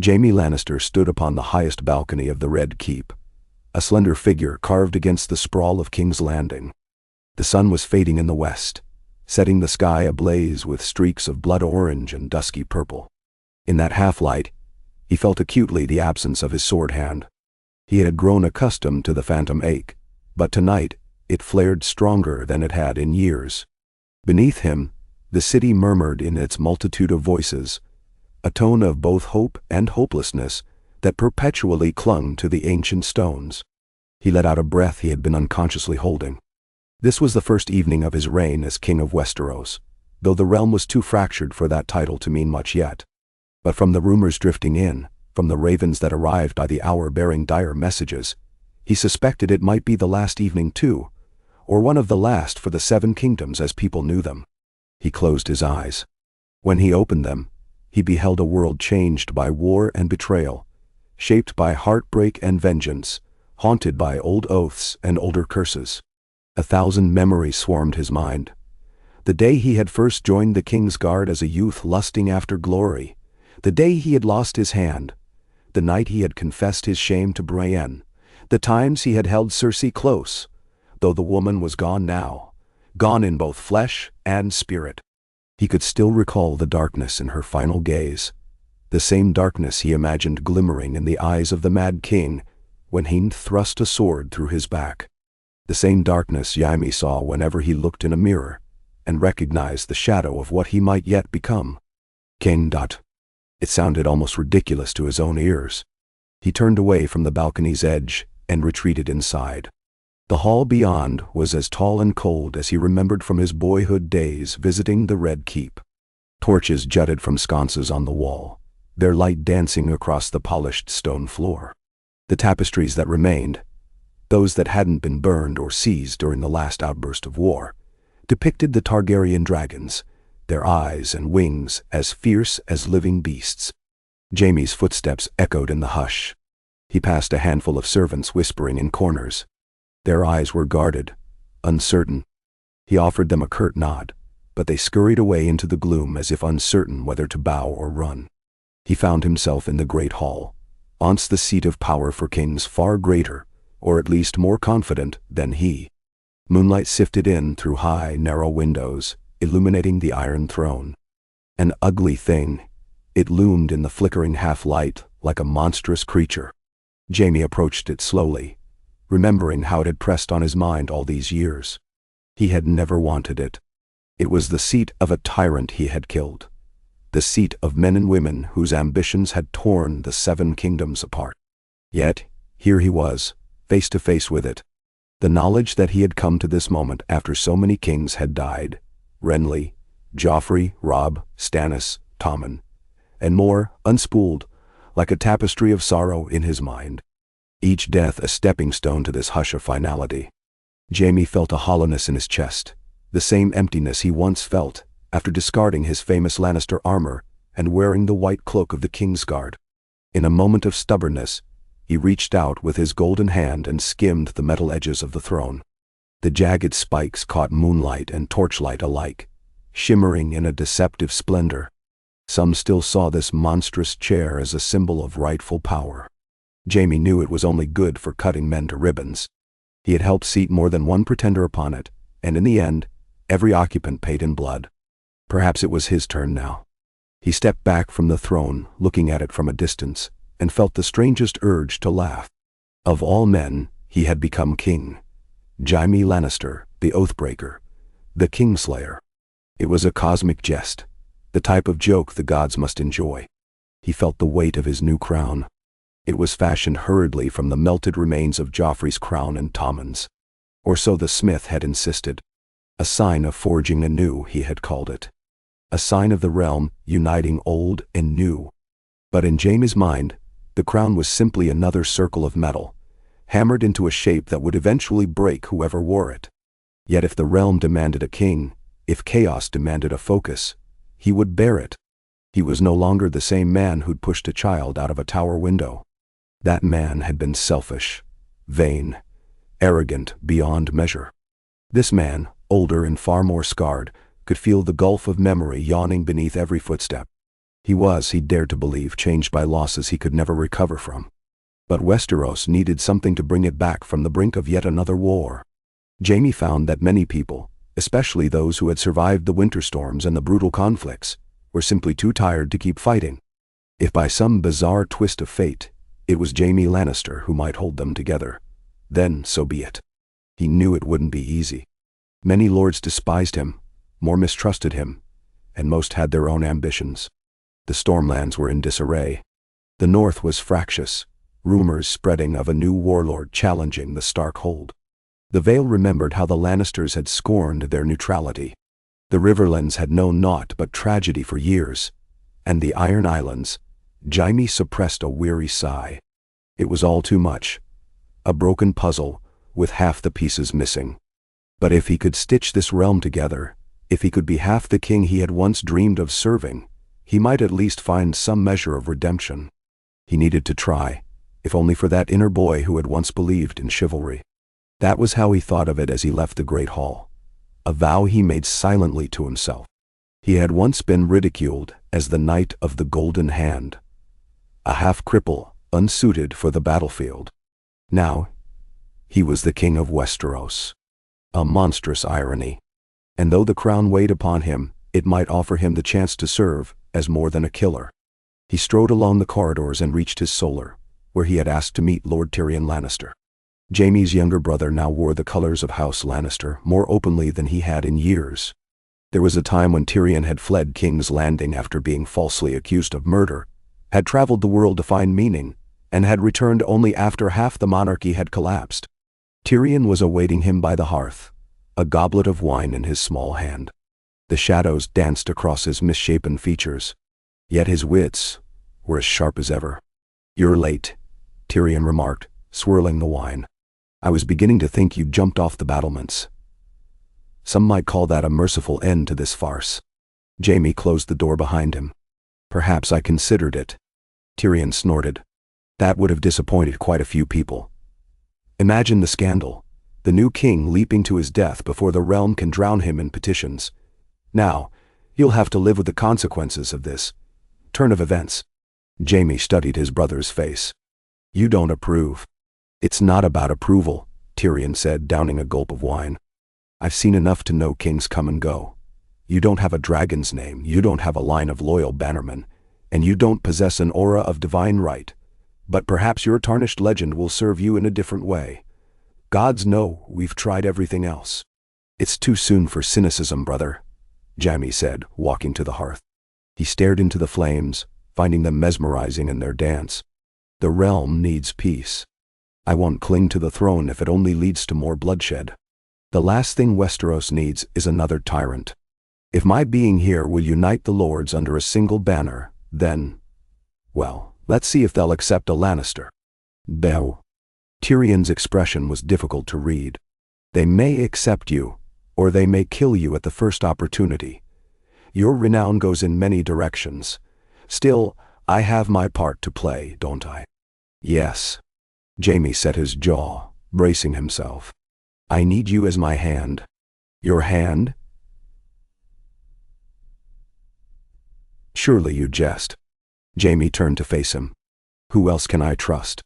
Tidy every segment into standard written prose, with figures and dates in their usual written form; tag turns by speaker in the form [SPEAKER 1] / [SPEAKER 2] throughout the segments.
[SPEAKER 1] Jaime Lannister stood upon the highest balcony of the Red Keep, a slender figure carved against the sprawl of King's Landing. The sun was fading in the west, setting the sky ablaze with streaks of blood orange and dusky purple. In that half-light, he felt acutely the absence of his sword hand. He had grown accustomed to the phantom ache, but tonight it flared stronger than it had in years. Beneath him, the city murmured in its multitude of voices, a tone of both hope and hopelessness that perpetually clung to the ancient stones. He let out a breath he had been unconsciously holding. This was the first evening of his reign as King of Westeros, though the realm was too fractured for that title to mean much yet. But from the rumors drifting in, from the ravens that arrived by the hour bearing dire messages, he suspected it might be the last evening too, or one of the last for the Seven Kingdoms as people knew them. He closed his eyes. When he opened them, he beheld a world changed by war and betrayal, shaped by heartbreak and vengeance, haunted by old oaths and older curses. 1,000 memories swarmed his mind. The day he had first joined the King's Guard as a youth lusting after glory, the day he had lost his hand, the night he had confessed his shame to Brienne, the times he had held Cersei close, though the woman was gone now, gone in both flesh and spirit. He could still recall the darkness in her final gaze, the same darkness he imagined glimmering in the eyes of the Mad King when he thrust a sword through his back. The same darkness Jaime saw whenever he looked in a mirror and recognized the shadow of what he might yet become. King. It sounded almost ridiculous to his own ears. He turned away from the balcony's edge and retreated inside. The hall beyond was as tall and cold as he remembered from his boyhood days visiting the Red Keep. Torches jutted from sconces on the wall, their light dancing across the polished stone floor. The tapestries that remained, those that hadn't been burned or seized during the last outburst of war, depicted the Targaryen dragons, their eyes and wings as fierce as living beasts. Jaime's footsteps echoed in the hush. He passed a handful of servants whispering in corners. Their eyes were guarded, uncertain. He offered them a curt nod, but they scurried away into the gloom as if uncertain whether to bow or run. He found himself in the great hall, once the seat of power for kings far greater, or at least more confident, than he. Moonlight sifted in through high, narrow windows, illuminating the Iron Throne. An ugly thing, it loomed in the flickering half-light like a monstrous creature. Jaime approached it slowly, remembering how it had pressed on his mind all these years. He had never wanted it. It was the seat of a tyrant he had killed, the seat of men and women whose ambitions had torn the Seven Kingdoms apart. Yet, here he was, face to face with it. The knowledge that he had come to this moment after so many kings had died, Renly, Joffrey, Robb, Stannis, Tommen, and more, unspooled, like a tapestry of sorrow in his mind. Each death a stepping stone to this hush of finality. Jaime felt a hollowness in his chest, the same emptiness he once felt after discarding his famous Lannister armor and wearing the white cloak of the King's Guard. In a moment of stubbornness, he reached out with his golden hand and skimmed the metal edges of the throne. The jagged spikes caught moonlight and torchlight alike, shimmering in a deceptive splendor. Some still saw this monstrous chair as a symbol of rightful power. Jaime knew it was only good for cutting men to ribbons. He had helped seat more than one pretender upon it, and in the end, every occupant paid in blood. Perhaps it was his turn now. He stepped back from the throne, looking at it from a distance, and felt the strangest urge to laugh. Of all men, he had become king. Jaime Lannister, the Oathbreaker, the Kingslayer. It was a cosmic jest, the type of joke the gods must enjoy. He felt the weight of his new crown. It was fashioned hurriedly from the melted remains of Joffrey's crown and Tommen's. Or so the smith had insisted. A sign of forging anew, he had called it. A sign of the realm uniting old and new. But in Jaime's mind, the crown was simply another circle of metal, hammered into a shape that would eventually break whoever wore it. Yet if the realm demanded a king, if chaos demanded a focus, he would bear it. He was no longer the same man who'd pushed a child out of a tower window. That man had been selfish, vain, arrogant beyond measure. This man, older and far more scarred, could feel the gulf of memory yawning beneath every footstep. He dared to believe, changed by losses he could never recover from. But Westeros needed something to bring it back from the brink of yet another war. Jaime found that many people, especially those who had survived the winter storms and the brutal conflicts, were simply too tired to keep fighting. If by some bizarre twist of fate, it was Jaime Lannister who might hold them together, then so be it. He knew it wouldn't be easy. Many lords despised him, more mistrusted him, and most had their own ambitions. The Stormlands were in disarray. The North was fractious, rumors spreading of a new warlord challenging the Stark hold. The Vale remembered how the Lannisters had scorned their neutrality. The Riverlands had known naught but tragedy for years, and the Iron Islands. Jaime suppressed a weary sigh. It was all too much. A broken puzzle, with half the pieces missing. But if he could stitch this realm together, if he could be half the king he had once dreamed of serving, he might at least find some measure of redemption. He needed to try, if only for that inner boy who had once believed in chivalry. That was how he thought of it as he left the Great Hall. A vow he made silently to himself. He had once been ridiculed as the Knight of the Golden Hand, a half-cripple, unsuited for the battlefield. Now, he was the king of Westeros. A monstrous irony. And though the crown weighed upon him, it might offer him the chance to serve as more than a killer. He strode along the corridors and reached his solar, where he had asked to meet Lord Tyrion Lannister. Jaime's younger brother now wore the colors of House Lannister more openly than he had in years. There was a time when Tyrion had fled King's Landing after being falsely accused of murder, had traveled the world to find meaning, and had returned only after half the monarchy had collapsed. Tyrion was awaiting him by the hearth, a goblet of wine in his small hand. The shadows danced across his misshapen features, yet his wits were as sharp as ever. "You're late," Tyrion remarked, swirling the wine. "I was beginning to think you'd jumped off the battlements. Some might call that a merciful end to this farce." Jaime closed the door behind him. "Perhaps I considered it," Tyrion snorted. "That would have disappointed quite a few people. Imagine the scandal, the new king leaping to his death before the realm can drown him in petitions. Now, you'll have to live with the consequences of this turn of events." Jaime studied his brother's face. "You don't approve." "It's not about approval," Tyrion said, downing a gulp of wine. "I've seen enough to know kings come and go. You don't have a dragon's name, you don't have a line of loyal bannermen, and you don't possess an aura of divine right. But perhaps your tarnished legend will serve you in a different way. Gods know we've tried everything else." "It's too soon for cynicism, brother," Jaime said, walking to the hearth. He stared into the flames, finding them mesmerizing in their dance. "The realm needs peace. I won't cling to the throne if it only leads to more bloodshed. The last thing Westeros needs is another tyrant. If my being here will unite the lords under a single banner, then, well, let's see if they'll accept a Lannister." Bell. Tyrion's expression was difficult to read. "They may accept you, or they may kill you at the first opportunity. Your renown goes in many directions. Still, I have my part to play, don't I?" "Yes." Jaime set his jaw, bracing himself. "I need you as my hand." "Your hand?" "Surely you jest." Jaime turned to face him. "Who else can I trust?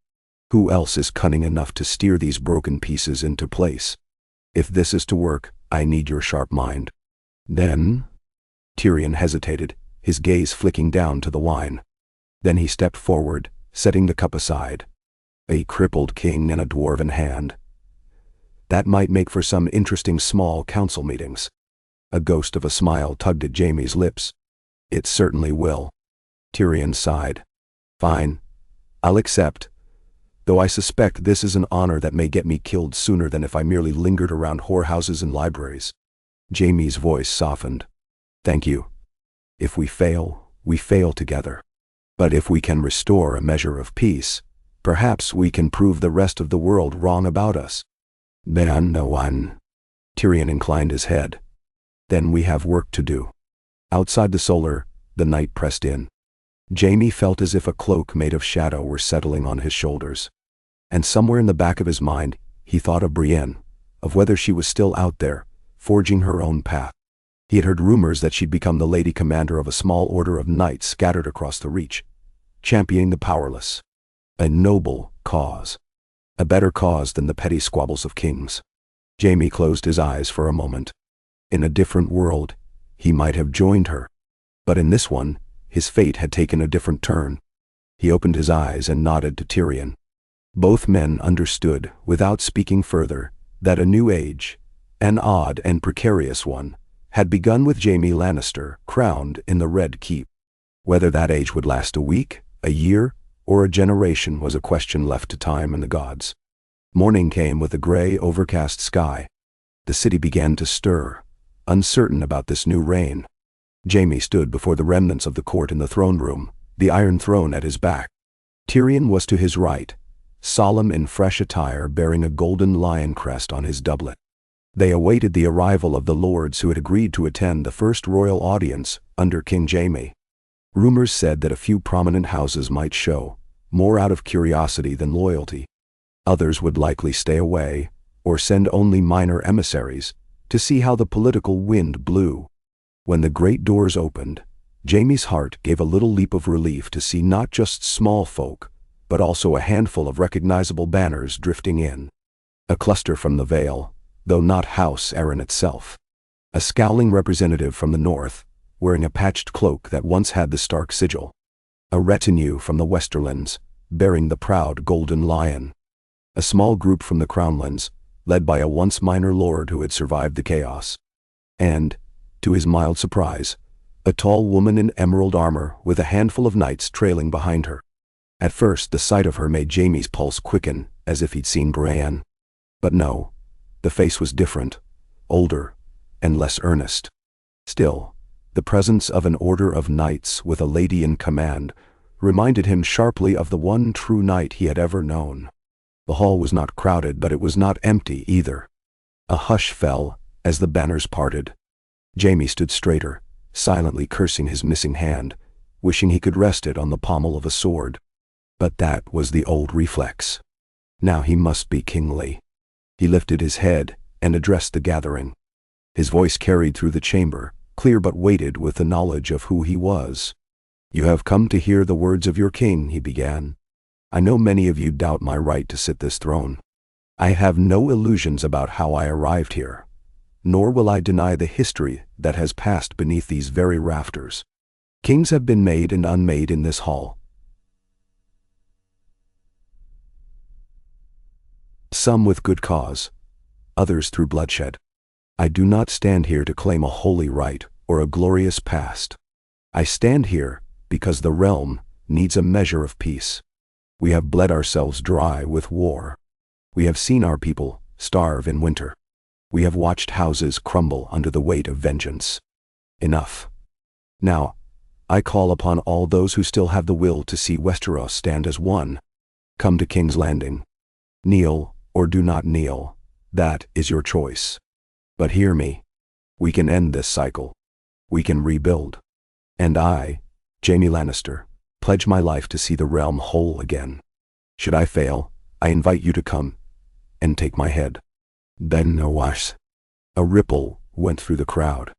[SPEAKER 1] Who else is cunning enough to steer these broken pieces into place? If this is to work, I need your sharp mind." "Then?" Tyrion hesitated, his gaze flicking down to the wine. Then he stepped forward, setting the cup aside. "A crippled king and a dwarven hand. That might make for some interesting small council meetings." A ghost of a smile tugged at Jaime's lips. "It certainly will." Tyrion sighed. "Fine. I'll accept. Though I suspect this is an honor that may get me killed sooner than if I merely lingered around whorehouses and libraries." Jaime's voice softened. "Thank you. If we fail together. But if we can restore a measure of peace, perhaps we can prove the rest of the world wrong about us." "Then no one." Tyrion inclined his head. "Then we have work to do." Outside the solar, the night pressed in. Jaime felt as if a cloak made of shadow were settling on his shoulders. And somewhere in the back of his mind, he thought of Brienne, of whether she was still out there, forging her own path. He had heard rumors that she'd become the lady commander of a small order of knights scattered across the Reach, championing the powerless. A noble cause. A better cause than the petty squabbles of kings. Jaime closed his eyes for a moment. In a different world, he might have joined her. But in this one, his fate had taken a different turn. He opened his eyes and nodded to Tyrion. Both men understood, without speaking further, that a new age, an odd and precarious one, had begun with Jaime Lannister, crowned in the Red Keep. Whether that age would last a week, a year, or a generation was a question left to time and the gods. Morning came with a gray, overcast sky. The city began to stir, uncertain about this new reign. Jaime stood before the remnants of the court in the throne room, the iron throne at his back. Tyrion was to his right, solemn in fresh attire bearing a golden lion crest on his doublet. They awaited the arrival of the lords who had agreed to attend the first royal audience under King Jaime. Rumors said that a few prominent houses might show, more out of curiosity than loyalty. Others would likely stay away, or send only minor emissaries, to see how the political wind blew. When the great doors opened, Jaime's heart gave a little leap of relief to see not just small folk, but also a handful of recognizable banners drifting in. A cluster from the Vale, though not House Arryn itself. A scowling representative from the north, wearing a patched cloak that once had the Stark sigil. A retinue from the Westerlands, bearing the proud golden lion. A small group from the Crownlands, led by a once minor lord who had survived the chaos. And, to his mild surprise, a tall woman in emerald armor with a handful of knights trailing behind her. At first, the sight of her made Jaime's pulse quicken, as if he'd seen Brienne. But no, the face was different, older, and less earnest. Still, the presence of an order of knights with a lady in command reminded him sharply of the one true knight he had ever known. The hall was not crowded, but it was not empty either. A hush fell as the banners parted. Jaime stood straighter, silently cursing his missing hand, wishing he could rest it on the pommel of a sword. But that was the old reflex. Now he must be kingly. He lifted his head and addressed the gathering. His voice carried through the chamber, clear but weighted with the knowledge of who he was. "You have come to hear the words of your king," he began. "I know many of you doubt my right to sit this throne. I have no illusions about how I arrived here, nor will I deny the history that has passed beneath these very rafters. Kings have been made and unmade in this hall. Some with good cause, others through bloodshed. I do not stand here to claim a holy right or a glorious past. I stand here because the realm needs a measure of peace. We have bled ourselves dry with war. We have seen our people starve in winter. We have watched houses crumble under the weight of vengeance. Enough. Now, I call upon all those who still have the will to see Westeros stand as one. Come to King's Landing. Kneel or do not kneel. That is your choice. But hear me. We can end this cycle. We can rebuild. And I, Jaime Lannister, pledge my life to see the realm whole again. Should I fail, I invite you to come and take my head." Ben Nawash. A ripple went through the crowd.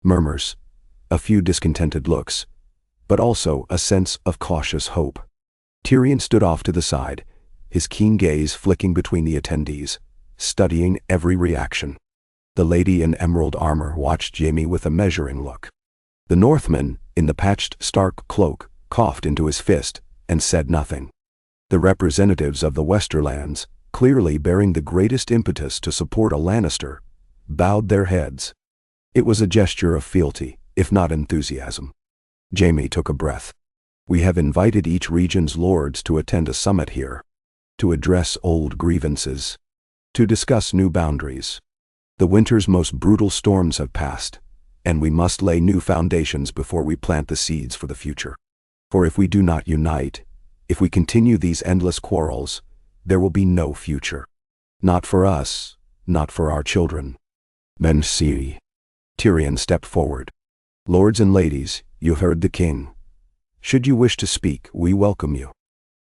[SPEAKER 1] Murmurs, a few discontented looks, but also a sense of cautious hope. Tyrion stood off to the side, his keen gaze flicking between the attendees, studying every reaction. The lady in emerald armor watched Jaime with a measuring look. The Northman, in the patched Stark cloak, coughed into his fist and said nothing. The representatives of the Westerlands, clearly bearing the greatest impetus to support a Lannister, bowed their heads. It was a gesture of fealty, if not enthusiasm. Jaime took a breath. "We have invited each region's lords to attend a summit here, to address old grievances, to discuss new boundaries. The winter's most brutal storms have passed, and we must lay new foundations before we plant the seeds for the future. For if we do not unite, if we continue these endless quarrels, there will be no future. Not for us, not for our children." "Men see." Tyrion stepped forward. "Lords and ladies, you heard the king. Should you wish to speak, we welcome you."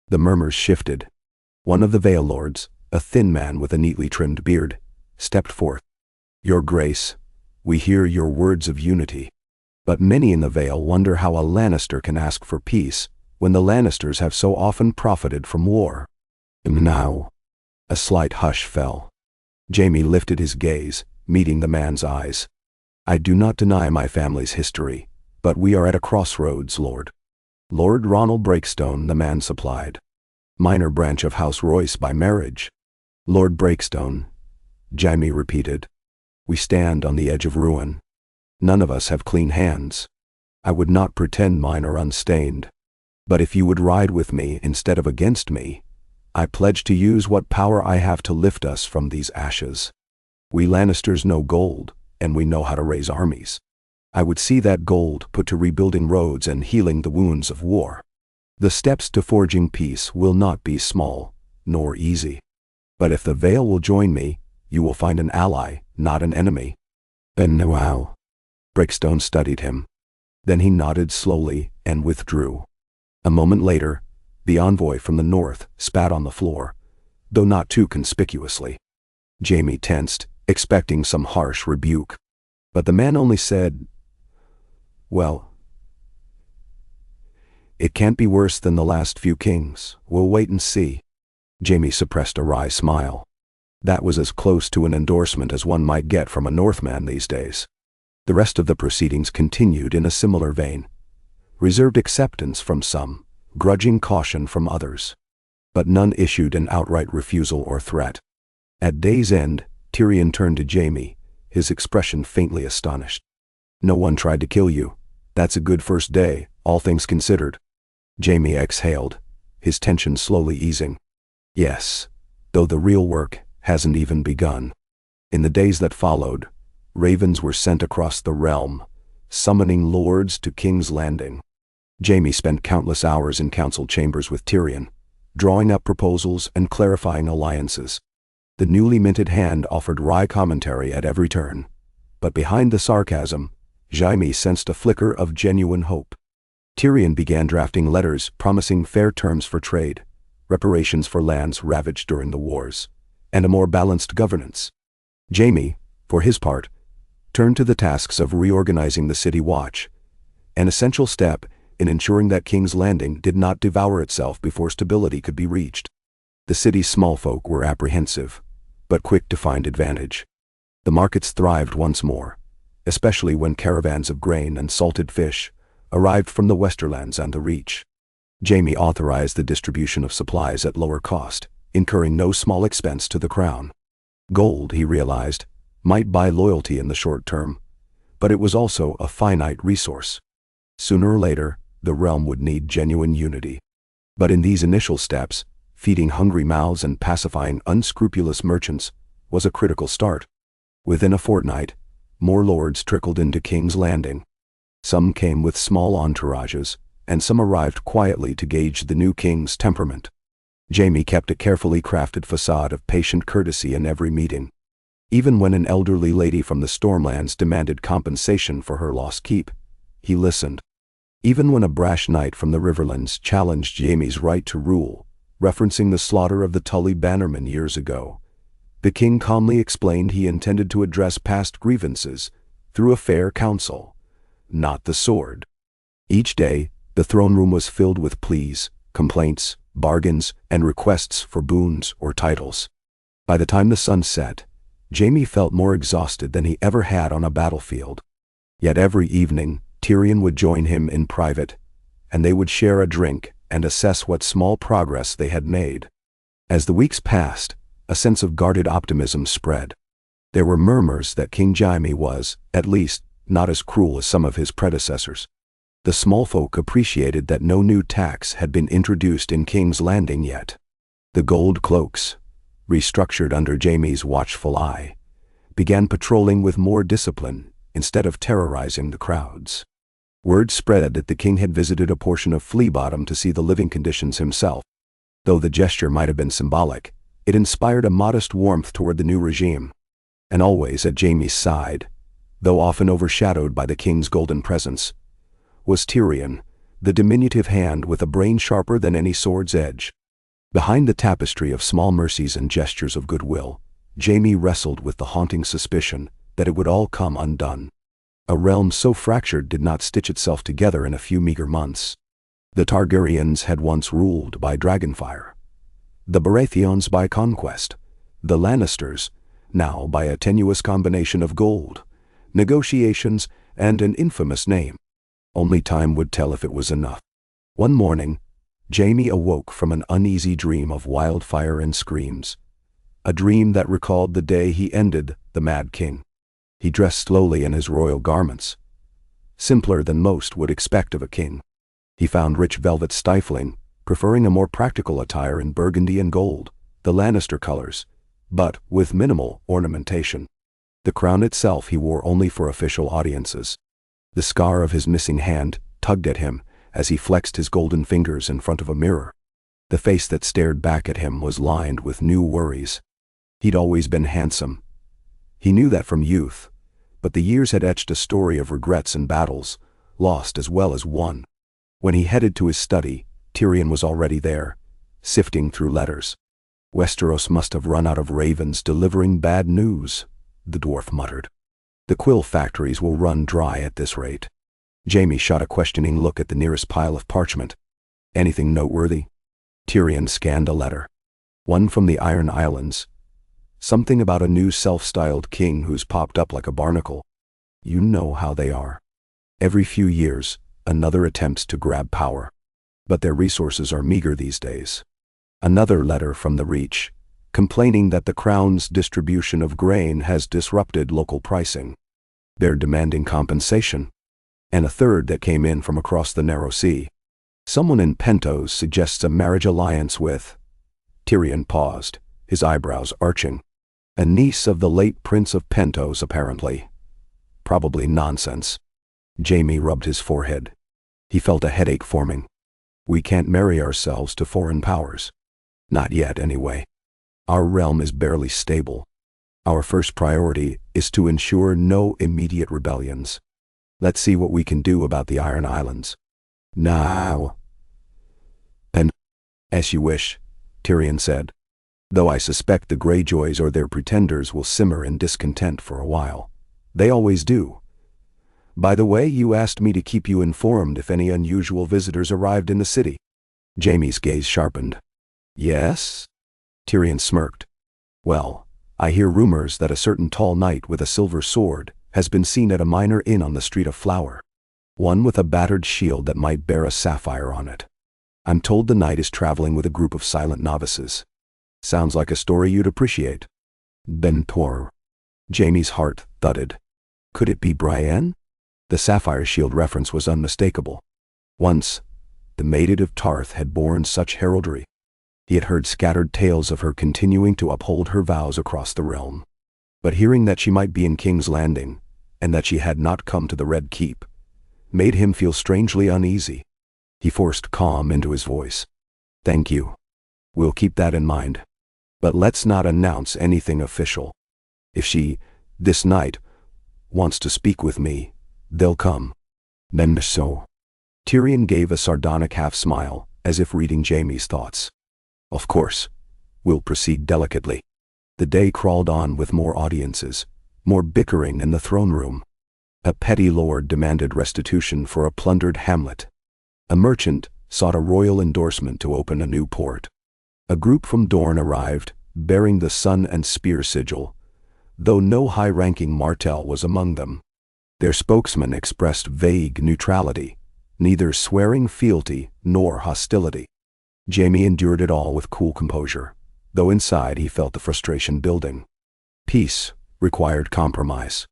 [SPEAKER 1] The murmurs shifted. One of the Vale Lords, a thin man with a neatly trimmed beard, stepped forth. "Your Grace, We hear your words of unity. But many in the Vale wonder how a Lannister can ask for peace when the Lannisters have so often profited from war. Now, a slight hush fell. Jaime lifted his gaze, meeting the man's eyes. I do not deny my family's history, but we are at a crossroads, Lord. Lord Ronald Breakstone, the man supplied. Minor branch of House Royce by marriage. Lord Breakstone, Jaime repeated. We stand on the edge of ruin. None of us have clean hands. I would not pretend mine are unstained. But if you would ride with me instead of against me, I pledge to use what power I have to lift us from these ashes. We Lannisters know gold, and we know how to raise armies. I would see that gold put to rebuilding roads and healing the wounds of war. The steps to forging peace will not be small, nor easy. But if the Vale will join me, you will find an ally, not an enemy. And wow. Breakstone studied him. Then he nodded slowly and withdrew. A moment later, the envoy from the north spat on the floor, though not too conspicuously. Jaime tensed, expecting some harsh rebuke. But the man only said, well, it can't be worse than the last few kings. We'll wait and see. Jaime suppressed a wry smile. That was as close to an endorsement as one might get from a Northman these days. The rest of the proceedings continued in a similar vein. Reserved acceptance from some, grudging caution from others. But none issued an outright refusal or threat. At day's end, Tyrion turned to Jaime, his expression faintly astonished. No one tried to kill you. That's a good first day, all things considered. Jaime exhaled, his tension slowly easing. Yes, though the real work hasn't even begun. In the days that followed, ravens were sent across the realm, summoning lords to King's Landing. Jaime spent countless hours in council chambers with Tyrion, drawing up proposals and clarifying alliances. The newly minted hand offered wry commentary at every turn. But behind the sarcasm, Jaime sensed a flicker of genuine hope. Tyrion began drafting letters promising fair terms for trade, reparations for lands ravaged during the wars, and a more balanced governance. Jaime, for his part, turned to the tasks of reorganizing the city watch, an essential step in ensuring that King's Landing did not devour itself before stability could be reached. The city's small folk were apprehensive, but quick to find advantage. The markets thrived once more, especially when caravans of grain and salted fish arrived from the Westerlands and the Reach. Jaime authorized the distribution of supplies at lower cost, incurring no small expense to the crown. Gold, he realized, might buy loyalty in the short term, but it was also a finite resource. Sooner or later, the realm would need genuine unity. But in these initial steps, feeding hungry mouths and pacifying unscrupulous merchants was a critical start. Within a fortnight, more lords trickled into King's Landing. Some came with small entourages, and some arrived quietly to gauge the new king's temperament. Jaime kept a carefully crafted facade of patient courtesy in every meeting. Even when an elderly lady from the Stormlands demanded compensation for her lost keep, he listened. Even when a brash knight from the Riverlands challenged Jaime's right to rule, referencing the slaughter of the Tully bannermen years ago, the king calmly explained he intended to address past grievances through a fair council, not the sword. Each day, the throne room was filled with pleas, complaints, bargains, and requests for boons or titles. By the time the sun set, Jaime felt more exhausted than he ever had on a battlefield. Yet every evening, Tyrion would join him in private, and they would share a drink and assess what small progress they had made. As the weeks passed, a sense of guarded optimism spread. There were murmurs that King Jaime was, at least, not as cruel as some of his predecessors. The small folk appreciated that no new tax had been introduced in King's Landing yet. The gold cloaks, restructured under Jaime's watchful eye, began patrolling with more discipline instead of terrorizing the crowds. Word spread that the king had visited a portion of Flea Bottom to see the living conditions himself. Though the gesture might have been symbolic, it inspired a modest warmth toward the new regime. And always at Jaime's side, though often overshadowed by the king's golden presence, was Tyrion, the diminutive hand with a brain sharper than any sword's edge. Behind the tapestry of small mercies and gestures of goodwill, Jaime wrestled with the haunting suspicion that it would all come undone. A realm so fractured did not stitch itself together in a few meager months. The Targaryens had once ruled by dragonfire, the Baratheons by conquest, the Lannisters now by a tenuous combination of gold, negotiations, and an infamous name. Only time would tell if it was enough. One morning, Jaime awoke from an uneasy dream of wildfire and screams, a dream that recalled the day he ended the Mad King. He dressed slowly in his royal garments, simpler than most would expect of a king. He found rich velvet stifling, preferring a more practical attire in burgundy and gold, the Lannister colors, but with minimal ornamentation. The crown itself he wore only for official audiences. The scar of his missing hand tugged at him as he flexed his golden fingers in front of a mirror. The face that stared back at him was lined with new worries. He'd always been handsome. He knew that from youth, but the years had etched a story of regrets and battles, lost as well as won. When he headed to his study, Tyrion was already there, sifting through letters. Westeros must have run out of ravens delivering bad news, the dwarf muttered. The quill factories will run dry at this rate. Jaime shot a questioning look at the nearest pile of parchment. Anything noteworthy? Tyrion scanned a letter. One from the Iron Islands. Something about a new self-styled king who's popped up like a barnacle. You know how they are. Every few years, another attempts to grab power. But their resources are meager these days. Another letter from the Reach, complaining that the Crown's distribution of grain has disrupted local pricing. They're demanding compensation. And a third that came in from across the narrow sea. Someone in Pentos suggests a marriage alliance with... Tyrion paused, his eyebrows arching. A niece of the late Prince of Pentos, apparently. Probably nonsense. Jaime rubbed his forehead. He felt a headache forming. We can't marry ourselves to foreign powers. Not yet, anyway. Our realm is barely stable. Our first priority is to ensure no immediate rebellions. Let's see what we can do about the Iron Islands. Now. And, as you wish, Tyrion said. Though I suspect the Greyjoys or their pretenders will simmer in discontent for a while. They always do. By the way, you asked me to keep you informed if any unusual visitors arrived in the city. Jaime's gaze sharpened. Yes? Tyrion smirked. Well, I hear rumors that a certain tall knight with a silver sword has been seen at a minor inn on the Street of Flower. One with a battered shield that might bear a sapphire on it. I'm told the knight is traveling with a group of silent novices. Sounds like a story you'd appreciate. Bentor. Jaime's heart thudded. Could it be Brienne? The sapphire shield reference was unmistakable. Once, the Maiden of Tarth had borne such heraldry. He had heard scattered tales of her continuing to uphold her vows across the realm. But hearing that she might be in King's Landing, and that she had not come to the Red Keep, made him feel strangely uneasy. He forced calm into his voice. Thank you. We'll keep that in mind. But let's not announce anything official. If she, this night, wants to speak with me, they'll come. Then so. Tyrion gave a sardonic half-smile, as if reading Jaime's thoughts. Of course. We'll proceed delicately. The day crawled on with more audiences, more bickering in the throne room. A petty lord demanded restitution for a plundered hamlet. A merchant sought a royal endorsement to open a new port. A group from Dorne arrived, bearing the Sun and Spear sigil, though no high-ranking Martell was among them. Their spokesman expressed vague neutrality, neither swearing fealty nor hostility. Jaime endured it all with cool composure, though inside he felt the frustration building. Peace required compromise.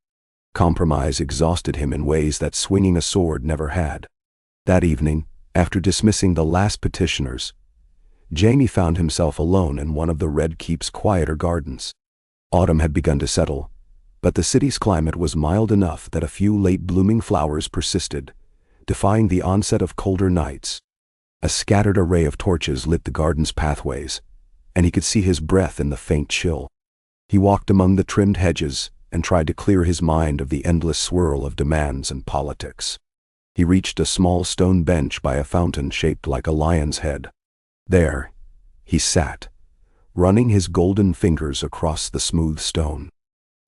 [SPEAKER 1] Compromise exhausted him in ways that swinging a sword never had. That evening, after dismissing the last petitioners, Jaime found himself alone in one of the Red Keep's quieter gardens. Autumn had begun to settle, but the city's climate was mild enough that a few late-blooming flowers persisted, defying the onset of colder nights. A scattered array of torches lit the garden's pathways, and he could see his breath in the faint chill. He walked among the trimmed hedges and tried to clear his mind of the endless swirl of demands and politics. He reached a small stone bench by a fountain shaped like a lion's head. There, he sat, running his golden fingers across the smooth stone.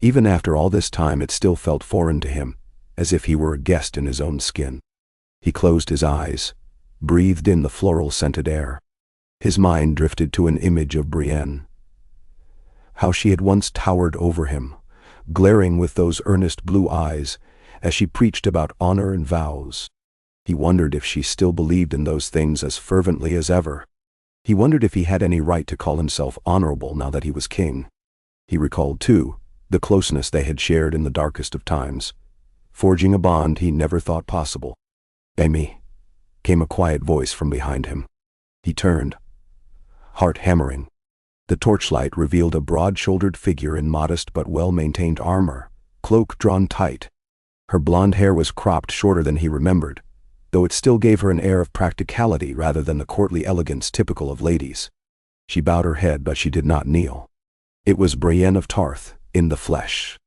[SPEAKER 1] Even after all this time it still felt foreign to him, as if he were a guest in his own skin. He closed his eyes, breathed in the floral-scented air. His mind drifted to an image of Brienne. How she had once towered over him, glaring with those earnest blue eyes, as she preached about honor and vows. He wondered if she still believed in those things as fervently as ever. He wondered if he had any right to call himself honorable now that he was king. He recalled, too, the closeness they had shared in the darkest of times, forging a bond he never thought possible. "Jaime," came a quiet voice from behind him. He turned, heart hammering. The torchlight revealed a broad-shouldered figure in modest but well-maintained armor, cloak drawn tight. Her blonde hair was cropped shorter than he remembered, though it still gave her an air of practicality rather than the courtly elegance typical of ladies. She bowed her head, but she did not kneel. It was Brienne of Tarth, in the flesh.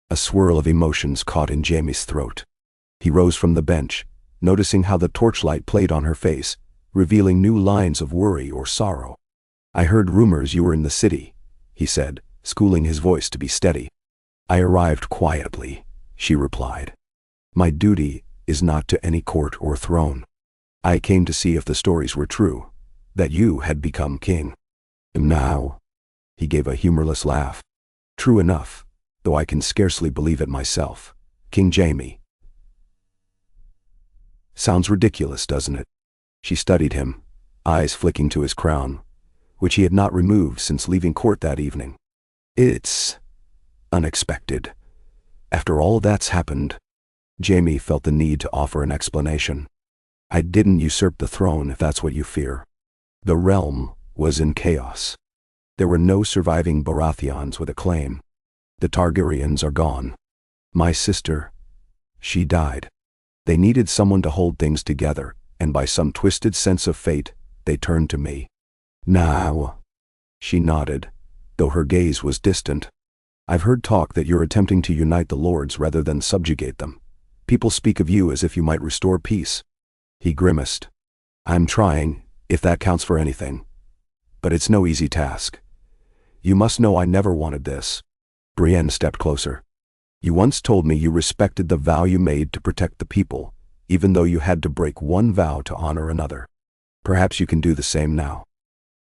[SPEAKER 1] A swirl of emotions caught in Jaime's throat. He rose from the bench, noticing how the torchlight played on her face, revealing new lines of worry or sorrow. "I heard rumors you were in the city," he said, schooling his voice to be steady. "I arrived quietly," she replied. "My duty is not to any court or throne. I came to see if the stories were true, that you had become king." "And now?" He gave a humorless laugh. "True enough, though I can scarcely believe it myself. King Jaime." "Sounds ridiculous, doesn't it?" She studied him, eyes flicking to his crown, which he had not removed since leaving court that evening. "It's unexpected. After all that's happened." Jaime felt the need to offer an explanation. "I didn't usurp the throne, if that's what you fear. The realm was in chaos. There were no surviving Baratheons with a claim. The Targaryens are gone. My sister, she died. They needed someone to hold things together, and by some twisted sense of fate, they turned to me. Now," she nodded, though her gaze was distant. "I've heard talk that you're attempting to unite the lords rather than subjugate them. People speak of you as if you might restore peace." He grimaced. "I'm trying, if that counts for anything. But it's no easy task. You must know I never wanted this." Brienne stepped closer. "You once told me you respected the vow you made to protect the people, even though you had to break one vow to honor another. Perhaps you can do the same now.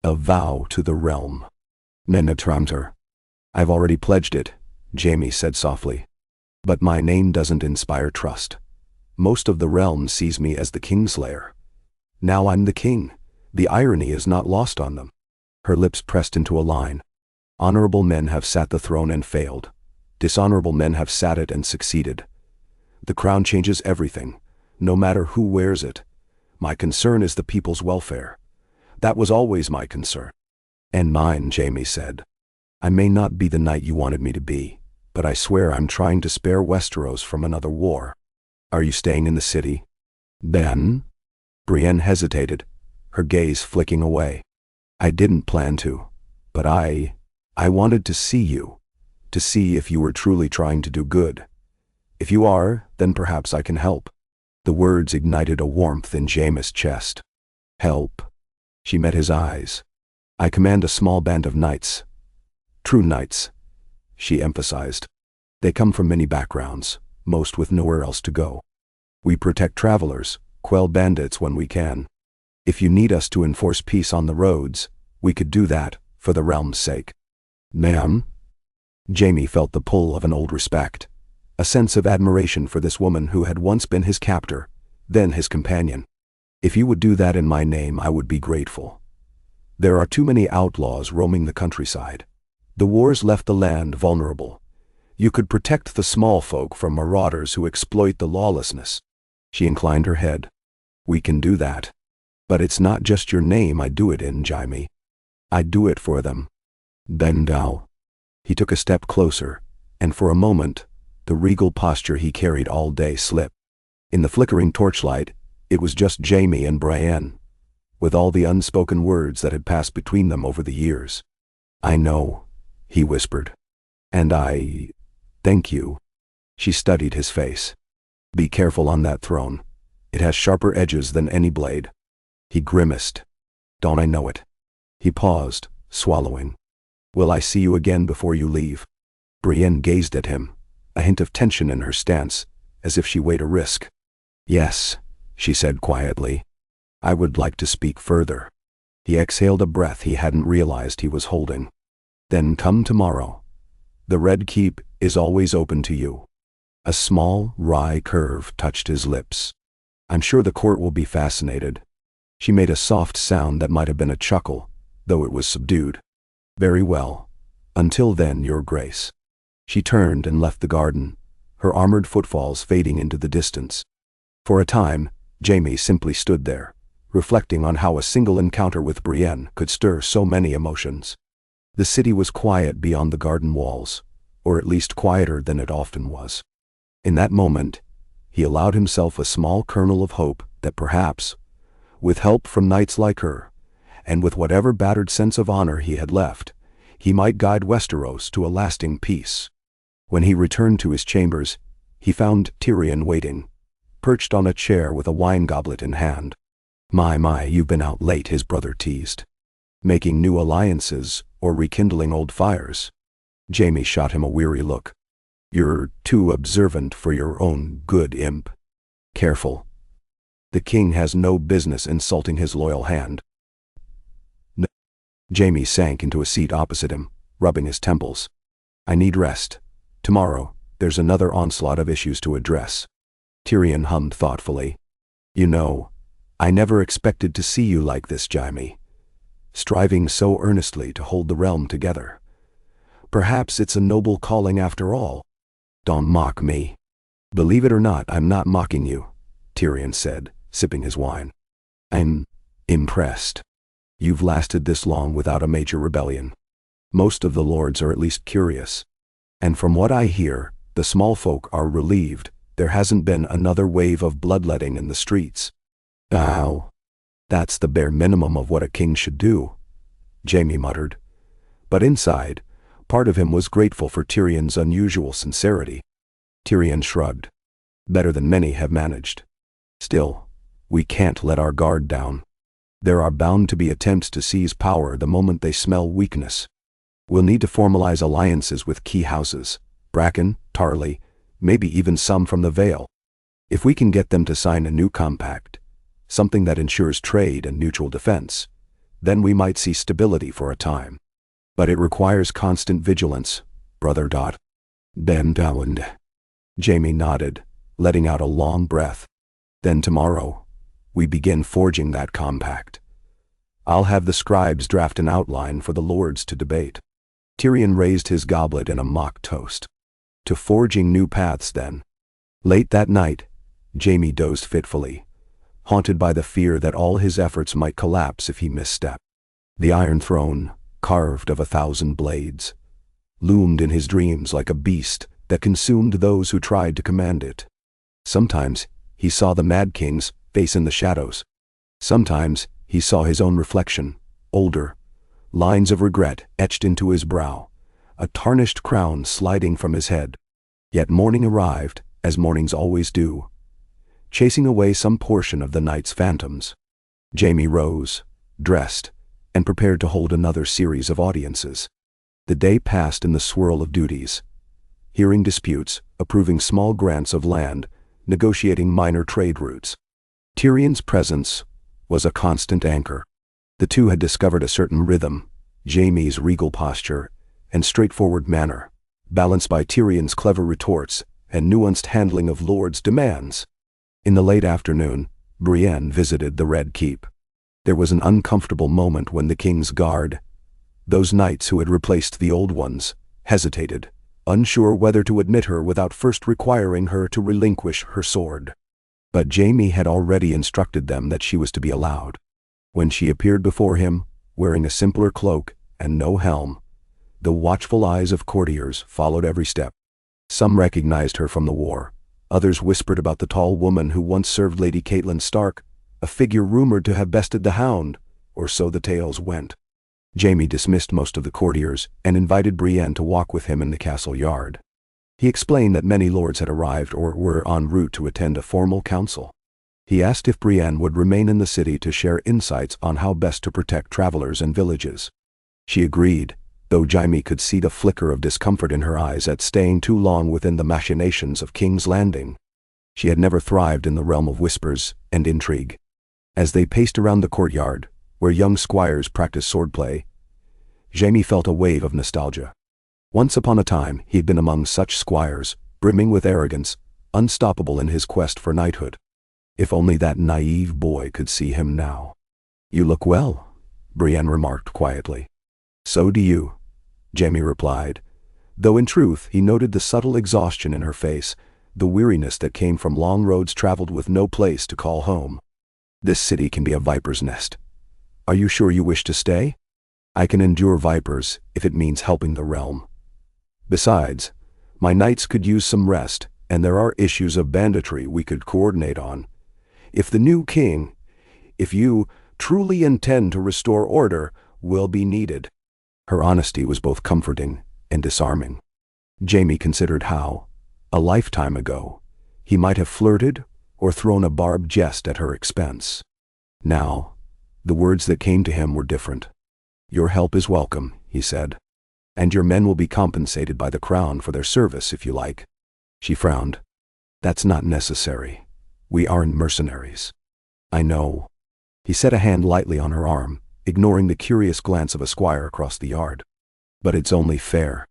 [SPEAKER 1] A vow to the realm." "Nena Tramter." "I've already pledged it," Jaime said softly. "But my name doesn't inspire trust. Most of the realm sees me as the Kingslayer. Now I'm the king. The irony is not lost on them." Her lips pressed into a line. "Honorable men have sat the throne and failed. Dishonorable men have sat it and succeeded. The crown changes everything, no matter who wears it. My concern is the people's welfare. That was always my concern." "And mine," Jaime said. "I may not be the knight you wanted me to be, but I swear I'm trying to spare Westeros from another war. Are you staying in the city?" "Then?" Brienne hesitated, her gaze flicking away. "I didn't plan to, but I wanted to see you, to see if you were truly trying to do good. If you are, then perhaps I can help." The words ignited a warmth in Jaime's chest. "Help?" She met his eyes. "I command a small band of knights. True knights," she emphasized. "They come from many backgrounds, most with nowhere else to go. We protect travelers, quell bandits when we can. If you need us to enforce peace on the roads, we could do that, for the realm's sake." "Ma'am?" Jaime felt the pull of an old respect, a sense of admiration for this woman who had once been his captor, then his companion. "If you would do that in my name, I would be grateful. There are too many outlaws roaming the countryside. The wars left the land vulnerable. You could protect the small folk from marauders who exploit the lawlessness." She inclined her head. "We can do that. But it's not just your name I do it in, Jaime. I do it for them." "Then thou." He took a step closer, and for a moment, the regal posture he carried all day slipped. In the flickering torchlight, it was just Jaime and Brienne, with all the unspoken words that had passed between them over the years. "I know," he whispered. "And I thank you." She studied his face. "Be careful on that throne. It has sharper edges than any blade." He grimaced. "Don't I know it?" He paused, swallowing. "Will I see you again before you leave?" Brienne gazed at him, a hint of tension in her stance, as if she weighed a risk. "Yes," she said quietly. "I would like to speak further." He exhaled a breath he hadn't realized he was holding. "Then come tomorrow. The Red Keep is always open to you." A small, wry curve touched his lips. "I'm sure the court will be fascinated." She made a soft sound that might have been a chuckle, though it was subdued. "Very well. Until then, Your Grace." She turned and left the garden, her armored footfalls fading into the distance. For a time, Jaime simply stood there, reflecting on how a single encounter with Brienne could stir so many emotions. The city was quiet beyond the garden walls, or at least quieter than it often was. In that moment, he allowed himself a small kernel of hope that perhaps, with help from knights like her, and with whatever battered sense of honor he had left, he might guide Westeros to a lasting peace. When he returned to his chambers, he found Tyrion waiting, perched on a chair with a wine goblet in hand. My, you've been out late," his brother teased. "Making new alliances or rekindling old fires?" Jaime shot him a weary look. "You're too observant for your own good, imp. Careful. The king has no business insulting his loyal hand." No. Jaime sank into a seat opposite him, rubbing his temples. "I need rest. Tomorrow, there's another onslaught of issues to address." Tyrion hummed thoughtfully. "You know, I never expected to see you like this, Jaime. Striving so earnestly to hold the realm together. Perhaps it's a noble calling after all." "Don't mock me." "Believe it or not, I'm not mocking you," Tyrion said, sipping his wine. "I'm impressed. You've lasted this long without a major rebellion. Most of the lords are at least curious. And from what I hear, the small folk are relieved there hasn't been another wave of bloodletting in the streets." "Ow. That's the bare minimum of what a king should do," Jaime muttered. But inside, part of him was grateful for Tyrion's unusual sincerity. Tyrion shrugged. "Better than many have managed. Still, we can't let our guard down. There are bound to be attempts to seize power the moment they smell weakness. We'll need to formalize alliances with key houses, Bracken, Tarly, maybe even some from the Vale. If we can get them to sign a new compact, something that ensures trade and mutual defense, then we might see stability for a time. But it requires constant vigilance, Brother Dot." "Ben Dowand." Jaime nodded, letting out a long breath. "Then tomorrow, we begin forging that compact. I'll have the scribes draft an outline for the lords to debate." Tyrion raised his goblet in a mock toast. "To forging new paths, then." Late that night, Jaime dozed fitfully, haunted by the fear that all his efforts might collapse if he misstepped. The Iron Throne, carved of 1,000 blades, loomed in his dreams like a beast that consumed those who tried to command it. Sometimes he saw the Mad King's face in the shadows. Sometimes he saw his own reflection, older, lines of regret etched into his brow, a tarnished crown sliding from his head. Yet morning arrived, as mornings always do, chasing away some portion of the night's phantoms. Jaime rose, dressed, and prepared to hold another series of audiences. The day passed in the swirl of duties, hearing disputes, approving small grants of land, negotiating minor trade routes. Tyrion's presence was a constant anchor. The two had discovered a certain rhythm, Jaime's regal posture and straightforward manner, balanced by Tyrion's clever retorts and nuanced handling of lords' demands. In the late afternoon, Brienne visited the Red Keep. There was an uncomfortable moment when the king's guard, those knights who had replaced the old ones, hesitated, unsure whether to admit her without first requiring her to relinquish her sword. But Jaime had already instructed them that she was to be allowed. When she appeared before him, wearing a simpler cloak and no helm, the watchful eyes of courtiers followed every step. Some recognized her from the war. Others whispered about the tall woman who once served Lady Catelyn Stark, a figure rumored to have bested the Hound, or so the tales went. Jaime dismissed most of the courtiers and invited Brienne to walk with him in the castle yard. He explained that many lords had arrived or were en route to attend a formal council. He asked if Brienne would remain in the city to share insights on how best to protect travelers and villages. She agreed, though Jaime could see the flicker of discomfort in her eyes at staying too long within the machinations of King's Landing. She had never thrived in the realm of whispers and intrigue. As they paced around the courtyard, where young squires practiced swordplay, Jaime felt a wave of nostalgia. Once upon a time, he had been among such squires, brimming with arrogance, unstoppable in his quest for knighthood. If only that naive boy could see him now. "You look well," Brienne remarked quietly. "So do you," Jaime replied, though in truth he noted the subtle exhaustion in her face, the weariness that came from long roads traveled with no place to call home. "This city can be a viper's nest. Are you sure you wish to stay? I can endure vipers if it means helping the realm. Besides, my knights could use some rest, and there are issues of banditry we could coordinate on. If the new king, if you truly intend to restore order, will be needed." Her honesty was both comforting and disarming. Jaime considered how, a lifetime ago, he might have flirted or thrown a barbed jest at her expense. Now, the words that came to him were different. "Your help is welcome," he said, "and your men will be compensated by the crown for their service if you like." She frowned. "That's not necessary. We aren't mercenaries." "I know." He set a hand lightly on her arm, ignoring the curious glance of a squire across the yard. "But it's only fair.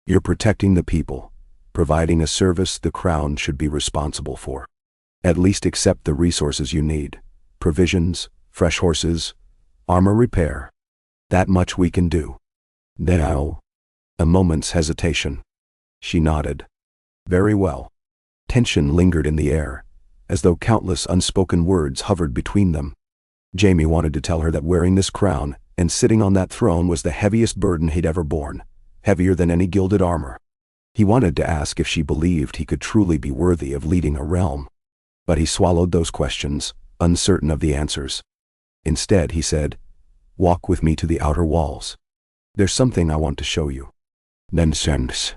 [SPEAKER 1] You're protecting the people, providing a service the crown should be responsible for. At least accept the resources you need: provisions, fresh horses, armor repair. That much we can do." "Now?" A moment's hesitation. She nodded. "Very well." Tension lingered in the air, as though countless unspoken words hovered between them. Jaime wanted to tell her that wearing this crown and sitting on that throne was the heaviest burden he'd ever borne, heavier than any gilded armor. He wanted to ask if she believed he could truly be worthy of leading a realm. But he swallowed those questions, uncertain of the answers. Instead, he said, "Walk with me to the outer walls. There's something I want to show you." "Nonsense."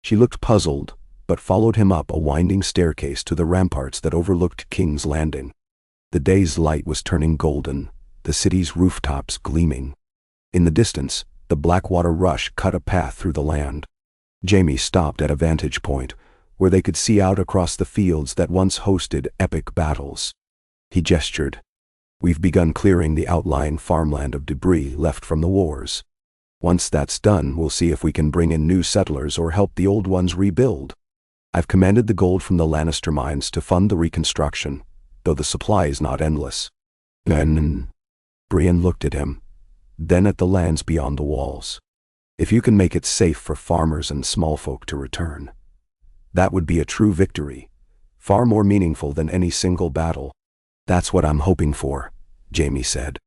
[SPEAKER 1] She looked puzzled, but followed him up a winding staircase to the ramparts that overlooked King's Landing. The day's light was turning golden, the city's rooftops gleaming. In the distance, the Blackwater rush cut a path through the land. Jaime stopped at a vantage point, where they could see out across the fields that once hosted epic battles. He gestured. "We've begun clearing the outlying farmland of debris left from the wars. Once that's done, we'll see if we can bring in new settlers or help the old ones rebuild. I've commanded the gold from the Lannister mines to fund the reconstruction, though the supply is not endless." "Then?" Brienne looked at him, then at the lands beyond the walls. "If you can make it safe for farmers and small folk to return, that would be a true victory, far more meaningful than any single battle." "That's what I'm hoping for," Jaime said.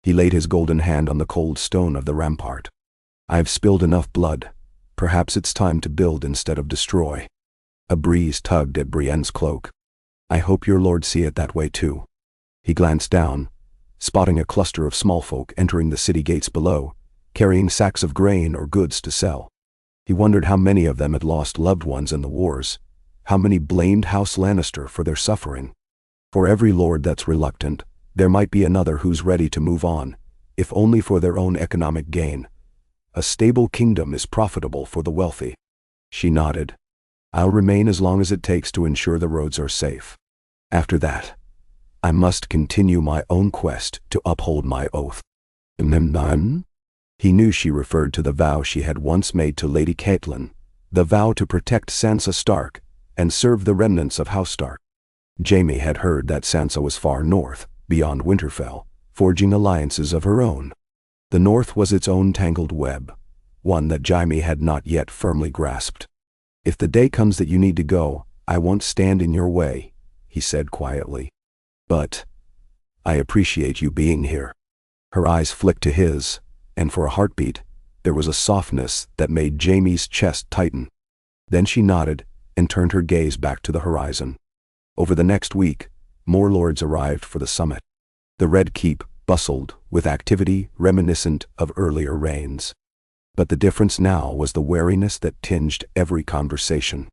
[SPEAKER 1] He laid his golden hand on the cold stone of the rampart. "I've spilled enough blood. Perhaps it's time to build instead of destroy." A breeze tugged at Brienne's cloak. "I hope your lord see it that way too." He glanced down, spotting a cluster of small folk entering the city gates below, carrying sacks of grain or goods to sell. He wondered how many of them had lost loved ones in the wars, how many blamed House Lannister for their suffering. For every lord that's reluctant, there might be another who's ready to move on, if only for their own economic gain. A stable kingdom is profitable for the wealthy. She nodded. "I'll remain as long as it takes to ensure the roads are safe. After that, I must continue my own quest to uphold my oath." "And then done?" He knew she referred to the vow she had once made to Lady Catelyn, the vow to protect Sansa Stark and serve the remnants of House Stark. Jaime had heard that Sansa was far north, beyond Winterfell, forging alliances of her own. The north was its own tangled web, one that Jaime had not yet firmly grasped. "If the day comes that you need to go, I won't stand in your way," he said quietly. "But I appreciate you being here." Her eyes flicked to his, and for a heartbeat, there was a softness that made Jaime's chest tighten. Then she nodded and turned her gaze back to the horizon. Over the next week, more lords arrived for the summit. The Red Keep bustled with activity reminiscent of earlier reigns. But the difference now was the wariness that tinged every conversation.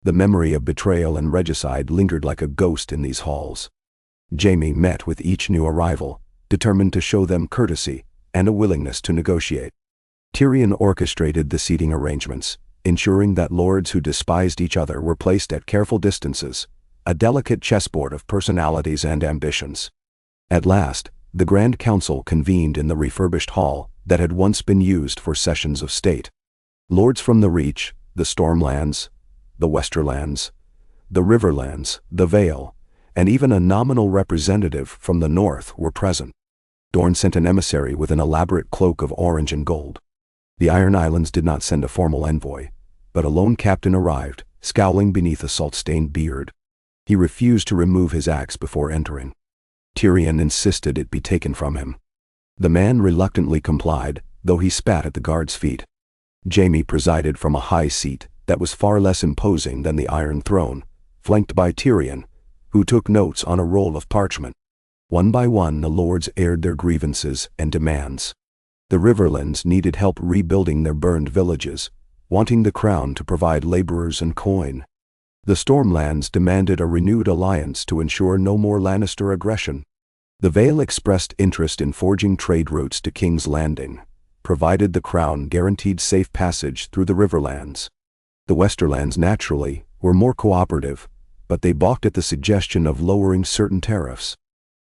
[SPEAKER 1] The memory of betrayal and regicide lingered like a ghost in these halls. Jaime met with each new arrival, determined to show them courtesy and a willingness to negotiate. Tyrion orchestrated the seating arrangements, ensuring that lords who despised each other were placed at careful distances, a delicate chessboard of personalities and ambitions. At last, the Grand Council convened in the refurbished hall that had once been used for sessions of state. Lords from the Reach, the Stormlands, the Westerlands, the Riverlands, the Vale, and even a nominal representative from the north were present. Dorne sent an emissary with an elaborate cloak of orange and gold. The Iron Islands did not send a formal envoy, but a lone captain arrived, scowling beneath a salt-stained beard. He refused to remove his axe before entering. Tyrion insisted it be taken from him. The man reluctantly complied, though he spat at the guard's feet. Jaime presided from a high seat that was far less imposing than the Iron Throne, flanked by Tyrion, who took notes on a roll of parchment. One by one the lords aired their grievances and demands. The Riverlands needed help rebuilding their burned villages, wanting the crown to provide laborers and coin. The Stormlands demanded a renewed alliance to ensure no more Lannister aggression. The Vale expressed interest in forging trade routes to King's Landing, provided the crown guaranteed safe passage through the Riverlands. The Westerlands, naturally, were more cooperative, but they balked at the suggestion of lowering certain tariffs.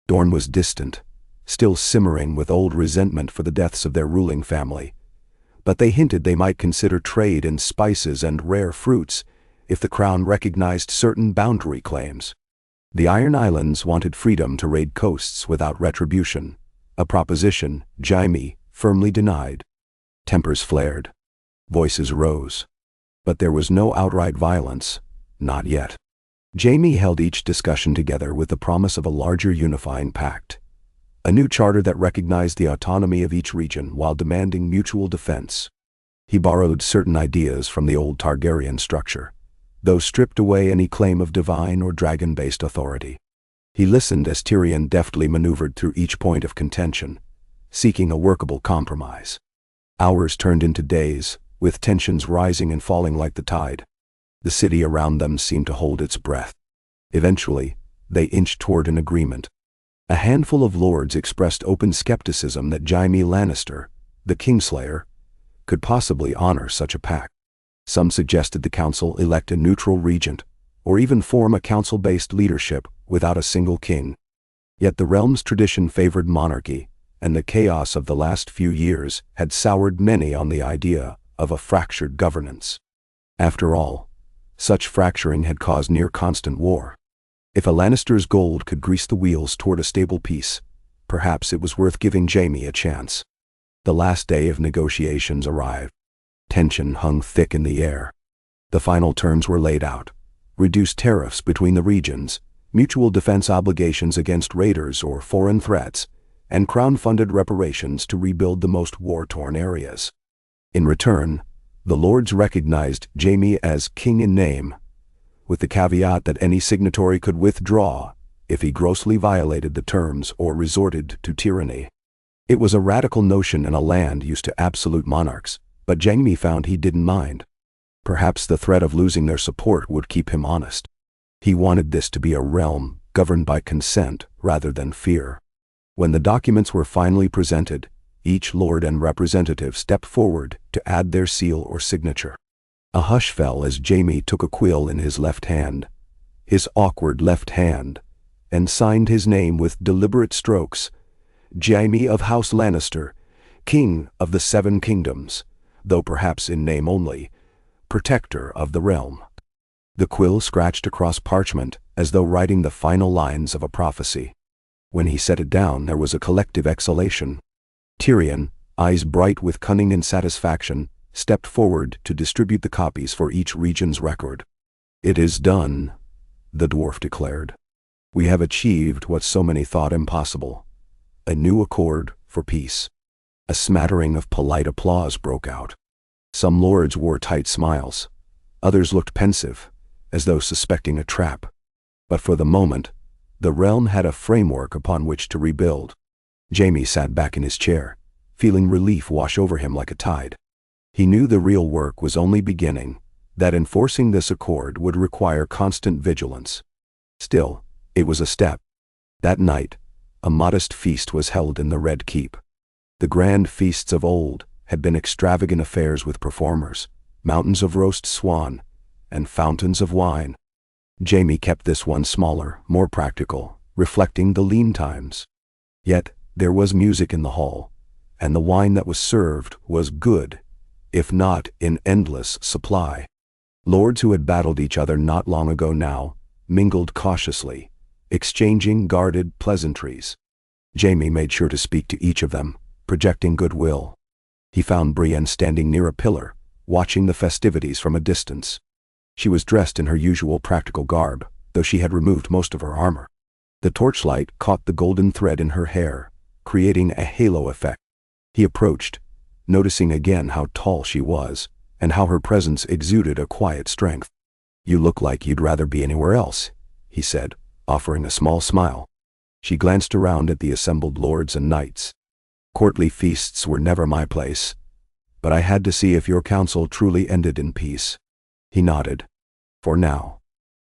[SPEAKER 1] Dorne was distant, still simmering with old resentment for the deaths of their ruling family, but they hinted they might consider trade in spices and rare fruits if the crown recognized certain boundary claims. The Iron Islands wanted freedom to raid coasts without retribution, a proposition Jaime firmly denied. Tempers flared. Voices rose. But there was no outright violence, not yet. Jaime held each discussion together with the promise of a larger unifying pact, a new charter that recognized the autonomy of each region while demanding mutual defense. He borrowed certain ideas from the old Targaryen structure, though stripped away any claim of divine or dragon-based authority. He listened as Tyrion deftly maneuvered through each point of contention, seeking a workable compromise. Hours turned into days, with tensions rising and falling like the tide. The city around them seemed to hold its breath. Eventually, they inched toward an agreement. A handful of lords expressed open skepticism that Jaime Lannister, the Kingslayer, could possibly honor such a pact. Some suggested the council elect a neutral regent, or even form a council-based leadership without a single king. Yet the realm's tradition favored monarchy, and the chaos of the last few years had soured many on the idea of a fractured governance. After all, such fracturing had caused near-constant war. If a Lannister's gold could grease the wheels toward a stable peace, perhaps it was worth giving Jaime a chance. The last day of negotiations arrived. Tension hung thick in the air. The final terms were laid out: reduced tariffs between the regions, mutual defense obligations against raiders or foreign threats, and crown-funded reparations to rebuild the most war-torn areas. In return, the lords recognized Jaime as king in name, with the caveat that any signatory could withdraw if he grossly violated the terms or resorted to tyranny. It was a radical notion in a land used to absolute monarchs, but Jaime found he didn't mind. Perhaps the threat of losing their support would keep him honest. He wanted this to be a realm governed by consent rather than fear. When the documents were finally presented, each lord and representative stepped forward to add their seal or signature. A hush fell as Jaime took a quill in his left hand, his awkward left hand, and signed his name with deliberate strokes: Jaime of House Lannister, King of the Seven Kingdoms, though perhaps in name only, Protector of the Realm. The quill scratched across parchment as though writing the final lines of a prophecy. When he set it down, there was a collective exhalation. Tyrion, eyes bright with cunning and satisfaction, stepped forward to distribute the copies for each region's record. "It is done," the dwarf declared. "We have achieved what so many thought impossible. A new accord for peace." A smattering of polite applause broke out. Some lords wore tight smiles. Others looked pensive, as though suspecting a trap. But for the moment, the realm had a framework upon which to rebuild. Jaime sat back in his chair, feeling relief wash over him like a tide. He knew the real work was only beginning, that enforcing this accord would require constant vigilance. Still, it was a step. That night, a modest feast was held in the Red Keep. The grand feasts of old had been extravagant affairs with performers, mountains of roast swan, and fountains of wine. Jaime kept this one smaller, more practical, reflecting the lean times. Yet there was music in the hall, and the wine that was served was good, if not in endless supply. Lords who had battled each other not long ago now mingled cautiously, exchanging guarded pleasantries. Jaime made sure to speak to each of them, projecting goodwill. He found Brienne standing near a pillar, watching the festivities from a distance. She was dressed in her usual practical garb, though she had removed most of her armor. The torchlight caught the golden thread in her hair, creating a halo effect. He approached, noticing again how tall she was, and how her presence exuded a quiet strength. "You look like you'd rather be anywhere else," he said, offering a small smile. She glanced around at the assembled lords and knights. "Courtly feasts were never my place, but I had to see if your council truly ended in peace." He nodded. "For now.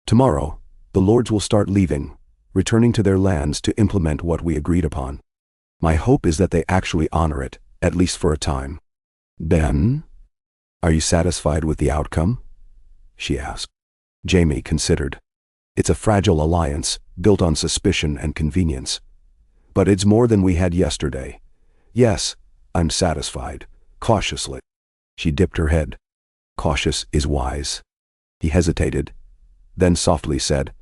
[SPEAKER 1] Tomorrow, the lords will start leaving, returning to their lands to implement what we agreed upon. My hope is that they actually honor it, at least for a time." "Ben? Are you satisfied with the outcome?" she asked. Jaime considered. "It's a fragile alliance, built on suspicion and convenience. But it's more than we had yesterday. Yes, I'm satisfied, cautiously." She dipped her head. "Cautious is wise." He hesitated, then softly said,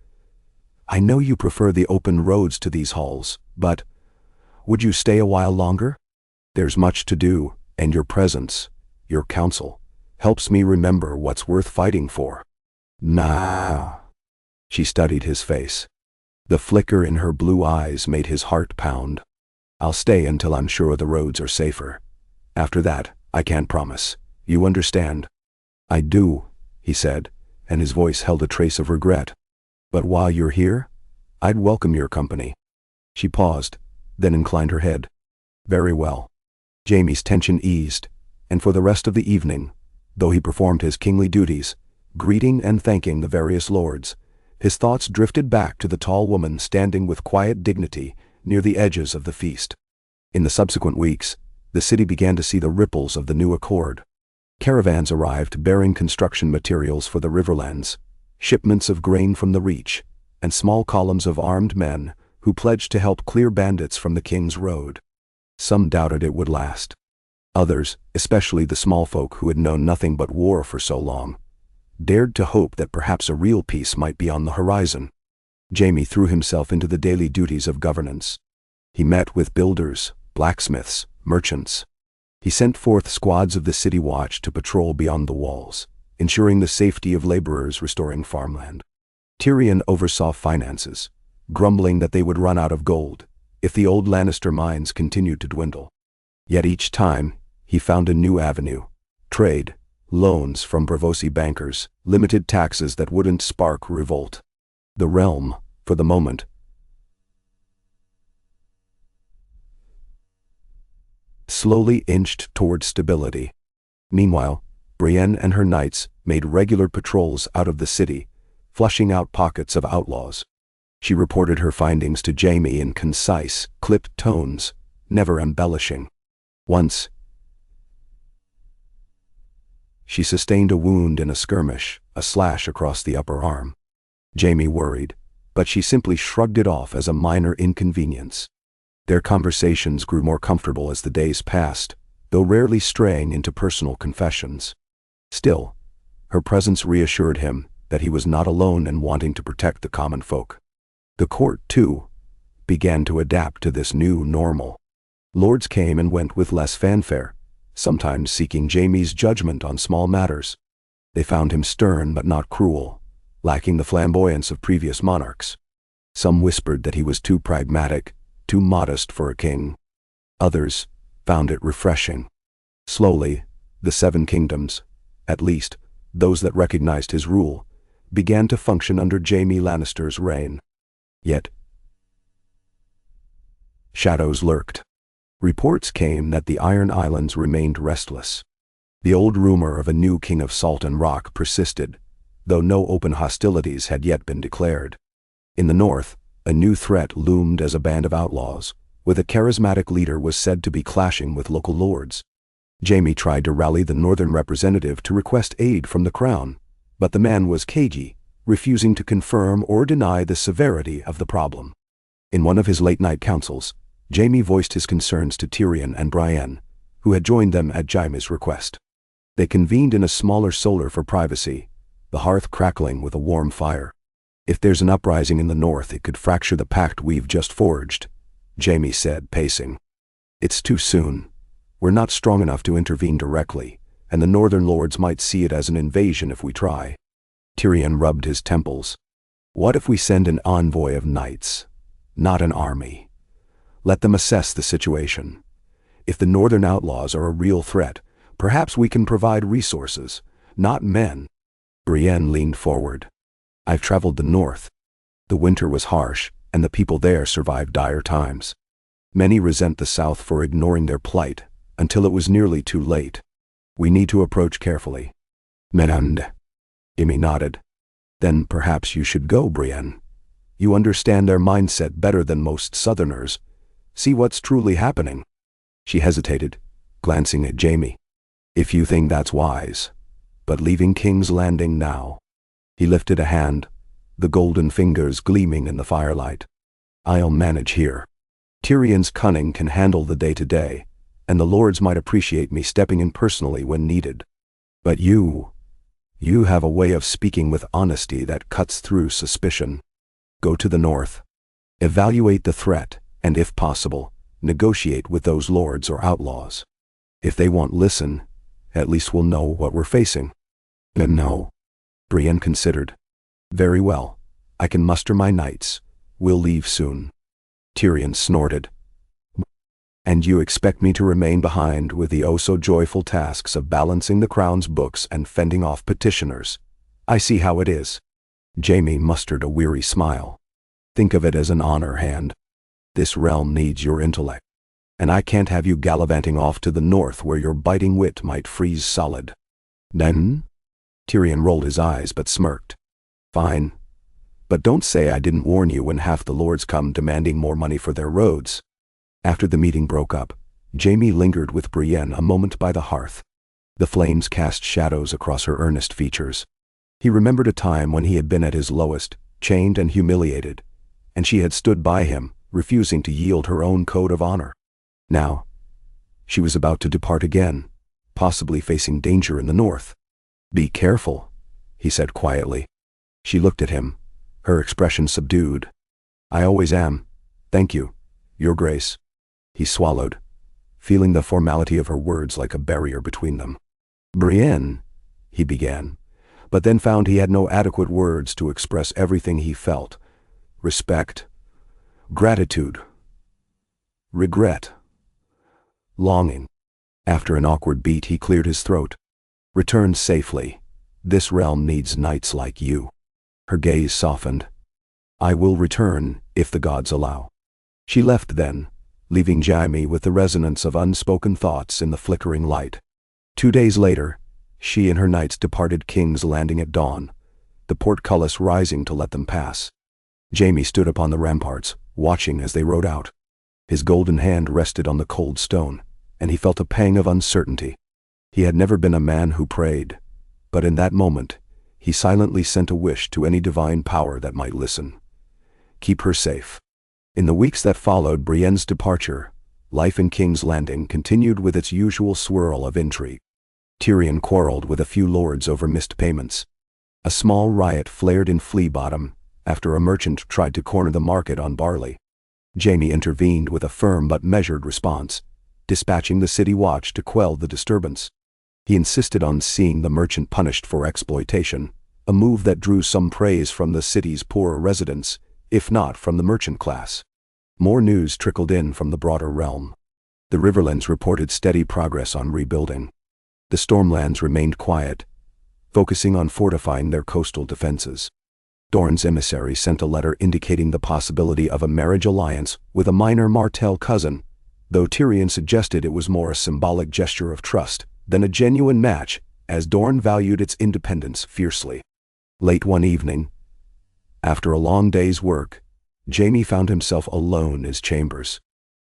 [SPEAKER 1] "I know you prefer the open roads to these halls, but would you stay a while longer? There's much to do, and your presence, your counsel, helps me remember what's worth fighting for." "Nah." She studied his face. The flicker in her blue eyes made his heart pound. "I'll stay until I'm sure the roads are safer. After that, I can't promise. You understand?" "I do," he said, and his voice held a trace of regret. "But while you're here, I'd welcome your company." She paused, then inclined her head. "Very well." Jaime's tension eased, and for the rest of the evening, though he performed his kingly duties, greeting and thanking the various lords, his thoughts drifted back to the tall woman standing with quiet dignity near the edges of the feast. In the subsequent weeks, the city began to see the ripples of the new accord. Caravans arrived bearing construction materials for the riverlands, shipments of grain from the Reach, and small columns of armed men who pledged to help clear bandits from the King's Road. Some doubted it would last. Others, especially the small folk who had known nothing but war for so long, dared to hope that perhaps a real peace might be on the horizon. Jaime threw himself into the daily duties of governance. He met with builders, blacksmiths, merchants. He sent forth squads of the city watch to patrol beyond the walls, ensuring the safety of laborers restoring farmland. Tyrion oversaw finances, grumbling that they would run out of gold if the old Lannister mines continued to dwindle. Yet each time, he found a new avenue: trade, loans from Braavosi bankers, limited taxes that wouldn't spark revolt. The realm, for the moment, slowly inched toward stability. Meanwhile, Brienne and her knights made regular patrols out of the city, flushing out pockets of outlaws. She reported her findings to Jaime in concise, clipped tones, never embellishing. Once, she sustained a wound in a skirmish, a slash across the upper arm. Jaime worried, but she simply shrugged it off as a minor inconvenience. Their conversations grew more comfortable as the days passed, though rarely straying into personal confessions. Still, her presence reassured him that he was not alone in wanting to protect the common folk. The court, too, began to adapt to this new normal. Lords came and went with less fanfare, sometimes seeking Jaime's judgment on small matters. They found him stern but not cruel, lacking the flamboyance of previous monarchs. Some whispered that he was too pragmatic, too modest for a king. Others found it refreshing. Slowly, the Seven Kingdoms, at least those that recognized his rule, began to function under Jaime Lannister's reign. Yet, shadows lurked. Reports came that the Iron Islands remained restless. The old rumor of a new king of salt and rock persisted, though no open hostilities had yet been declared. In the north, a new threat loomed as a band of outlaws, with a charismatic leader was said to be clashing with local lords. Jaime tried to rally the northern representative to request aid from the crown, but the man was cagey, refusing to confirm or deny the severity of the problem. In one of his late-night councils, Jaime voiced his concerns to Tyrion and Brienne, who had joined them at Jaime's request. They convened in a smaller solar for privacy, the hearth crackling with a warm fire. "If there's an uprising in the north, it could fracture the pact we've just forged," Jaime said, pacing. "It's too soon. We're not strong enough to intervene directly, and the northern lords might see it as an invasion if we try." Tyrion rubbed his temples. "What if we send an envoy of knights, not an army? Let them assess the situation. If the northern outlaws are a real threat, perhaps we can provide resources, not men." Brienne leaned forward. "I've traveled the north. The winter was harsh, and the people there survived dire times. Many resent the south for ignoring their plight, until it was nearly too late. We need to approach carefully." "Menand." Jaime nodded. "Then perhaps you should go, Brienne. You understand their mindset better than most southerners. See what's truly happening." She hesitated, glancing at Jaime. "If you think that's wise. But leaving King's Landing now." He lifted a hand, the golden fingers gleaming in the firelight. "I'll manage here. Tyrion's cunning can handle the day-to-day, and the lords might appreciate me stepping in personally when needed. But you have a way of speaking with honesty that cuts through suspicion. Go to the north. Evaluate the threat, and if possible, negotiate with those lords or outlaws. If they won't listen, at least we'll know what we're facing." "No." Brienne considered. "Very well. I can muster my knights. We'll leave soon." Tyrion snorted. "And you expect me to remain behind with the oh-so-joyful tasks of balancing the crown's books and fending off petitioners? I see how it is." Jaime mustered a weary smile. "Think of it as an honor hand. This realm needs your intellect, and I can't have you gallivanting off to the north where your biting wit might freeze solid." "Then?" Tyrion rolled his eyes but smirked. "Fine. But don't say I didn't warn you when half the lords come demanding more money for their roads." After the meeting broke up, Jaime lingered with Brienne a moment by the hearth. The flames cast shadows across her earnest features. He remembered a time when he had been at his lowest, chained and humiliated, and she had stood by him, refusing to yield her own code of honor. Now, she was about to depart again, possibly facing danger in the north. "Be careful," he said quietly. She looked at him, her expression subdued. "I always am. Thank you, Your Grace." He swallowed, feeling the formality of her words like a barrier between them. "Brienne," he began, but then found he had no adequate words to express everything he felt. Respect, gratitude, regret, longing. After an awkward beat, he cleared his throat. "Return safely. This realm needs knights like you." Her gaze softened. "I will return, if the gods allow." She left then, leaving Jaime with the resonance of unspoken thoughts in the flickering light. 2 days later, she and her knights departed King's Landing at dawn, the portcullis rising to let them pass. Jaime stood upon the ramparts, watching as they rode out. His golden hand rested on the cold stone, and he felt a pang of uncertainty. He had never been a man who prayed, but in that moment, he silently sent a wish to any divine power that might listen. Keep her safe. In the weeks that followed Brienne's departure, life in King's Landing continued with its usual swirl of intrigue. Tyrion quarreled with a few lords over missed payments. A small riot flared in Flea Bottom after a merchant tried to corner the market on barley. Jaime intervened with a firm but measured response, dispatching the city watch to quell the disturbance. He insisted on seeing the merchant punished for exploitation, a move that drew some praise from the city's poorer residents, if not from the merchant class. More news trickled in from the broader realm. The Riverlands reported steady progress on rebuilding. The Stormlands remained quiet, focusing on fortifying their coastal defenses. Dorne's emissary sent a letter indicating the possibility of a marriage alliance with a minor Martell cousin, though Tyrion suggested it was more a symbolic gesture of trust than a genuine match, as Dorne valued its independence fiercely. Late one evening, after a long day's work, Jaime found himself alone in his chambers.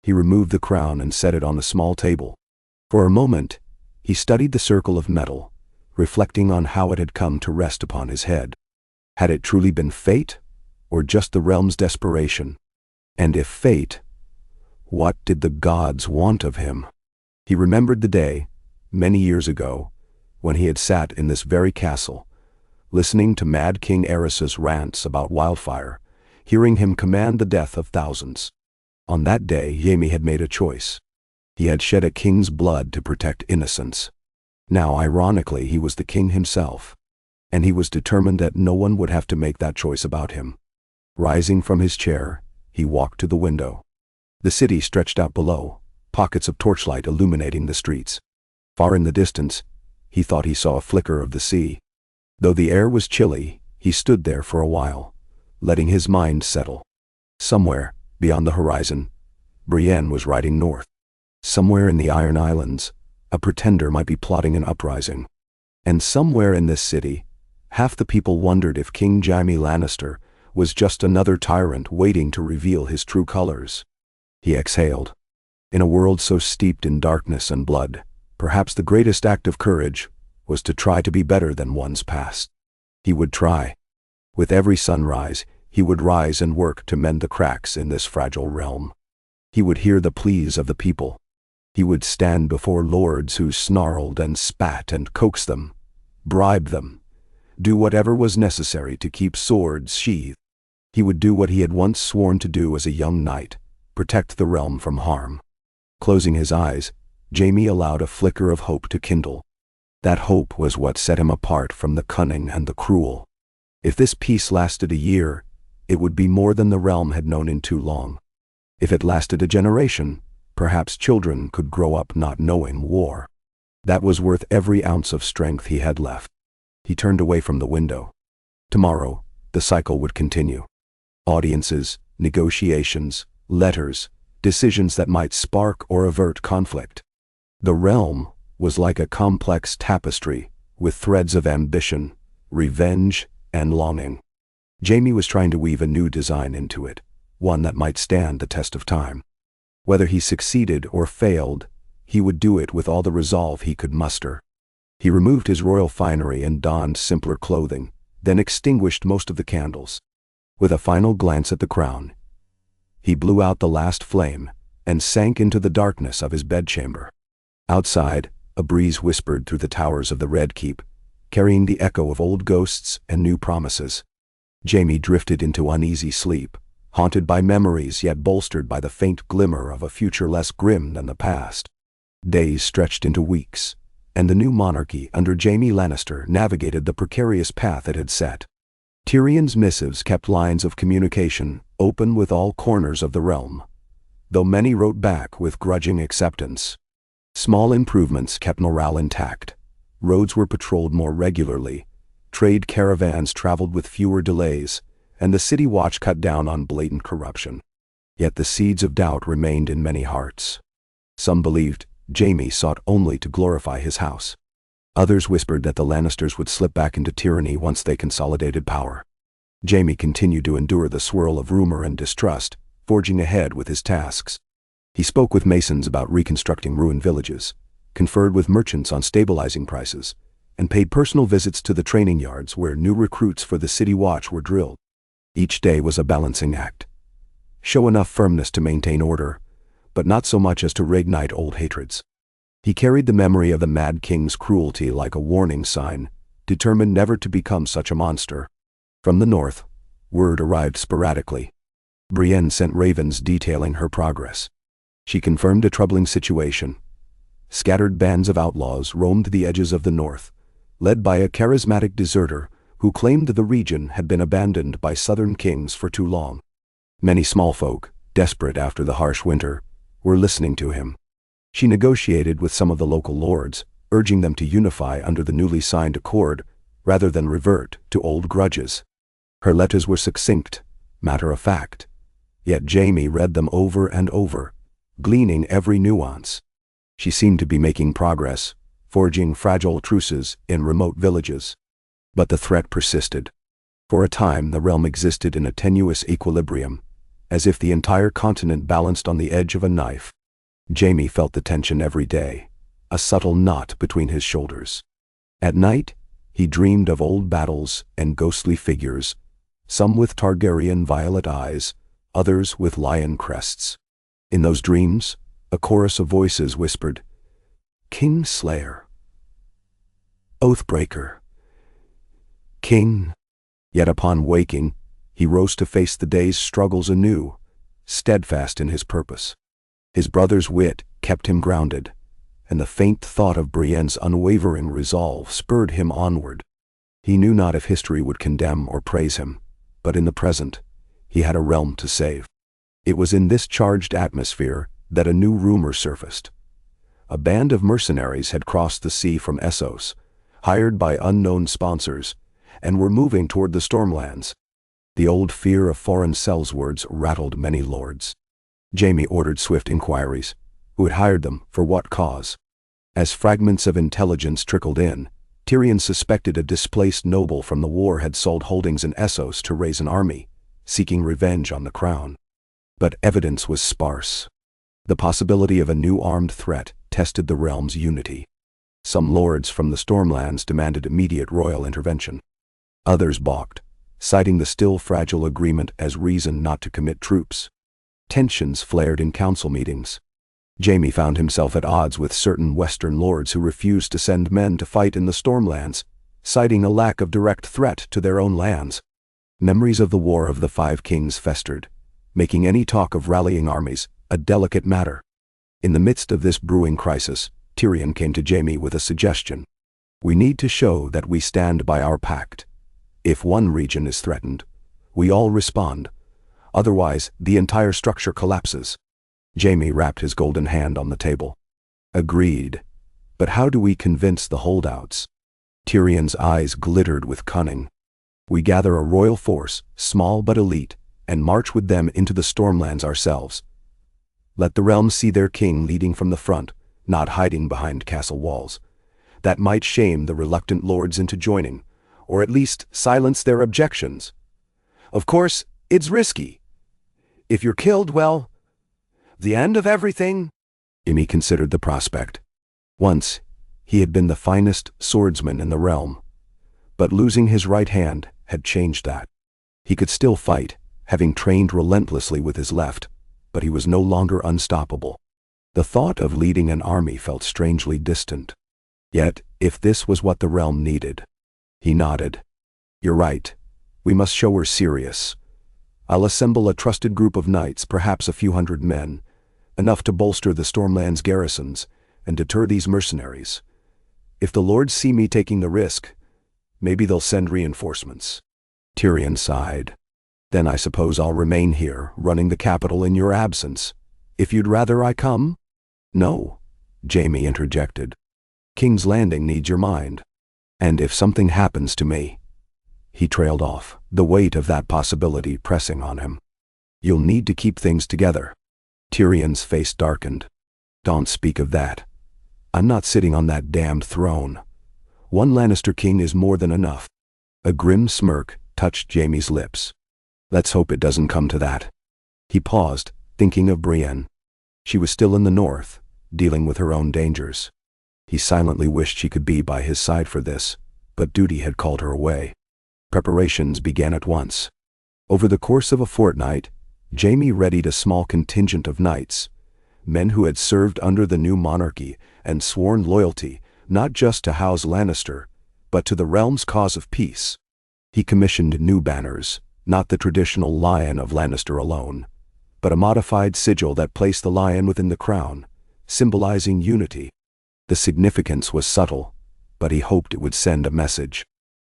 [SPEAKER 1] He removed the crown and set it on a small table. For a moment, He studied the circle of metal, reflecting on how it had come to rest upon his head. Had it truly been fate, or just the realm's desperation? And if fate, what did the gods want of him? He remembered the day, many years ago, when he had sat in this very castle, listening to Mad King Aerys's rants about wildfire, hearing him command the death of thousands. On that day, Jaime had made a choice. He had shed a king's blood to protect innocence. Now, ironically, he was the king himself, and he was determined that no one would have to make that choice about him. Rising from his chair, he walked to the window. The city stretched out below, pockets of torchlight illuminating the streets. Far in the distance, he thought he saw a flicker of the sea. Though the air was chilly, he stood there for a while, letting his mind settle. Somewhere, beyond the horizon, Brienne was riding north. Somewhere in the Iron Islands, a pretender might be plotting an uprising. And somewhere in this city, half the people wondered if King Jaime Lannister was just another tyrant waiting to reveal his true colors. He exhaled. In a world so steeped in darkness and blood, perhaps the greatest act of courage was to try to be better than one's past. He would try. With every sunrise, he would rise and work to mend the cracks in this fragile realm. He would hear the pleas of the people. He would stand before lords who snarled and spat and coaxed them, bribed them, do whatever was necessary to keep swords sheathed. He would do what he had once sworn to do as a young knight, protect the realm from harm. Closing his eyes, Jaime allowed a flicker of hope to kindle. That hope was what set him apart from the cunning and the cruel. If this peace lasted a year, it would be more than the realm had known in too long. If it lasted a generation, perhaps children could grow up not knowing war. That was worth every ounce of strength he had left. He turned away from the window. Tomorrow, the cycle would continue. Audiences, negotiations, letters, decisions that might spark or avert conflict. The realm was like a complex tapestry with threads of ambition, revenge, and longing. Jaime was trying to weave a new design into it, one that might stand the test of time. Whether he succeeded or failed, he would do it with all the resolve he could muster. He removed his royal finery and donned simpler clothing, then extinguished most of the candles. With a final glance at the crown, he blew out the last flame and sank into the darkness of his bedchamber. Outside, a breeze whispered through the towers of the Red Keep, carrying the echo of old ghosts and new promises. Jaime drifted into uneasy sleep, haunted by memories yet bolstered by the faint glimmer of a future less grim than the past. Days stretched into weeks, and the new monarchy under Jaime Lannister navigated the precarious path it had set. Tyrion's missives kept lines of communication open with all corners of the realm, though many wrote back with grudging acceptance. Small improvements kept morale intact. Roads were patrolled more regularly, trade caravans traveled with fewer delays, and the city watch cut down on blatant corruption. Yet the seeds of doubt remained in many hearts. Some believed Jaime sought only to glorify his house. Others whispered that the Lannisters would slip back into tyranny once they consolidated power. Jaime continued to endure the swirl of rumor and distrust, forging ahead with his tasks. He spoke with masons about reconstructing ruined villages, conferred with merchants on stabilizing prices, and paid personal visits to the training yards where new recruits for the city watch were drilled. Each day was a balancing act. Show enough firmness to maintain order, but not so much as to reignite old hatreds. He carried the memory of the Mad King's cruelty like a warning sign, determined never to become such a monster. From the north, word arrived sporadically. Brienne sent ravens detailing her progress. She confirmed a troubling situation. Scattered bands of outlaws roamed the edges of the north, led by a charismatic deserter who claimed the region had been abandoned by southern kings for too long. Many small folk, desperate after the harsh winter, were listening to him. She negotiated with some of the local lords, urging them to unify under the newly signed accord rather than revert to old grudges. Her letters were succinct, matter-of-fact, yet Jaime read them over and over, gleaning every nuance. She seemed to be making progress, forging fragile truces in remote villages. But the threat persisted. For a time, the realm existed in a tenuous equilibrium, as if the entire continent balanced on the edge of a knife. Jaime felt the tension every day, a subtle knot between his shoulders. At night, he dreamed of old battles and ghostly figures, some with Targaryen violet eyes, others with lion crests. In those dreams, a chorus of voices whispered, "King Slayer, Oathbreaker, King." Yet upon waking, he rose to face the day's struggles anew, steadfast in his purpose. His brother's wit kept him grounded, and the faint thought of Brienne's unwavering resolve spurred him onward. He knew not if history would condemn or praise him, but in the present, he had a realm to save. It was in this charged atmosphere that a new rumor surfaced. A band of mercenaries had crossed the sea from Essos, hired by unknown sponsors, and were moving toward the Stormlands. The old fear of foreign sellswords rattled many lords. Jaime ordered swift inquiries. Who had hired them, for what cause? As fragments of intelligence trickled in, Tyrion suspected a displaced noble from the war had sold holdings in Essos to raise an army, seeking revenge on the crown. But evidence was sparse. The possibility of a new armed threat tested the realm's unity. Some lords from the Stormlands demanded immediate royal intervention. Others balked, citing the still fragile agreement as reason not to commit troops. Tensions flared in council meetings. Jaime found himself at odds with certain Western lords who refused to send men to fight in the Stormlands, citing a lack of direct threat to their own lands. Memories of the War of the Five Kings festered, making any talk of rallying armies a delicate matter. In the midst of this brewing crisis, Tyrion came to Jaime with a suggestion. We need to show that we stand by our pact. If one region is threatened, we all respond. Otherwise, the entire structure collapses. Jaime rapped his golden hand on the table. Agreed. But how do we convince the holdouts? Tyrion's eyes glittered with cunning. We gather a royal force, small but elite, and march with them into the Stormlands ourselves. Let the realm see their king leading from the front, not hiding behind castle walls. That might shame the reluctant lords into joining, or at least silence their objections. Of course, it's risky. If you're killed, well, the end of everything. Jaime considered the prospect. Once, he had been the finest swordsman in the realm, but losing his right hand had changed that. He could still fight, having trained relentlessly with his left, but he was no longer unstoppable. The thought of leading an army felt strangely distant. Yet, if this was what the realm needed, he nodded. You're right. We must show we're serious. I'll assemble a trusted group of knights, perhaps a few hundred men, enough to bolster the Stormlands garrisons and deter these mercenaries. If the lords see me taking the risk, maybe they'll send reinforcements. Tyrion sighed. Then I suppose I'll remain here, running the capital in your absence. If you'd rather I come? No, Jaime interjected. King's Landing needs your mind. And if something happens to me... He trailed off, the weight of that possibility pressing on him. You'll need to keep things together. Tyrion's face darkened. Don't speak of that. I'm not sitting on that damned throne. One Lannister king is more than enough. A grim smirk touched Jaime's lips. Let's hope it doesn't come to that. He paused, thinking of Brienne. She was still in the north, dealing with her own dangers. He silently wished she could be by his side for this, but duty had called her away. Preparations began at once. Over the course of a fortnight, Jaime readied a small contingent of knights, men who had served under the new monarchy and sworn loyalty not just to House Lannister, but to the realm's cause of peace. He commissioned new banners, not the traditional lion of Lannister alone, but a modified sigil that placed the lion within the crown, symbolizing unity. The significance was subtle, but he hoped it would send a message.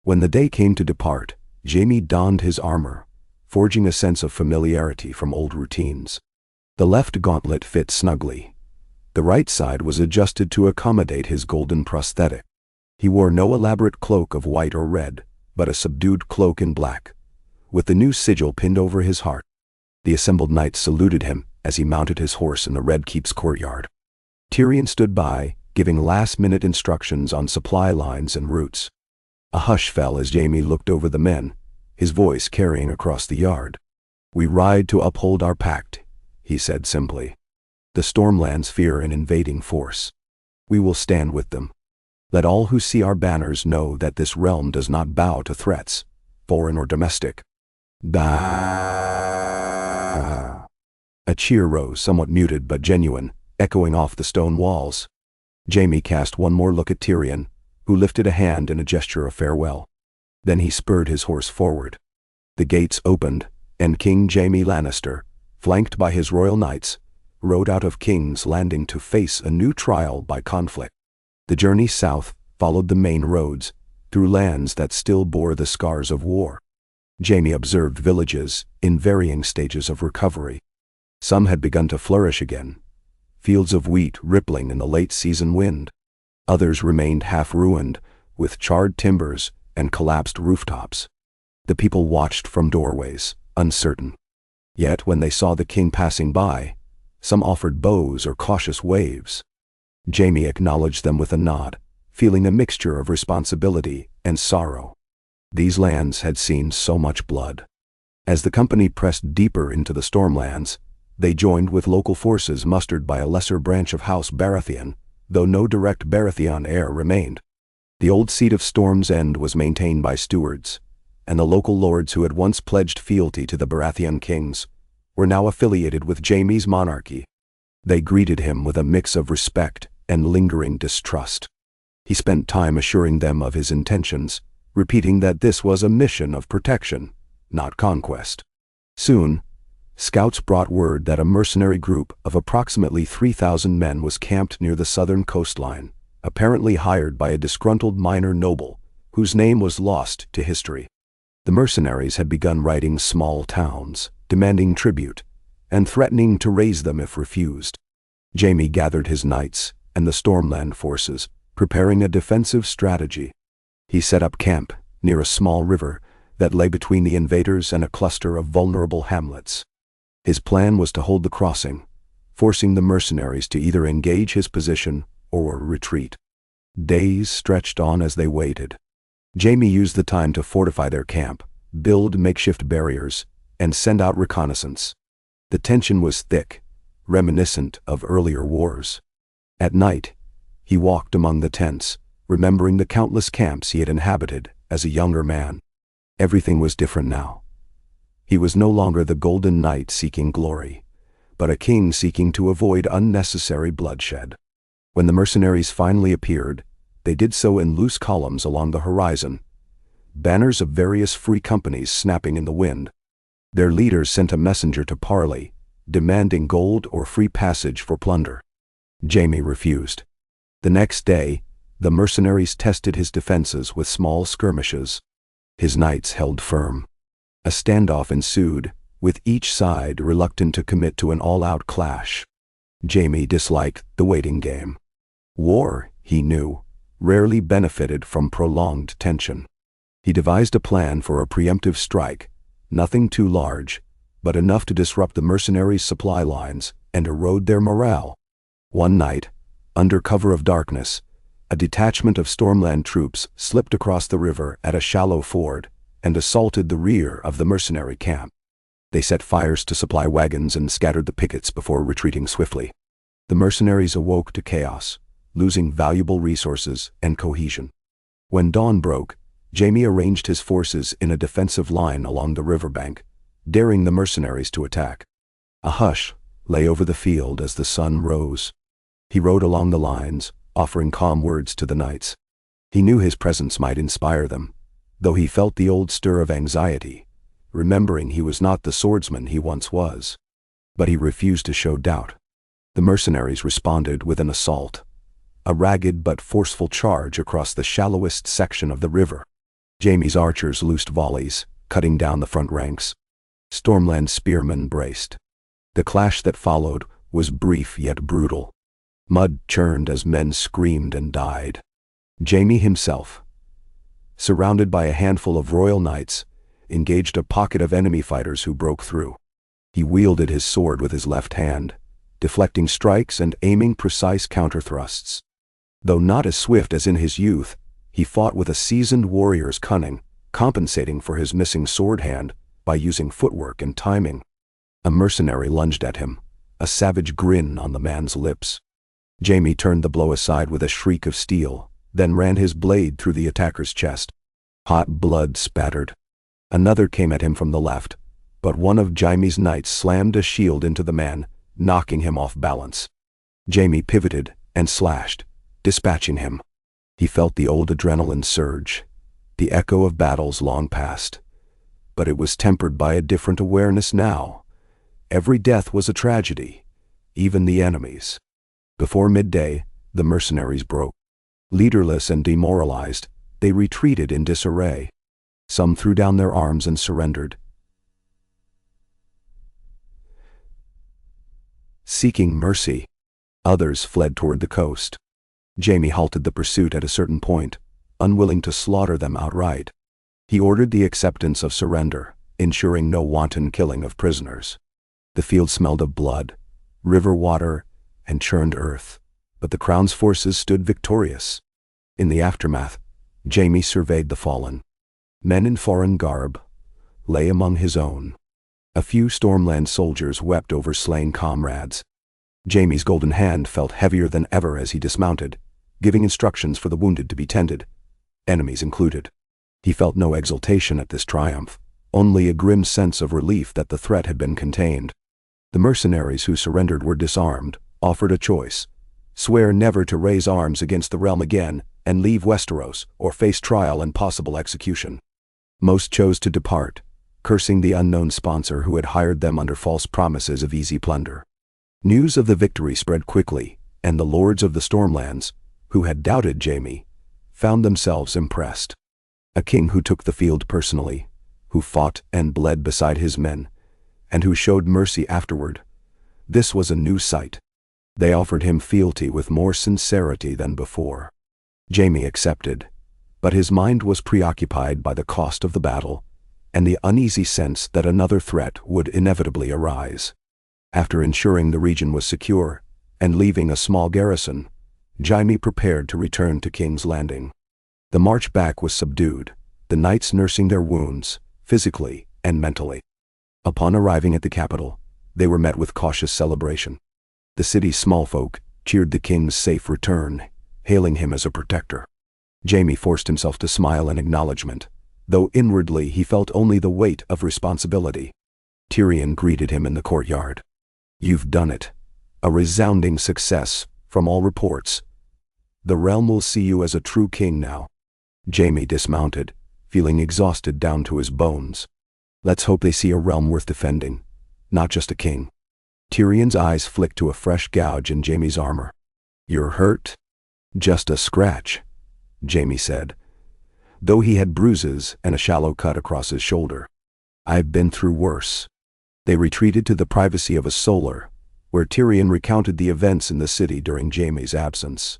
[SPEAKER 1] When the day came to depart, Jaime donned his armor, forging a sense of familiarity from old routines. The left gauntlet fit snugly. The right side was adjusted to accommodate his golden prosthetic. He wore no elaborate cloak of white or red, but a subdued cloak in black, with the new sigil pinned over his heart. The assembled knights saluted him as he mounted his horse in the Red Keep's courtyard. Tyrion stood by, giving last-minute instructions on supply lines and routes. A hush fell as Jaime looked over the men, his voice carrying across the yard. We ride to uphold our pact, he said simply. The Stormlands fear an invading force. We will stand with them. Let all who see our banners know that this realm does not bow to threats, foreign or domestic. Bah! A cheer rose, somewhat muted but genuine, echoing off the stone walls. Jaime cast one more look at Tyrion, who lifted a hand in a gesture of farewell. Then he spurred his horse forward. The gates opened, and King Jaime Lannister, flanked by his royal knights, rode out of King's Landing to face a new trial by conflict. The journey south followed the main roads, through lands that still bore the scars of war. Jaime observed villages in varying stages of recovery. Some had begun to flourish again, fields of wheat rippling in the late-season wind. Others remained half-ruined, with charred timbers and collapsed rooftops. The people watched from doorways, uncertain. Yet when they saw the king passing by, some offered bows or cautious waves. Jaime acknowledged them with a nod, feeling a mixture of responsibility and sorrow. These lands had seen so much blood. As the company pressed deeper into the Stormlands, they joined with local forces mustered by a lesser branch of House Baratheon, though no direct Baratheon heir remained. The old seat of Storm's End was maintained by stewards, and the local lords who had once pledged fealty to the Baratheon kings were now affiliated with Jaime's monarchy. They greeted him with a mix of respect and lingering distrust. He spent time assuring them of his intentions, repeating that this was a mission of protection, not conquest. Soon, scouts brought word that a mercenary group of approximately 3,000 men was camped near the southern coastline, apparently hired by a disgruntled minor noble, whose name was lost to history. The mercenaries had begun raiding small towns, demanding tribute, and threatening to raze them if refused. Jaime gathered his knights and the Stormland forces, preparing a defensive strategy. He set up camp near a small river that lay between the invaders and a cluster of vulnerable hamlets. His plan was to hold the crossing, forcing the mercenaries to either engage his position or retreat. Days stretched on as they waited. Jaime used the time to fortify their camp, build makeshift barriers, and send out reconnaissance. The tension was thick, reminiscent of earlier wars. At night, he walked among the tents, remembering the countless camps he had inhabited as a younger man. Everything was different now. He was no longer the Golden Knight seeking glory, but a king seeking to avoid unnecessary bloodshed. When the mercenaries finally appeared, they did so in loose columns along the horizon, banners of various free companies snapping in the wind. Their leaders sent a messenger to parley, demanding gold or free passage for plunder. Jaime refused. The next day, the mercenaries tested his defenses with small skirmishes. His knights held firm. A standoff ensued, with each side reluctant to commit to an all-out clash. Jaime disliked the waiting game. War, he knew, rarely benefited from prolonged tension. He devised a plan for a preemptive strike, nothing too large, but enough to disrupt the mercenaries' supply lines and erode their morale. One night, under cover of darkness, a detachment of Stormland troops slipped across the river at a shallow ford and assaulted the rear of the mercenary camp. They set fires to supply wagons and scattered the pickets before retreating swiftly. The mercenaries awoke to chaos, losing valuable resources and cohesion. When dawn broke, Jaime arranged his forces in a defensive line along the riverbank, daring the mercenaries to attack. A hush lay over the field as the sun rose. He rode along the lines, offering calm words to the knights. He knew his presence might inspire them, though he felt the old stir of anxiety, remembering he was not the swordsman he once was. But he refused to show doubt. The mercenaries responded with an assault, a ragged but forceful charge across the shallowest section of the river. Jaime's archers loosed volleys, cutting down the front ranks. Stormland spearmen braced. The clash that followed was brief yet brutal. Mud churned as men screamed and died. Jaime himself, surrounded by a handful of royal knights, engaged a pocket of enemy fighters who broke through. He wielded his sword with his left hand, deflecting strikes and aiming precise counter-thrusts. Though not as swift as in his youth, he fought with a seasoned warrior's cunning, compensating for his missing sword hand by using footwork and timing. A mercenary lunged at him, a savage grin on the man's lips. Jaime turned the blow aside with a shriek of steel, then ran his blade through the attacker's chest. Hot blood spattered. Another came at him from the left, but one of Jaime's knights slammed a shield into the man, knocking him off balance. Jaime pivoted and slashed, dispatching him. He felt the old adrenaline surge, the echo of battles long past. But it was tempered by a different awareness now. Every death was a tragedy, even the enemies. Before midday, the mercenaries broke. Leaderless and demoralized, they retreated in disarray. Some threw down their arms and surrendered, seeking mercy. Others fled toward the coast. Jaime halted the pursuit at a certain point, unwilling to slaughter them outright. He ordered the acceptance of surrender, ensuring no wanton killing of prisoners. The field smelled of blood, river water, and churned earth, but the crown's forces stood victorious. In the aftermath, Jaime surveyed the fallen. Men in foreign garb lay among his own. A few Stormland soldiers wept over slain comrades. Jaime's golden hand felt heavier than ever as he dismounted, giving instructions for the wounded to be tended, enemies included. He felt no exultation at this triumph, only a grim sense of relief that the threat had been contained. The mercenaries who surrendered were disarmed, offered a choice: swear never to raise arms against the realm again and leave Westeros, or face trial and possible execution. Most chose to depart, cursing the unknown sponsor who had hired them under false promises of easy plunder. News of the victory spread quickly, and the lords of the Stormlands, who had doubted Jaime, found themselves impressed. A king who took the field personally, who fought and bled beside his men, and who showed mercy afterward. This was a new sight. They offered him fealty with more sincerity than before. Jaime accepted, but his mind was preoccupied by the cost of the battle and the uneasy sense that another threat would inevitably arise. After ensuring the region was secure and leaving a small garrison, Jaime prepared to return to King's Landing. The march back was subdued, the knights nursing their wounds, physically and mentally. Upon arriving at the capital, they were met with cautious celebration. The city's small folk cheered the king's safe return, hailing him as a protector. Jaime forced himself to smile in acknowledgement, though inwardly he felt only the weight of responsibility. Tyrion greeted him in the courtyard. "You've done it. A resounding success, from all reports. The realm will see you as a true king now." Jaime dismounted, feeling exhausted down to his bones. "Let's hope they see a realm worth defending, not just a king." Tyrion's eyes flicked to a fresh gouge in Jaime's armor. "You're hurt?" "Just a scratch," Jaime said, though he had bruises and a shallow cut across his shoulder. "I've been through worse." They retreated to the privacy of a solar, where Tyrion recounted the events in the city during Jaime's absence.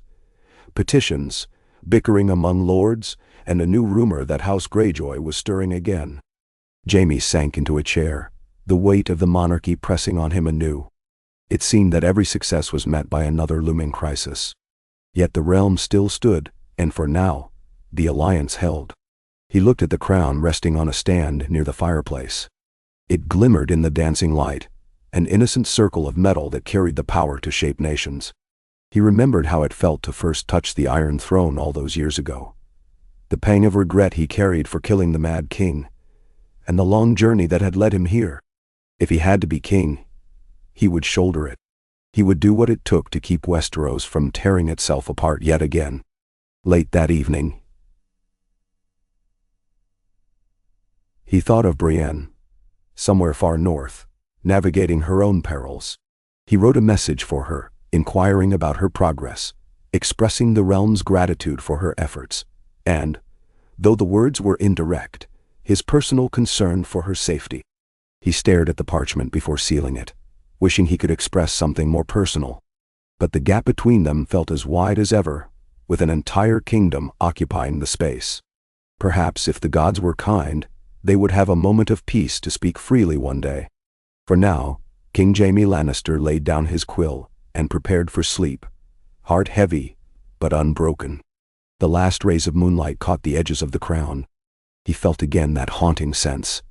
[SPEAKER 1] Petitions, bickering among lords, and a new rumor that House Greyjoy was stirring again. Jaime sank into a chair, the weight of the monarchy pressing on him anew. It seemed that every success was met by another looming crisis. Yet the realm still stood, and for now, the alliance held. He looked at the crown resting on a stand near the fireplace. It glimmered in the dancing light, an innocent circle of metal that carried the power to shape nations. He remembered how it felt to first touch the Iron Throne all those years ago. The pang of regret he carried for killing the Mad King, and the long journey that had led him here. If he had to be king, he would shoulder it. He would do what it took to keep Westeros from tearing itself apart yet again. Late that evening, he thought of Brienne, somewhere far north, navigating her own perils. He wrote a message for her, inquiring about her progress, expressing the realm's gratitude for her efforts, and, though the words were indirect, his personal concern for her safety. He stared at the parchment before sealing it, wishing he could express something more personal. But the gap between them felt as wide as ever, with an entire kingdom occupying the space. Perhaps if the gods were kind, they would have a moment of peace to speak freely one day. For now, King Jaime Lannister laid down his quill and prepared for sleep, heart heavy, but unbroken. The last rays of moonlight caught the edges of the crown. He felt again that haunting sense.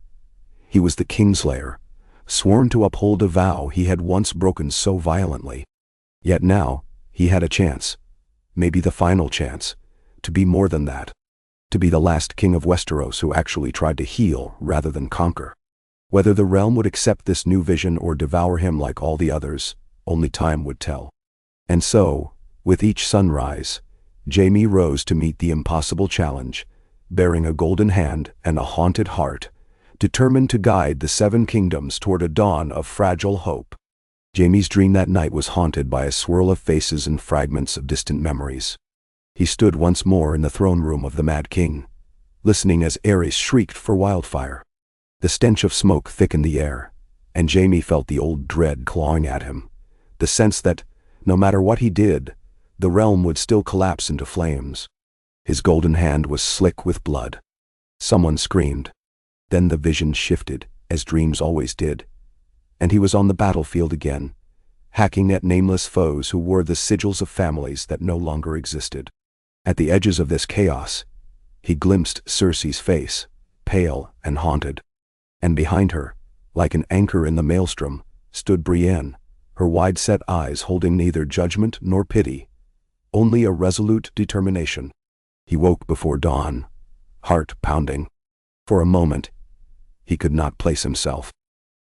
[SPEAKER 1] He was the Kingslayer, sworn to uphold a vow he had once broken so violently. Yet now, He had a chance, maybe the final chance, to be more than that. To be the last king of Westeros who actually tried to heal rather than conquer. Whether the realm would accept this new vision or devour him like all the others, only time would tell. And so, with each sunrise, Jaime rose to meet the impossible challenge, bearing a golden hand and a haunted heart, determined to guide the Seven Kingdoms toward a dawn of fragile hope. Jaime's dream that night was haunted by a swirl of faces and fragments of distant memories. He stood once more in the throne room of the Mad King, listening as Aerys shrieked for wildfire. The stench of smoke thickened the air, and Jaime felt the old dread clawing at him, the sense that, no matter what he did, the realm would still collapse into flames. His golden hand was slick with blood. Someone screamed. Then the vision shifted, as dreams always did, and he was on the battlefield again, hacking at nameless foes who wore the sigils of families that no longer existed. At the edges of this chaos, he glimpsed Cersei's face, pale and haunted. And behind her, like an anchor in the maelstrom, stood Brienne, her wide-set eyes holding neither judgment nor pity, only a resolute determination. He woke before dawn, heart pounding. For a moment, he could not place himself.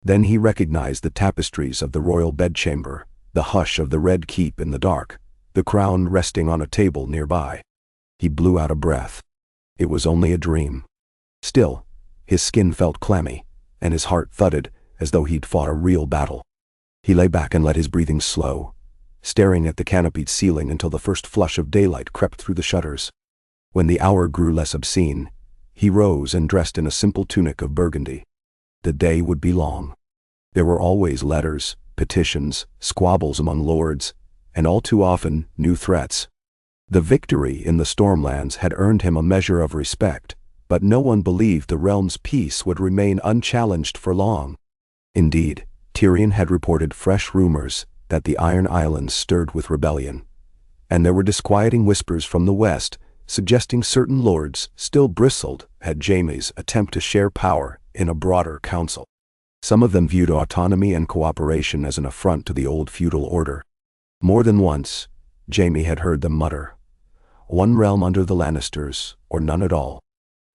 [SPEAKER 1] Then he recognized the tapestries of the royal bedchamber, the hush of the Red Keep in the dark, the crown resting on a table nearby. He blew out a breath. It was only a dream. Still, his skin felt clammy, and his heart thudded as though he'd fought a real battle. He lay back and let his breathing slow, staring at the canopied ceiling until the first flush of daylight crept through the shutters. When the hour grew less obscene, he rose and dressed in a simple tunic of burgundy. The day would be long. There were always letters, petitions, squabbles among lords, and all too often, new threats. The victory in the Stormlands had earned him a measure of respect, but no one believed the realm's peace would remain unchallenged for long. Indeed, Tyrion had reported fresh rumors that the Iron Islands stirred with rebellion, and there were disquieting whispers from the west suggesting certain lords still bristled at Jaime's attempt to share power in a broader council. Some of them viewed autonomy and cooperation as an affront to the old feudal order. More than once, Jaime had heard them mutter, "One realm under the Lannisters, or none at all."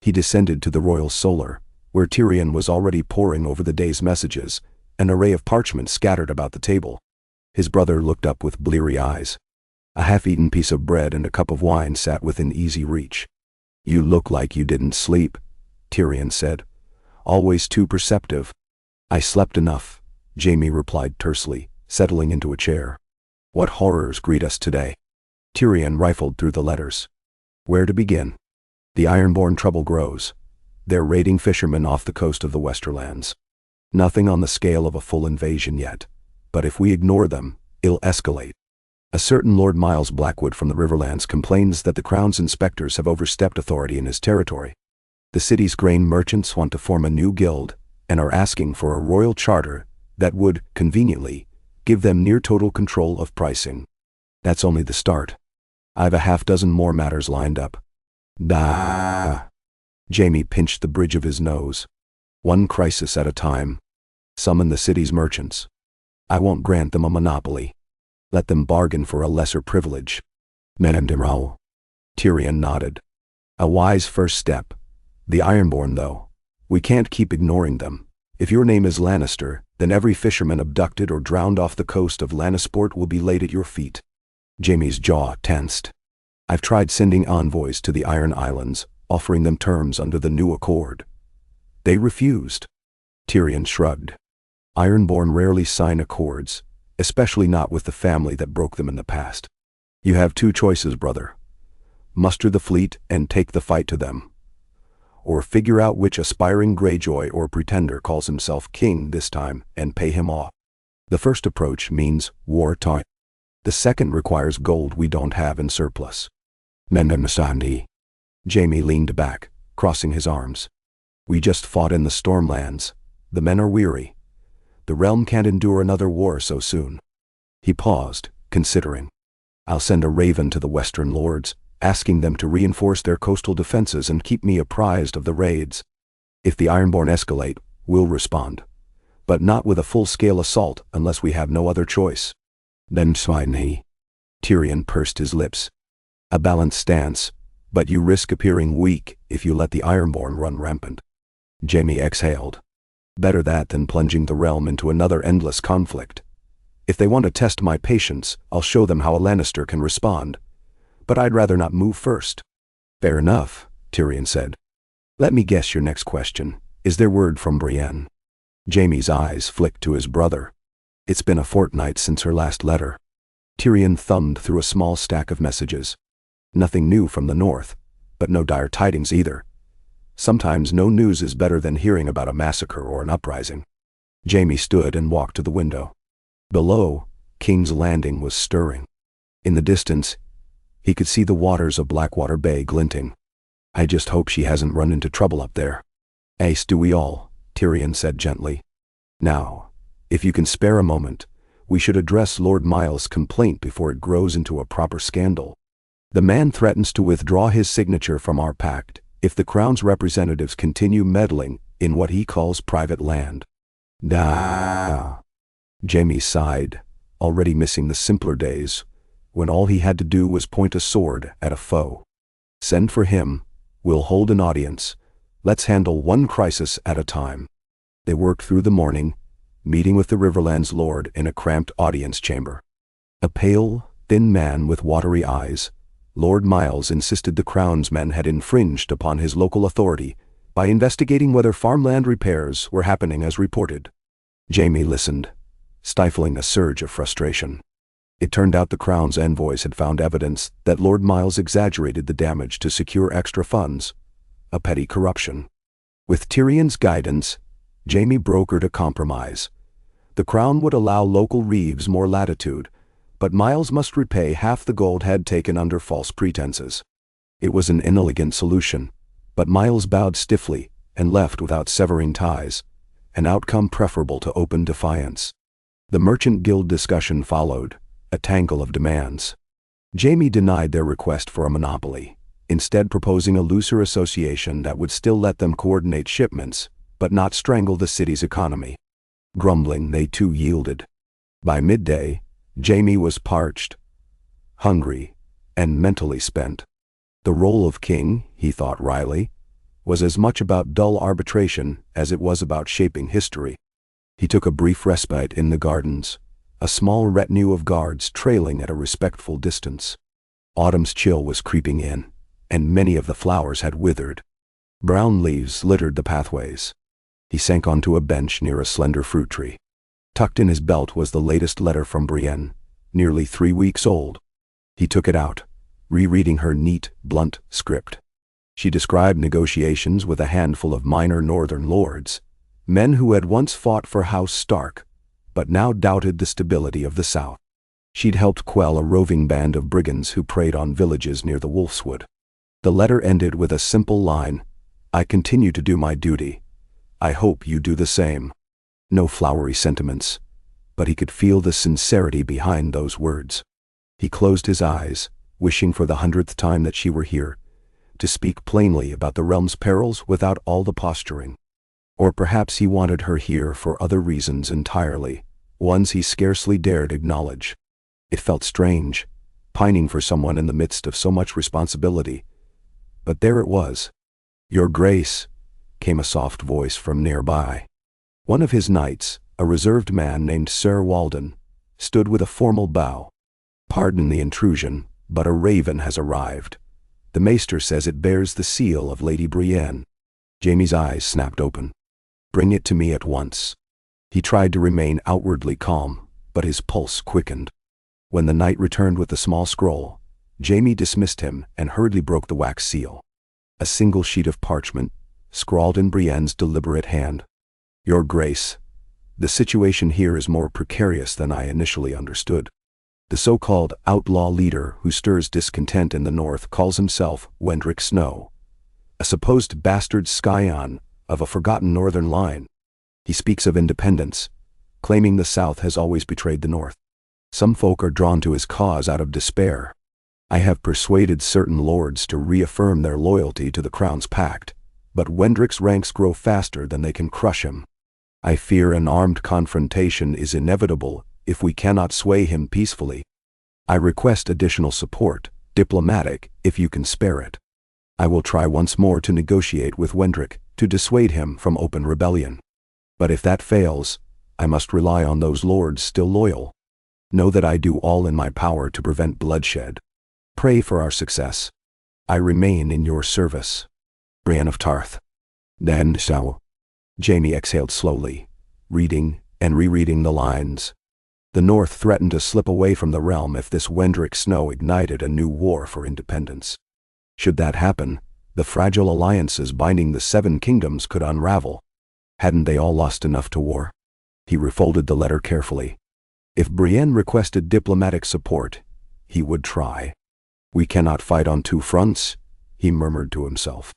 [SPEAKER 1] He descended to the royal solar, where Tyrion was already poring over the day's messages, an array of parchment scattered about the table. His brother looked up with bleary eyes. A half-eaten piece of bread and a cup of wine sat within easy reach. "You look like you didn't sleep," Tyrion said. "Always too perceptive." "I slept enough," Jaime replied tersely, settling into a chair. "What horrors greet us today?" Tyrion rifled through the letters. Where to begin? The Ironborn trouble grows. They're raiding fishermen off the coast of the Westerlands. Nothing on the scale of a full invasion yet, but if we ignore them, it'll escalate. A certain Lord Miles Blackwood from the Riverlands complains that the Crown's inspectors have overstepped authority in his territory. The city's grain merchants want to form a new guild and are asking for a royal charter that would, conveniently, give them near-total control of pricing. That's only the start. I've a half-dozen more matters lined up. Jaime pinched the bridge of his nose. One crisis at a time. Summon the city's merchants. I won't grant them a monopoly. Let them bargain for a lesser privilege. Menendimrao. Tyrion nodded. A wise first step. The Ironborn, though. We can't keep ignoring them. If your name is Lannister, then every fisherman abducted or drowned off the coast of Lannisport will be laid at your feet. Jaime's jaw tensed. I've tried sending envoys to the Iron Islands, offering them terms under the new accord. They refused. Tyrion shrugged. Ironborn rarely sign accords, especially not with the family that broke them in the past. You have two choices, brother. Muster the fleet and take the fight to them. Or figure out which aspiring Greyjoy or pretender calls himself king this time and pay him off. The first approach means war time. The second requires gold we don't have in surplus. Mendemsandi. Jaime leaned back, crossing his arms. We just fought in the Stormlands. The men are weary. The realm can't endure another war so soon. He paused, considering. I'll send a raven to the Western Lords, asking them to reinforce their coastal defenses and keep me apprised of the raids. If the Ironborn escalate, we'll respond. But not with a full-scale assault unless we have no other choice. Then Swiney. Tyrion pursed his lips. A balanced stance, but you risk appearing weak if you let the Ironborn run rampant. Jaime exhaled. Better that than plunging the realm into another endless conflict. If they want to test my patience, I'll show them how a Lannister can respond. But I'd rather not move first. Fair enough, Tyrion said. Let me guess your next question. Is there word from Brienne? Jaime's eyes flicked to his brother. It's been a fortnight since her last letter. Tyrion thumbed through a small stack of messages. Nothing new from the north, but no dire tidings either. Sometimes no news is better than hearing about a massacre or an uprising. Jaime stood and walked to the window. Below, King's Landing was stirring. In the distance, he could see the waters of Blackwater Bay glinting. I just hope she hasn't run into trouble up there. Ace do we all, Tyrion said gently. Now, if you can spare a moment, we should address Lord Miles' complaint before it grows into a proper scandal. The man threatens to withdraw his signature from our pact if the Crown's representatives continue meddling in what he calls private land. Jaime sighed, already missing the simpler days, when all he had to do was point a sword at a foe. Send for him, we'll hold an audience. Let's handle one crisis at a time. They worked through the morning, meeting with the Riverlands Lord in a cramped audience chamber. A pale, thin man with watery eyes, Lord Miles insisted the Crown's men had infringed upon his local authority by investigating whether farmland repairs were happening as reported. Jaime listened, stifling a surge of frustration. It turned out the Crown's envoys had found evidence that Lord Miles exaggerated the damage to secure extra funds, a petty corruption. With Tyrion's guidance, Jaime brokered a compromise. The Crown would allow local reeves more latitude, but Miles must repay half the gold had taken under false pretenses. It was an inelegant solution, but Miles bowed stiffly and left without severing ties, an outcome preferable to open defiance. The Merchant Guild discussion followed, a tangle of demands. Jaime denied their request for a monopoly, instead proposing a looser association that would still let them coordinate shipments, but not strangle the city's economy. Grumbling, they too yielded. By midday, Jaime was parched, hungry, and mentally spent. The role of king, he thought wryly, was as much about dull arbitration as it was about shaping history. He took a brief respite in the gardens, a small retinue of guards trailing at a respectful distance. Autumn's chill was creeping in, and many of the flowers had withered. Brown leaves littered the pathways. He sank onto a bench near a slender fruit tree. Tucked in his belt was the latest letter from Brienne, nearly 3 weeks old. He took it out, rereading her neat, blunt script. She described negotiations with a handful of minor northern lords, men who had once fought for House Stark, but now doubted the stability of the South. She'd helped quell a roving band of brigands who preyed on villages near the Wolfswood. The letter ended with a simple line, "I continue to do my duty. I hope you do the same." No flowery sentiments, but he could feel the sincerity behind those words. He closed his eyes, wishing for the 100th time that she were here, to speak plainly about the realm's perils without all the posturing. Or perhaps he wanted her here for other reasons entirely, ones he scarcely dared acknowledge. It felt strange, pining for someone in the midst of so much responsibility. But there it was. "Your Grace," came a soft voice from nearby. One of his knights, a reserved man named Sir Walden, stood with a formal bow. "Pardon the intrusion, but a raven has arrived. The maester says it bears the seal of Lady Brienne." Jaime's eyes snapped open. "Bring it to me at once." He tried to remain outwardly calm, but his pulse quickened. When the knight returned with the small scroll, Jaime dismissed him and hurriedly broke the wax seal. A single sheet of parchment, scrawled in Brienne's deliberate hand. "Your Grace, the situation here is more precarious than I initially understood. The so-called outlaw leader who stirs discontent in the north calls himself Wendrick Snow, a supposed bastard scion of a forgotten northern line. He speaks of independence, claiming the South has always betrayed the North. Some folk are drawn to his cause out of despair. I have persuaded certain lords to reaffirm their loyalty to the Crown's pact, but Wendrick's ranks grow faster than they can crush him. I fear an armed confrontation is inevitable if we cannot sway him peacefully." I request additional support, diplomatic, if you can spare it. I will try once more to negotiate with Wendrick to dissuade him from open rebellion. But if that fails, I must rely on those lords still loyal. Know that I do all in my power to prevent bloodshed. Pray for our success. I remain in your service. Brienne of Tarth. Then so. Jaime exhaled slowly, reading and rereading the lines. The North threatened to slip away from the realm if this Wendrick Snow ignited a new war for independence. Should that happen, the fragile alliances binding the 7 kingdoms could unravel. Hadn't they all lost enough to war? He refolded the letter carefully. If Brienne requested diplomatic support, he would try. We cannot fight on 2 fronts, he murmured to himself.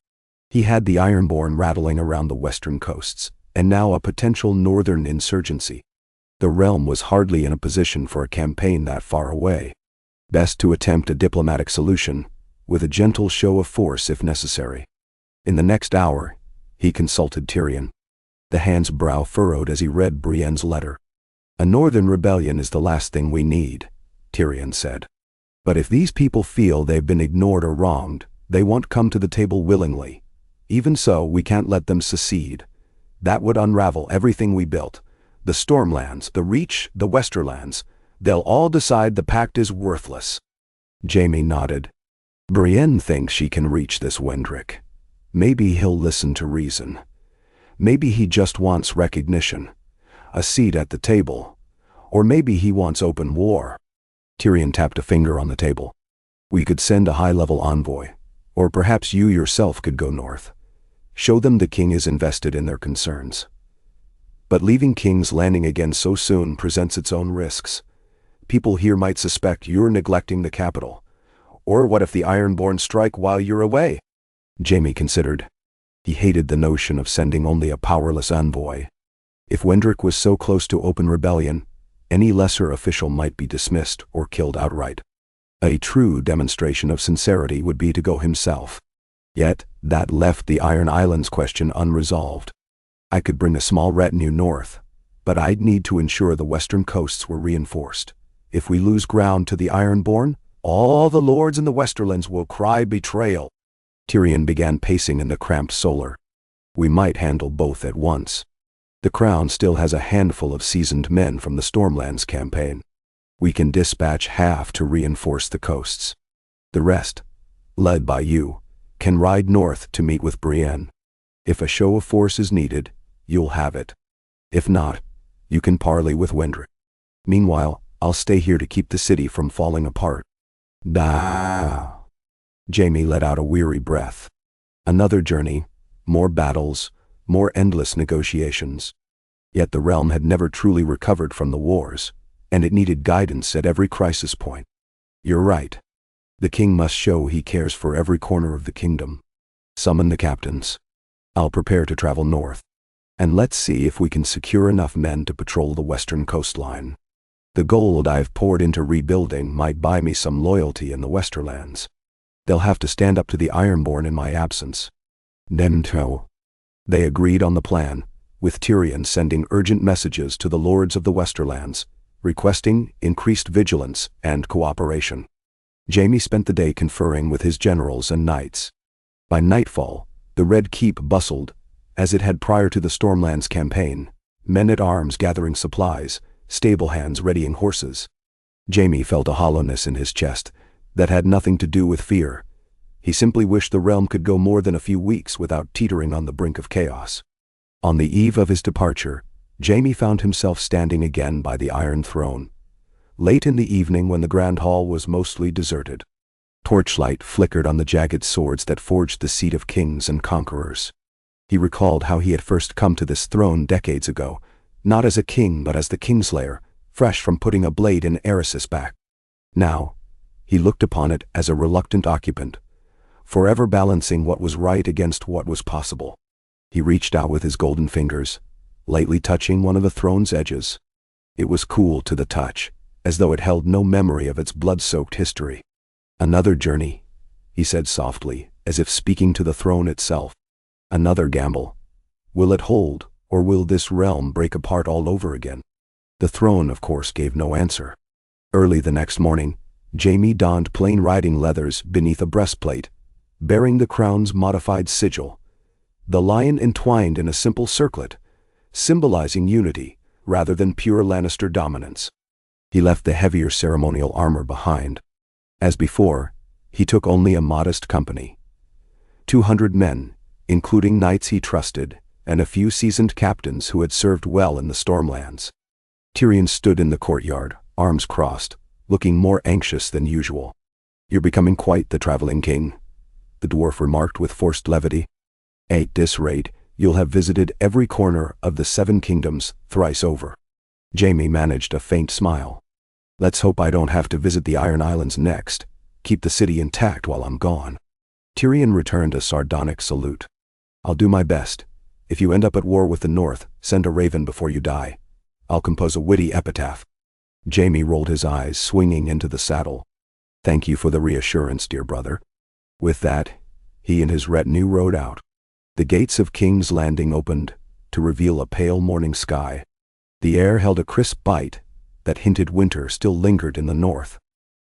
[SPEAKER 1] He had the Ironborn rattling around the western coasts, and now a potential northern insurgency. The realm was hardly in a position for a campaign that far away. Best to attempt a diplomatic solution, with a gentle show of force if necessary. In the next hour, he consulted Tyrion. The Hand's brow furrowed as he read Brienne's letter. A northern rebellion is the last thing we need, Tyrion said. But if these people feel they've been ignored or wronged, they won't come to the table willingly. Even so, we can't let them secede. That would unravel everything we built. The Stormlands, the Reach, the Westerlands. They'll all decide the pact is worthless. Jaime nodded. Brienne thinks she can reach this Wendrick. Maybe he'll listen to reason. Maybe he just wants recognition, a seat at the table. Or maybe he wants open war. Tyrion tapped a finger on the table. We could send a high-level envoy, or perhaps you yourself could go north. Show them the king is invested in their concerns. But leaving King's Landing again so soon presents its own risks. People here might suspect you're neglecting the capital. Or what if the Ironborn strike while you're away? Jaime considered. He hated the notion of sending only a powerless envoy. If Wendrick was so close to open rebellion, any lesser official might be dismissed or killed outright. A true demonstration of sincerity would be to go himself. Yet, that left the Iron Islands question unresolved. I could bring a small retinue north, but I'd need to ensure the western coasts were reinforced. If we lose ground to the Ironborn, all the lords in the Westerlands will cry betrayal. Tyrion began pacing in the cramped solar. We might handle both at once. The Crown still has a handful of seasoned men from the Stormlands campaign. We can dispatch half to reinforce the coasts. The rest, led by you, can ride north to meet with Brienne. If a show of force is needed, you'll have it. If not, you can parley with Wendrick. Meanwhile, I'll stay here to keep the city from falling apart. Da. Jaime let out a weary breath. Another journey, more battles, more endless negotiations. Yet the realm had never truly recovered from the wars, and it needed guidance at every crisis point. You're right. The king must show he cares for every corner of the kingdom. Summon the captains. I'll prepare to travel north. And let's see if we can secure enough men to patrol the western coastline. The gold I've poured into rebuilding might buy me some loyalty in the Westerlands. They'll have to stand up to the Ironborn in my absence. Nemto. They agreed on the plan, with Tyrion sending urgent messages to the lords of the Westerlands, requesting increased vigilance and cooperation. Jaime spent the day conferring with his generals and knights. By nightfall, the Red Keep bustled, as it had prior to the Stormlands campaign, men-at-arms gathering supplies, stable hands readying horses. Jaime felt a hollowness in his chest that had nothing to do with fear. He simply wished the realm could go more than a few weeks without teetering on the brink of chaos. On the eve of his departure, Jaime found himself standing again by the Iron Throne. Late in the evening when the Grand Hall was mostly deserted. Torchlight flickered on the jagged swords that forged the seat of kings and conquerors. He recalled how he had first come to this throne decades ago, not as a king but as the Kingslayer, fresh from putting a blade in Eris's back. Now, he looked upon it as a reluctant occupant, forever balancing what was right against what was possible. He reached out with his golden fingers, lightly touching one of the throne's edges. It was cool to the touch, as though it held no memory of its blood-soaked history. Another journey, he said softly, as if speaking to the throne itself. Another gamble. Will it hold, or will this realm break apart all over again? The throne, of course, gave no answer. Early the next morning, Jaime donned plain riding leathers beneath a breastplate, bearing the crown's modified sigil, the lion entwined in a simple circlet, symbolizing unity rather than pure Lannister dominance. He left the heavier ceremonial armor behind. As before, he took only a modest company. 200 men, including knights he trusted, and a few seasoned captains who had served well in the Stormlands. Tyrion stood in the courtyard, arms crossed, looking more anxious than usual. "You're becoming quite the traveling king," the dwarf remarked with forced levity. "At this rate, you'll have visited every corner of the 7 kingdoms thrice over." Jaime managed a faint smile. "Let's hope I don't have to visit the Iron Islands next. Keep the city intact while I'm gone." Tyrion returned a sardonic salute. "I'll do my best. If you end up at war with the North, send a raven before you die. I'll compose a witty epitaph." Jaime rolled his eyes, swinging into the saddle. "Thank you for the reassurance, dear brother." With that, he and his retinue rode out. The gates of King's Landing opened to reveal a pale morning sky. The air held a crisp bite that hinted winter still lingered in the north.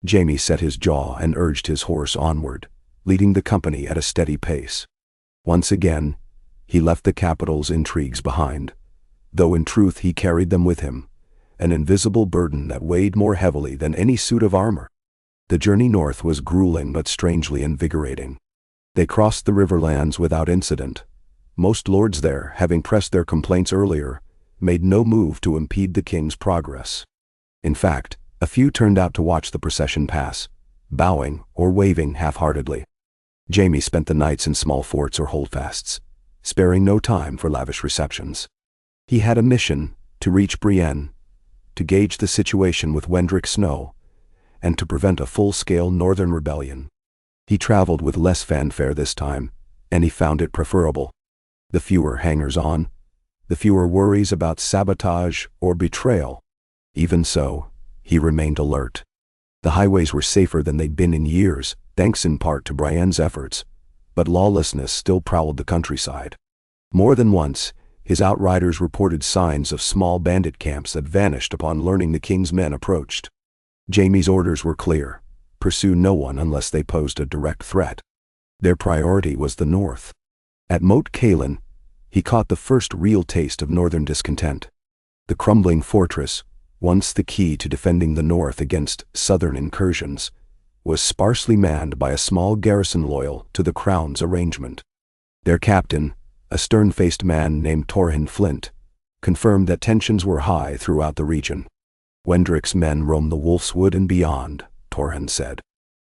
[SPEAKER 1] Jaime set his jaw and urged his horse onward, leading the company at a steady pace. Once again, he left the capital's intrigues behind, though in truth he carried them with him, an invisible burden that weighed more heavily than any suit of armor. The journey north was grueling but strangely invigorating. They crossed the Riverlands without incident. Most lords there, having pressed their complaints earlier, made no move to impede the king's progress. In fact, a few turned out to watch the procession pass, bowing or waving half-heartedly. Jaime spent the nights in small forts or holdfasts, sparing no time for lavish receptions. He had a mission: to reach Brienne, to gauge the situation with Wendrick Snow, and to prevent a full-scale northern rebellion. He traveled with less fanfare this time, and he found it preferable. The fewer hangers-on, the fewer worries about sabotage or betrayal. Even so, he remained alert. The highways were safer than they'd been in years, thanks in part to Brienne's efforts, but lawlessness still prowled the countryside. More than once, his outriders reported signs of small bandit camps that vanished upon learning the king's men approached. Jaime's orders were clear: pursue no one unless they posed a direct threat. Their priority was the north. At Moat Cailin, he caught the first real taste of northern discontent. The crumbling fortress, once the key to defending the north against southern incursions, was sparsely manned by a small garrison loyal to the crown's arrangement. Their captain, a stern-faced man named Torhin Flint, confirmed that tensions were high throughout the region. "Wendrick's men roam the Wolf's Wood and beyond," Torhin said.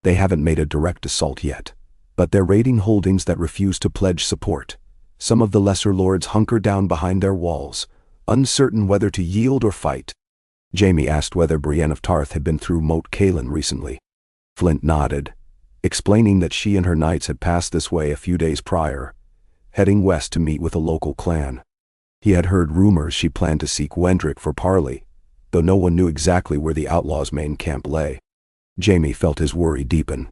[SPEAKER 1] "They haven't made a direct assault yet, but they're raiding holdings that refuse to pledge support. Some of the lesser lords hunker down behind their walls, uncertain whether to yield or fight." Jaime asked whether Brienne of Tarth had been through Moat Cailin recently. Flint nodded, explaining that she and her knights had passed this way a few days prior, heading west to meet with a local clan. He had heard rumors she planned to seek Wendrick for parley, though no one knew exactly where the outlaws' main camp lay. Jaime felt his worry deepen.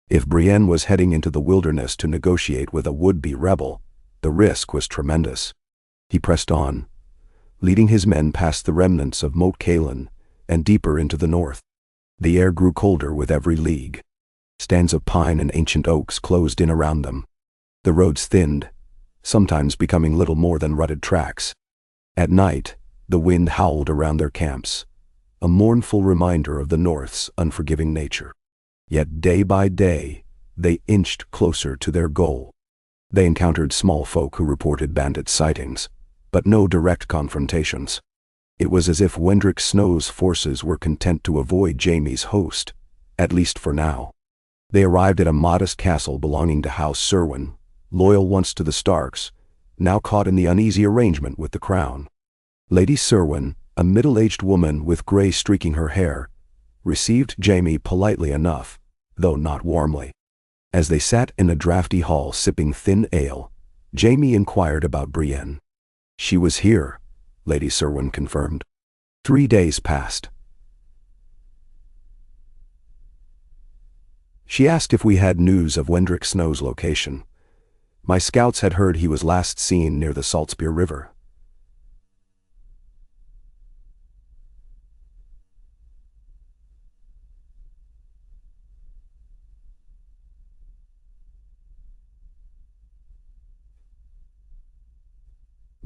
[SPEAKER 1] If Brienne was heading into the wilderness to negotiate with a would-be rebel, the risk was tremendous. He pressed on, leading his men past the remnants of Moat Cailin and deeper into the north. The air grew colder with every league. Stands of pine and ancient oaks closed in around them. The roads thinned, sometimes becoming little more than rutted tracks. At night, the wind howled around their camps, a mournful reminder of the North's unforgiving nature. Yet day by day, they inched closer to their goal. They encountered small folk who reported bandit sightings, but no direct confrontations. It was as if Wendrick Snow's forces were content to avoid Jaime's host, at least for now. They arrived at a modest castle belonging to House Serwyn, loyal once to the Starks, now caught in the uneasy arrangement with the crown. Lady Serwyn, a middle-aged woman with gray streaking her hair, received Jaime politely enough, though not warmly. As they sat in a drafty hall sipping thin ale, Jaime inquired about Brienne. "She was here," Lady Serwyn confirmed. 3 days passed. She asked if we had news of Wendrick Snow's location. "My scouts had heard he was last seen near the Saltspear River."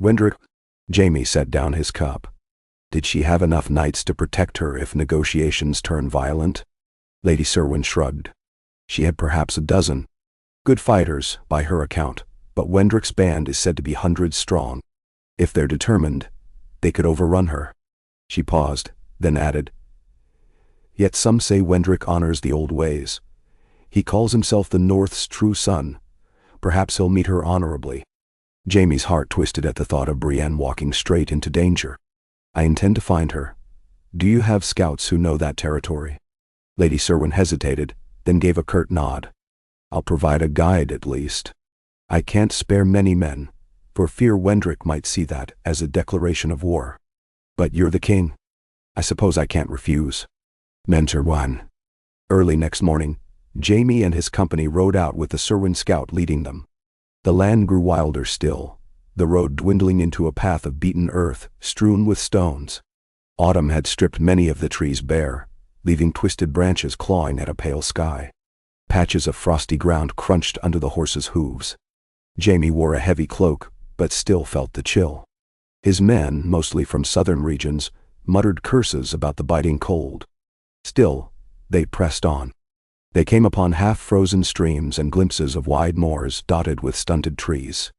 [SPEAKER 1] Wendrick. Jaime set down his cup. Did she have enough knights to protect her if negotiations turn violent? Lady Serwyn shrugged. She had perhaps a dozen. Good fighters, by her account, but Wendrick's band is said to be hundreds strong. If they're determined, they could overrun her. She paused, then added, Yet some say Wendrick honors the old ways. He calls himself the North's true son. Perhaps he'll meet her honorably. Jaime's heart twisted at the thought of Brienne walking straight into danger. I intend to find her. Do you have scouts who know that territory? Lady Serwyn hesitated, then gave a curt nod. I'll provide a guide at least. I can't spare many men, for fear Wendrick might see that as a declaration of war. But you're the king. I suppose I can't refuse. Mentor 1. Early next morning, Jaime and his company rode out with the Serwyn scout leading them. The land grew wilder still, the road dwindling into a path of beaten earth strewn with stones. Autumn had stripped many of the trees bare, leaving twisted branches clawing at a pale sky. Patches of frosty ground crunched under the horses' hooves. Jaime wore a heavy cloak, but still felt the chill. His men, mostly from southern regions, muttered curses about the biting cold. Still, they pressed on. They came upon half-frozen streams and glimpses of wide moors dotted with stunted trees.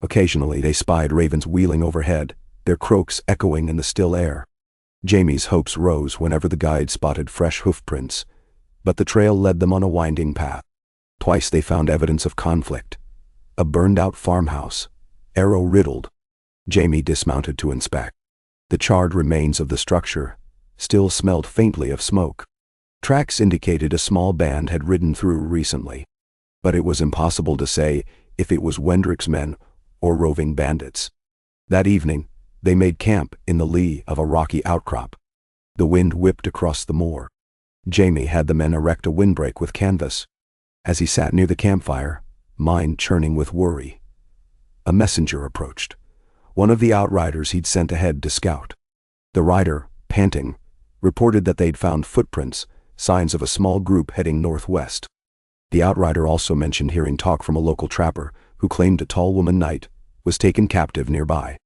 [SPEAKER 1] Occasionally they spied ravens wheeling overhead, their croaks echoing in the still air. Jaime's hopes rose whenever the guide spotted fresh hoofprints, but the trail led them on a winding path. Twice they found evidence of conflict. A burned-out farmhouse, arrow-riddled. Jaime dismounted to inspect. The charred remains of the structure still smelled faintly of smoke. Tracks indicated a small band had ridden through recently, but it was impossible to say if it was Wendrick's men or roving bandits. That evening, they made camp in the lee of a rocky outcrop. The wind whipped across the moor. Jaime had the men erect a windbreak with canvas. As he sat near the campfire, mind churning with worry, a messenger approached, one of the outriders he'd sent ahead to scout. The rider, panting, reported that they'd found footprints, signs of a small group heading northwest. The outrider also mentioned hearing talk from a local trapper who claimed a tall woman knight was taken captive nearby.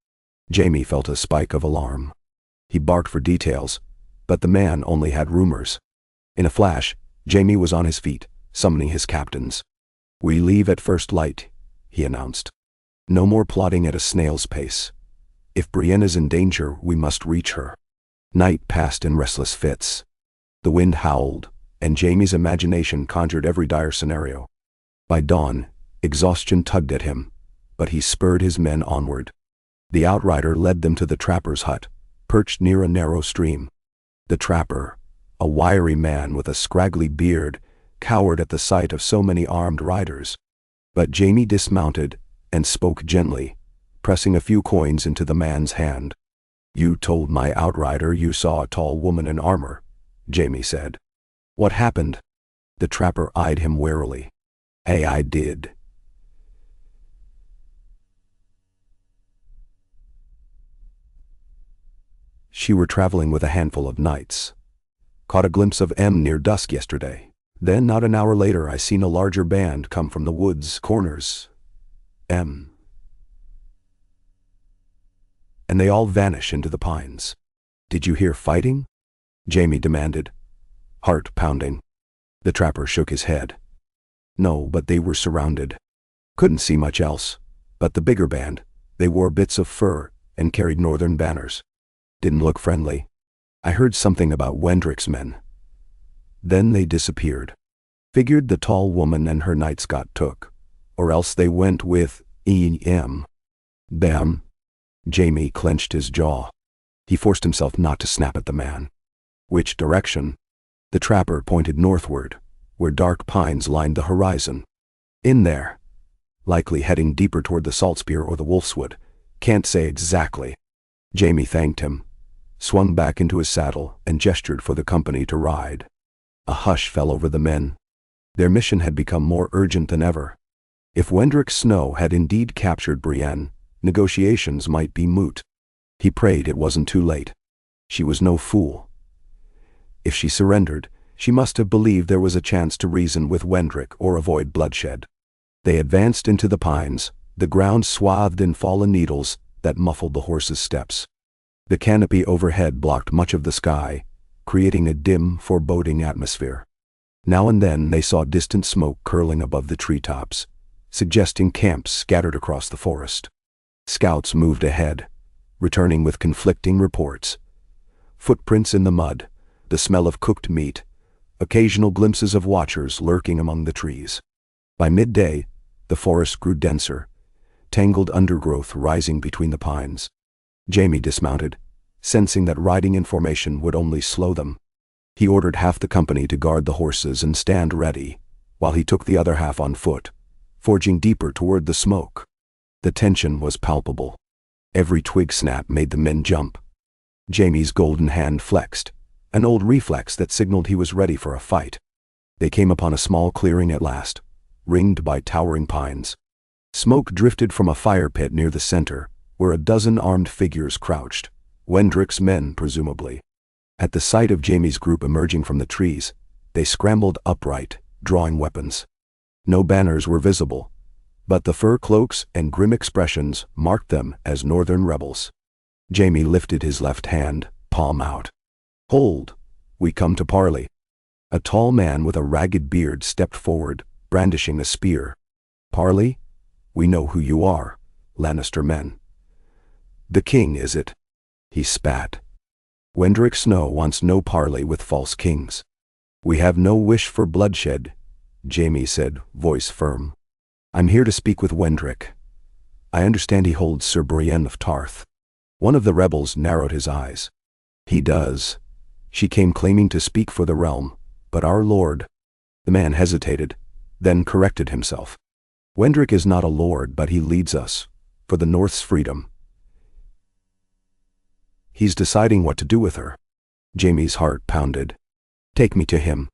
[SPEAKER 1] Jaime felt a spike of alarm. He barked for details, but the man only had rumors. In a flash, Jaime was on his feet, summoning his captains. We leave at first light, he announced. No more plodding at a snail's pace. If Brienne is in danger, we must reach her. Night passed in restless fits. The wind howled, and Jaime's imagination conjured every dire scenario. By dawn, exhaustion tugged at him, but he spurred his men onward. The outrider led them to the trapper's hut, perched near a narrow stream. The trapper, a wiry man with a scraggly beard, cowered at the sight of so many armed riders. But Jaime dismounted and spoke gently, pressing a few coins into the man's hand. You told my outrider you saw a tall woman in armor, Jaime said. What happened? The trapper eyed him warily. I did. She were traveling with a handful of knights. Caught a glimpse of M near dusk yesterday. Then not an hour later I seen a larger band come from the woods corners. M. And they all vanish into the pines. Did you hear fighting? Jaime demanded, heart pounding. The trapper shook his head. No, but they were surrounded. Couldn't see much else. But the bigger band, they wore bits of fur and carried northern banners. Didn't look friendly. I heard something about Wendrick's men. Then they disappeared. Figured the tall woman and her knights got took, or else they went with E.M. Them. Jaime clenched his jaw. He forced himself not to snap at the man. Which direction? The trapper pointed northward, where dark pines lined the horizon. In there. Likely heading deeper toward the Saltspear or the Wolfswood. Can't say exactly. Jaime thanked him, swung back into his saddle, and gestured for the company to ride. A hush fell over the men. Their mission had become more urgent than ever. If Wendrick Snow had indeed captured Brienne, negotiations might be moot. He prayed it wasn't too late. She was no fool. If she surrendered, she must have believed there was a chance to reason with Wendrick or avoid bloodshed. They advanced into the pines, the ground swathed in fallen needles, that muffled the horses' steps. The canopy overhead blocked much of the sky, creating a dim, foreboding atmosphere. Now and then they saw distant smoke curling above the treetops, suggesting camps scattered across the forest. Scouts moved ahead, returning with conflicting reports. Footprints in the mud, the smell of cooked meat, occasional glimpses of watchers lurking among the trees. By midday, the forest grew denser, tangled undergrowth rising between the pines. Jaime dismounted, sensing that riding in formation would only slow them. He ordered half the company to guard the horses and stand ready, while he took the other half on foot, forging deeper toward the smoke. The tension was palpable. Every twig snap made the men jump. Jaime's golden hand flexed, an old reflex that signaled he was ready for a fight. They came upon a small clearing at last, ringed by towering pines. Smoke drifted from a fire pit near the center, where a dozen armed figures crouched, Wendrick's men presumably. At the sight of Jaime's group emerging from the trees, they scrambled upright, drawing weapons. No banners were visible, but the fur cloaks and grim expressions marked them as northern rebels. Jaime lifted his left hand, palm out. "Hold, we come to parley." A tall man with a ragged beard stepped forward, brandishing a spear. "Parley? We know who you are, Lannister men." "The king, is it?" He spat. "Wendrick Snow wants no parley with false kings." "We have no wish for bloodshed," Jaime said, voice firm. "I'm here to speak with Wendrick. I understand he holds Sir Brienne of Tarth." One of the rebels narrowed his eyes. "He does. She came claiming to speak for the realm, but our lord—" The man hesitated, then corrected himself. "Wendrick is not a lord, but he leads us, for the North's freedom. He's deciding what to do with her." Jaime's heart pounded. "Take me to him."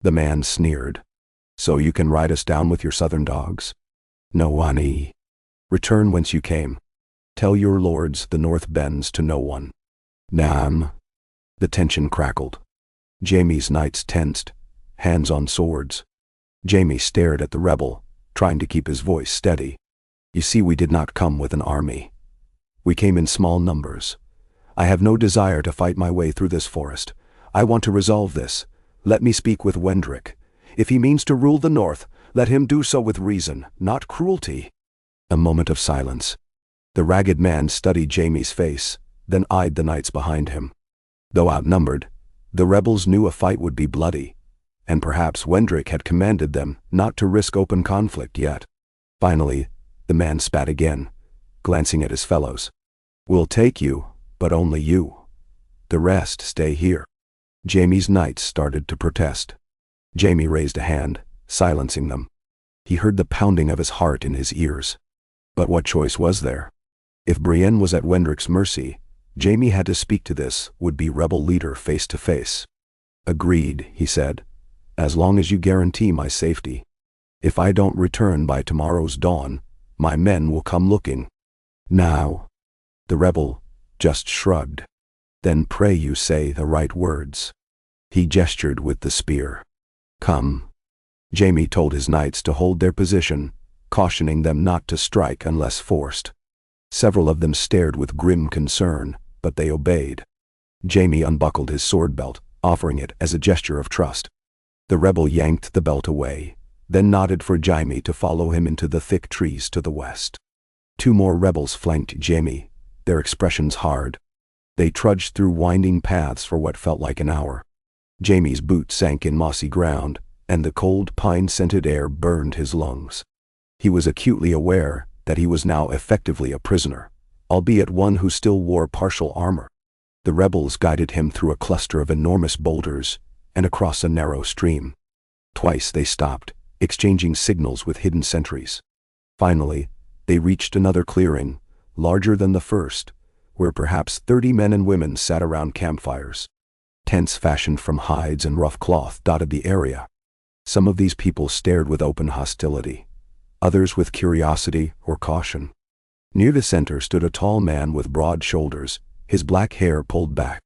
[SPEAKER 1] The man sneered. "So you can ride us down with your southern dogs?" "No, Ani. Return whence you came. Tell your lords the North bends to no one." "Nam." The tension crackled. Jaime's knights tensed, hands on swords. Jaime stared at the rebel, trying to keep his voice steady. "You see, we did not come with an army. We came in small numbers. I have no desire to fight my way through this forest. I want to resolve this. Let me speak with Wendrick. If he means to rule the North, let him do so with reason, not cruelty." A moment of silence. The ragged man studied Jaime's face, then eyed the knights behind him. Though outnumbered, the rebels knew a fight would be bloody, and perhaps Wendrick had commanded them not to risk open conflict yet. Finally, the man spat again, glancing at his fellows. "We'll take you, but only you. The rest stay here." Jaime's knights started to protest. Jaime raised a hand, silencing them. He heard the pounding of his heart in his ears. But what choice was there? If Brienne was at Wendrick's mercy, Jaime had to speak to this would-be rebel leader face to face. "Agreed," he said, "as long as you guarantee my safety. If I don't return by tomorrow's dawn, my men will come looking." "Now?" The rebel just shrugged. "Then pray you say the right words." He gestured with the spear. "Come." Jaime told his knights to hold their position, cautioning them not to strike unless forced. Several of them stared with grim concern, but they obeyed. Jaime unbuckled his sword belt, offering it as a gesture of trust. The rebel yanked the belt away, then nodded for Jaime to follow him into the thick trees to the west. Two more rebels flanked Jaime, their expressions hard. They trudged through winding paths for what felt like an hour. Jaime's boots sank in mossy ground, and the cold pine-scented air burned his lungs. He was acutely aware that he was now effectively a prisoner, albeit one who still wore partial armor. The rebels guided him through a cluster of enormous boulders and across a narrow stream. Twice they stopped, exchanging signals with hidden sentries. Finally, they reached another clearing, larger than the first, where perhaps 30 men and women sat around campfires. Tents fashioned from hides and rough cloth dotted the area. Some of these people stared with open hostility, others with curiosity or caution. Near the center stood a tall man with broad shoulders, his black hair pulled back.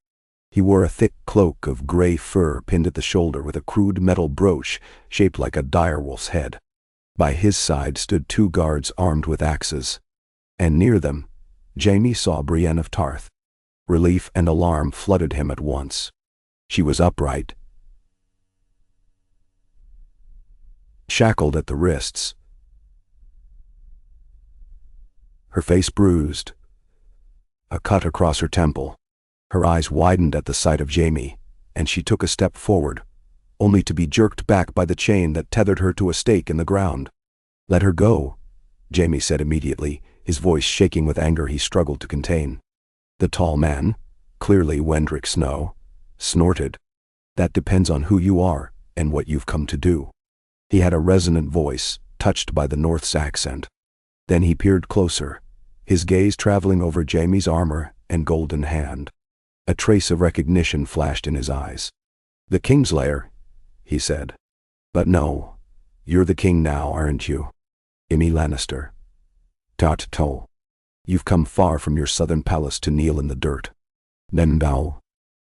[SPEAKER 1] He wore a thick cloak of gray fur pinned at the shoulder with a crude metal brooch shaped like a direwolf's head. By his side stood 2 guards armed with axes, and near them, Jaime saw Brienne of Tarth. Relief and alarm flooded him at once. She was upright, shackled at the wrists, her face bruised, a cut across her temple. Her eyes widened at the sight of Jaime, and she took a step forward, only to be jerked back by the chain that tethered her to a stake in the ground. "Let her go," Jaime said immediately, his voice shaking with anger he struggled to contain. The tall man, clearly Wendrick Snow, snorted. "That depends on who you are and what you've come to do." He had a resonant voice, touched by the North's accent. Then he peered closer, his gaze traveling over Jaime's armor and golden hand. A trace of recognition flashed in his eyes. "The Kingslayer," he said. "But no, you're the king now, aren't you? Jaime Lannister. Tot. You've come far from your southern palace to kneel in the dirt." "Then thou."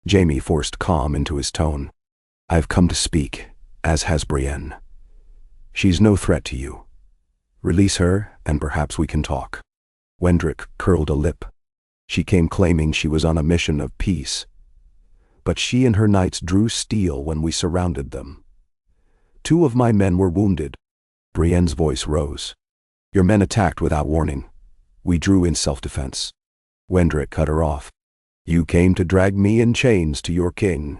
[SPEAKER 1] Jaime forced calm into his tone. "I've come to speak, as has Brienne. She's no threat to you. Release her, and perhaps we can talk." Wendrick curled a lip. She came claiming she was on a mission of peace. But she and her knights drew steel when we surrounded them. 2 of my men were wounded. Brienne's voice rose. "Your men attacked without warning. We drew in self-defense." Wendrick cut her off. "You came to drag me in chains to your king,"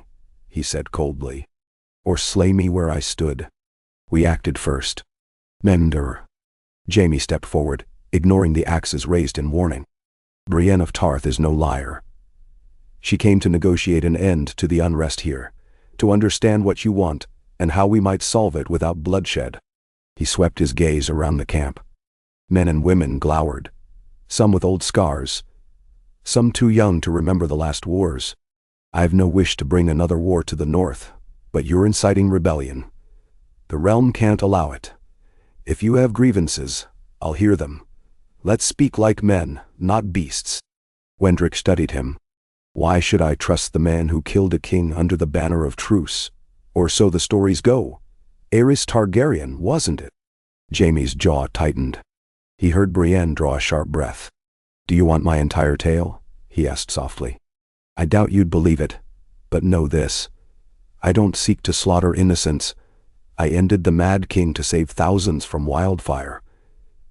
[SPEAKER 1] he said coldly. "Or slay me where I stood. We acted first." "Mender." Jaime stepped forward, ignoring the axes raised in warning. "Brienne of Tarth is no liar. She came to negotiate an end to the unrest here, to understand what you want and how we might solve it without bloodshed." He swept his gaze around the camp. Men and women glowered, some with old scars, some too young to remember the last wars. "I've no wish to bring another war to the north, but you're inciting rebellion. The realm can't allow it. If you have grievances, I'll hear them. Let's speak like men, not beasts." Wendrick studied him. "Why should I trust the man who killed a king under the banner of truce? Or so the stories go. Aerys Targaryen, wasn't it?" Jaime's jaw tightened. He heard Brienne draw a sharp breath. "Do you want my entire tale?" he asked softly. "I doubt you'd believe it, but know this. I don't seek to slaughter innocents. I ended the Mad King to save thousands from wildfire.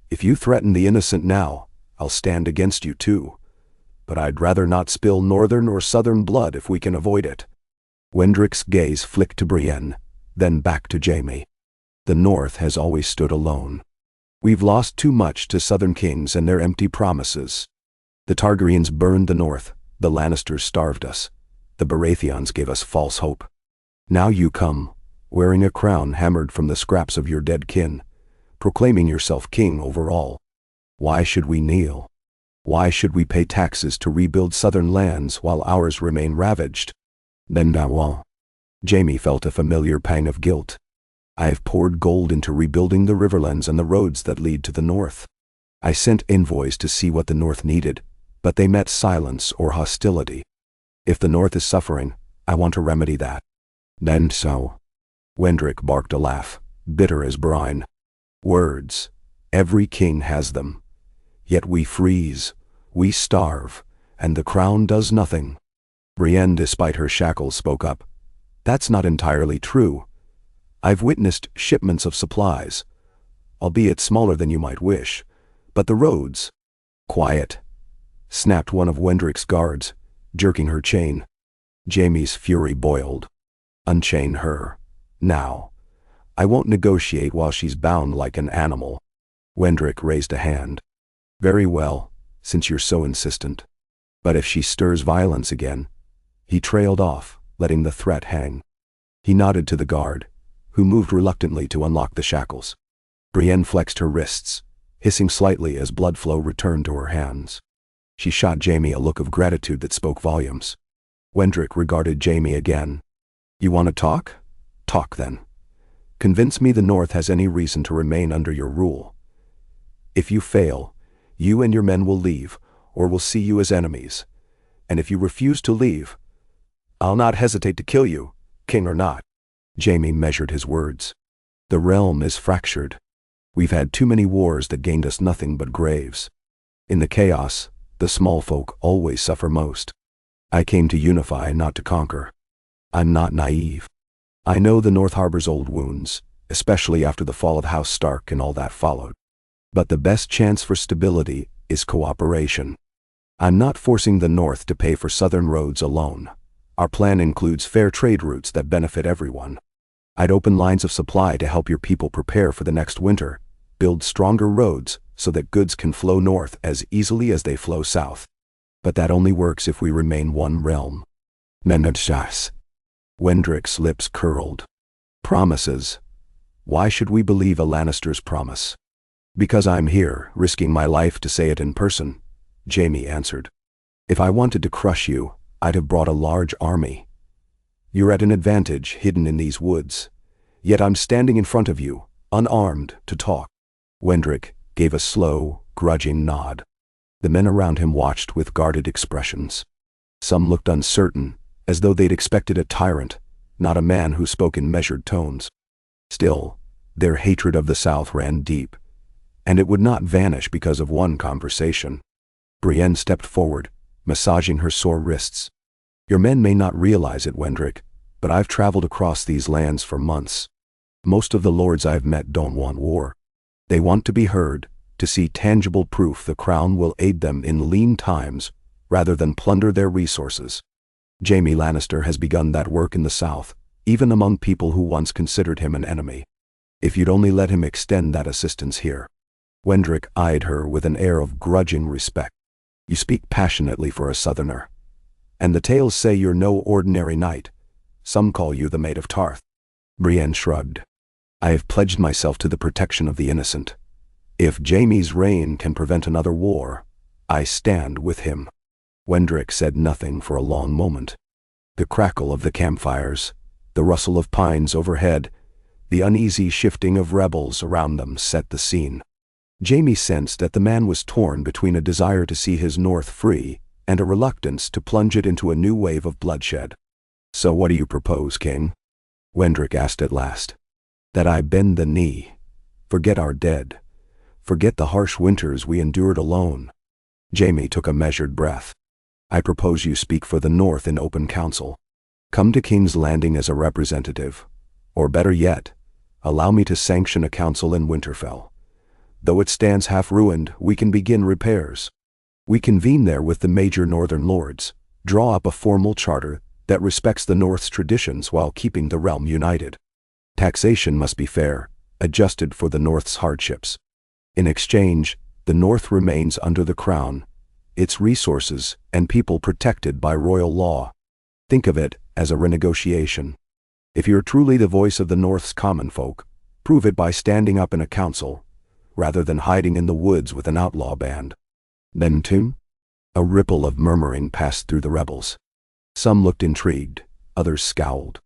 [SPEAKER 1] If you threaten the innocent now, I'll stand against you too. But I'd rather not spill northern or southern blood if we can avoid it." Wendrick's gaze flicked to Brienne, then back to Jaime. "The North has always stood alone. We've lost too much to southern kings and their empty promises. The Targaryens burned the North, the Lannisters starved us, the Baratheons gave us false hope. Now you come, wearing a crown hammered from the scraps of your dead kin, proclaiming yourself king over all. Why should we kneel? Why should we pay taxes to rebuild southern lands while ours remain ravaged?" "Then thou." Jaime felt a familiar pang of guilt. "I have poured gold into rebuilding the riverlands and the roads that lead to the north. I sent envoys to see what the north needed, but they met silence or hostility. If the north is suffering, I want to remedy that." "Then so." Wendrick barked a laugh, bitter as brine. "Words. Every king has them. Yet we freeze, we starve, and the crown does nothing." Brienne, despite her shackles, spoke up. "That's not entirely true. I've witnessed shipments of supplies, albeit smaller than you might wish, but the roads—" "Quiet," snapped one of Wendrick's guards, jerking her chain. Jaime's fury boiled. "Unchain her. Now. I won't negotiate while she's bound like an animal." Wendrick raised a hand. "Very well, since you're so insistent. But if she stirs violence again—" He trailed off, letting the threat hang. He nodded to the guard, who moved reluctantly to unlock the shackles. Brienne flexed her wrists, hissing slightly as blood flow returned to her hands. She shot Jaime a look of gratitude that spoke volumes. Wendrick regarded Jaime again. "You want to talk? Talk then. Convince me the North has any reason to remain under your rule. If you fail, you and your men will leave, or will see you as enemies. And if you refuse to leave, I'll not hesitate to kill you, king or not." Jaime measured his words. "The realm is fractured. We've had too many wars that gained us nothing but graves. In the chaos, The small folk always suffer most. I came to unify, not to conquer. I'm not naive. I know the North Harbor's old wounds, especially after the fall of House Stark and all that followed. But the best chance for stability is cooperation. I'm not forcing the North to pay for southern roads alone. Our plan includes fair trade routes that benefit everyone. I'd open lines of supply to help your people prepare for the next winter, build stronger roads so that goods can flow north as easily as they flow south. But that only works if we remain one realm. Menadshas. Wendrick's lips curled. Promises. Why should we believe a Lannister's promise? Because I'm here, risking my life to say it in person, Jaime answered. If I wanted to crush you, I'd have brought a large army. You're at an advantage hidden in these woods. Yet I'm standing in front of you, unarmed, to talk. Wendrick gave a slow, grudging nod. The men around him watched with guarded expressions. Some looked uncertain, as though they'd expected a tyrant, not a man who spoke in measured tones. Still, their hatred of the South ran deep, and it would not vanish because of one conversation. Brienne stepped forward, massaging her sore wrists. Your men may not realize it, Wendrick, but I've traveled across these lands for months. Most of the lords I've met don't want war. They want to be heard, to see tangible proof the crown will aid them in lean times, rather than plunder their resources. Jaime Lannister has begun that work in the South, even among people who once considered him an enemy. If you'd only let him extend that assistance here. Wendrick eyed her with an air of grudging respect. You speak passionately for a Southerner. And the tales say you're no ordinary knight. Some call you the Maid of Tarth. Brienne shrugged. I have pledged myself to the protection of the innocent. If Jaime's reign can prevent another war, I stand with him. Wendrick said nothing for a long moment. The crackle of the campfires, the rustle of pines overhead, the uneasy shifting of rebels around them set the scene. Jaime sensed that the man was torn between a desire to see his North free and a reluctance to plunge it into a new wave of bloodshed. So what do you propose, King? Wendrick asked at last. That I bend the knee. Forget our dead. Forget the harsh winters we endured alone. Jaime took a measured breath. I propose you speak for the North in open council. Come to King's Landing as a representative. Or better yet, allow me to sanction a council in Winterfell. Though it stands half ruined, we can begin repairs. We convene there with the major northern lords, draw up a formal charter that respects the North's traditions while keeping the realm united. Taxation must be fair, adjusted for the North's hardships. In exchange, the North remains under the crown, its resources and people protected by royal law. Think of it as a renegotiation. If you're truly the voice of the North's common folk, prove it by standing up in a council, rather than hiding in the woods with an outlaw band. Then too? A ripple of murmuring passed through the rebels. Some looked intrigued, others scowled.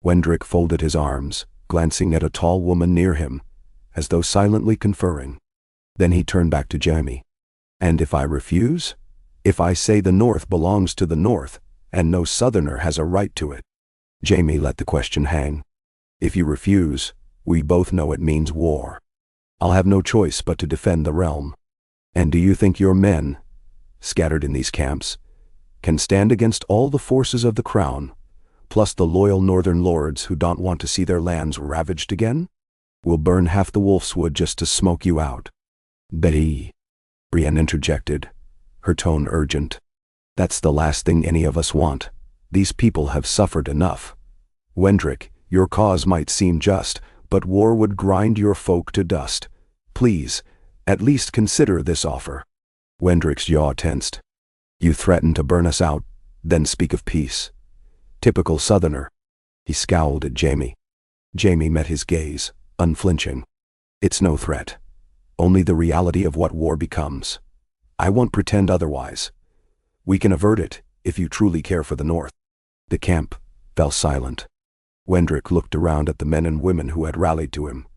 [SPEAKER 1] Wendrick folded his arms, glancing at a tall woman near him, as though silently conferring. Then he turned back to Jaime. And if I refuse? If I say the North belongs to the North, and no Southerner has a right to it? Jaime let the question hang. If you refuse, we both know it means war. I'll have no choice but to defend the realm. And do you think your men, scattered in these camps, can stand against all the forces of the crown, plus the loyal northern lords who don't want to see their lands ravaged again? We'll burn half the Wolfswood just to smoke you out. Betty, Brienne interjected, her tone urgent. That's the last thing any of us want. These people have suffered enough. Wendrick, your cause might seem just, but war would grind your folk to dust. Please, at least consider this offer. Wendrick's jaw tensed. You threaten to burn us out, then speak of peace. Typical Southerner. He scowled at Jaime. Jaime met his gaze, unflinching. It's no threat. Only the reality of what war becomes. I won't pretend otherwise. We can avert it, if you truly care for the North. The camp fell silent. Wendrick looked around at the men and women who had rallied to him,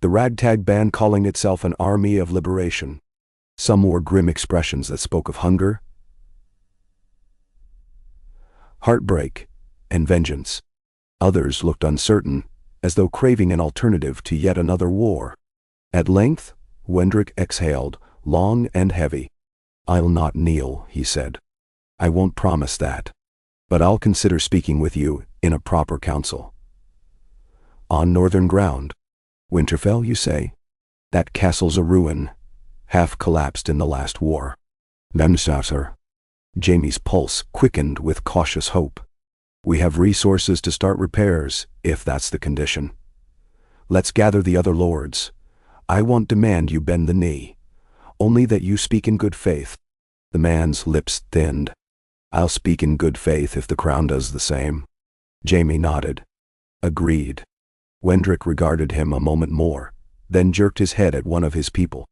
[SPEAKER 1] the ragtag band calling itself an army of liberation. Some wore grim expressions that spoke of hunger, heartbreak, and vengeance. Others looked uncertain, as though craving an alternative to yet another war. At length, Wendrick exhaled, long and heavy. I'll not kneel, he said. I won't promise that. But I'll consider speaking with you in a proper council. On northern ground. Winterfell, you say? That castle's a ruin, half collapsed in the last war. Sir. Jaime's pulse quickened with cautious hope. We have resources to start repairs, if that's the condition. Let's gather the other lords. I won't demand you bend the knee, only that you speak in good faith. The man's lips thinned. I'll speak in good faith if the crown does the same. Jaime nodded. Agreed. Wendrick regarded him a moment more, then jerked his head at one of his people.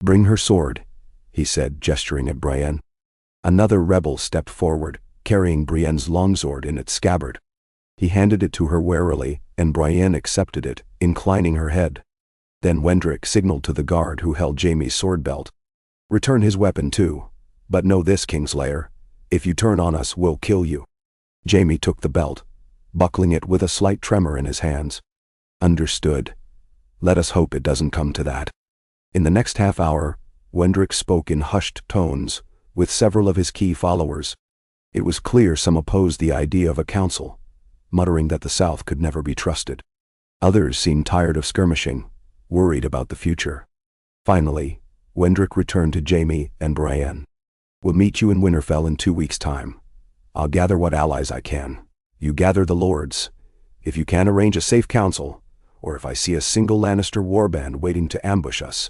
[SPEAKER 1] Bring her sword, he said, gesturing at Brienne. Another rebel stepped forward, carrying Brienne's longsword in its scabbard. He handed it to her warily, and Brienne accepted it, inclining her head. Then Wendrick signaled to the guard who held Jaime's sword belt. Return his weapon too, but know this, Kingslayer. If you turn on us, we'll kill you. Jaime took the belt, buckling it with a slight tremor in his hands. Understood. Let us hope it doesn't come to that. In the next half hour, Wendrick spoke in hushed tones, with several of his key followers. It was clear some opposed the idea of a council, muttering that the South could never be trusted. Others seemed tired of skirmishing, worried about the future. Finally, Wendrick returned to Jaime and Brienne. We'll meet you in Winterfell in 2 weeks' time. I'll gather what allies I can. You gather the lords. If you can arrange a safe council, or if I see a single Lannister warband waiting to ambush us,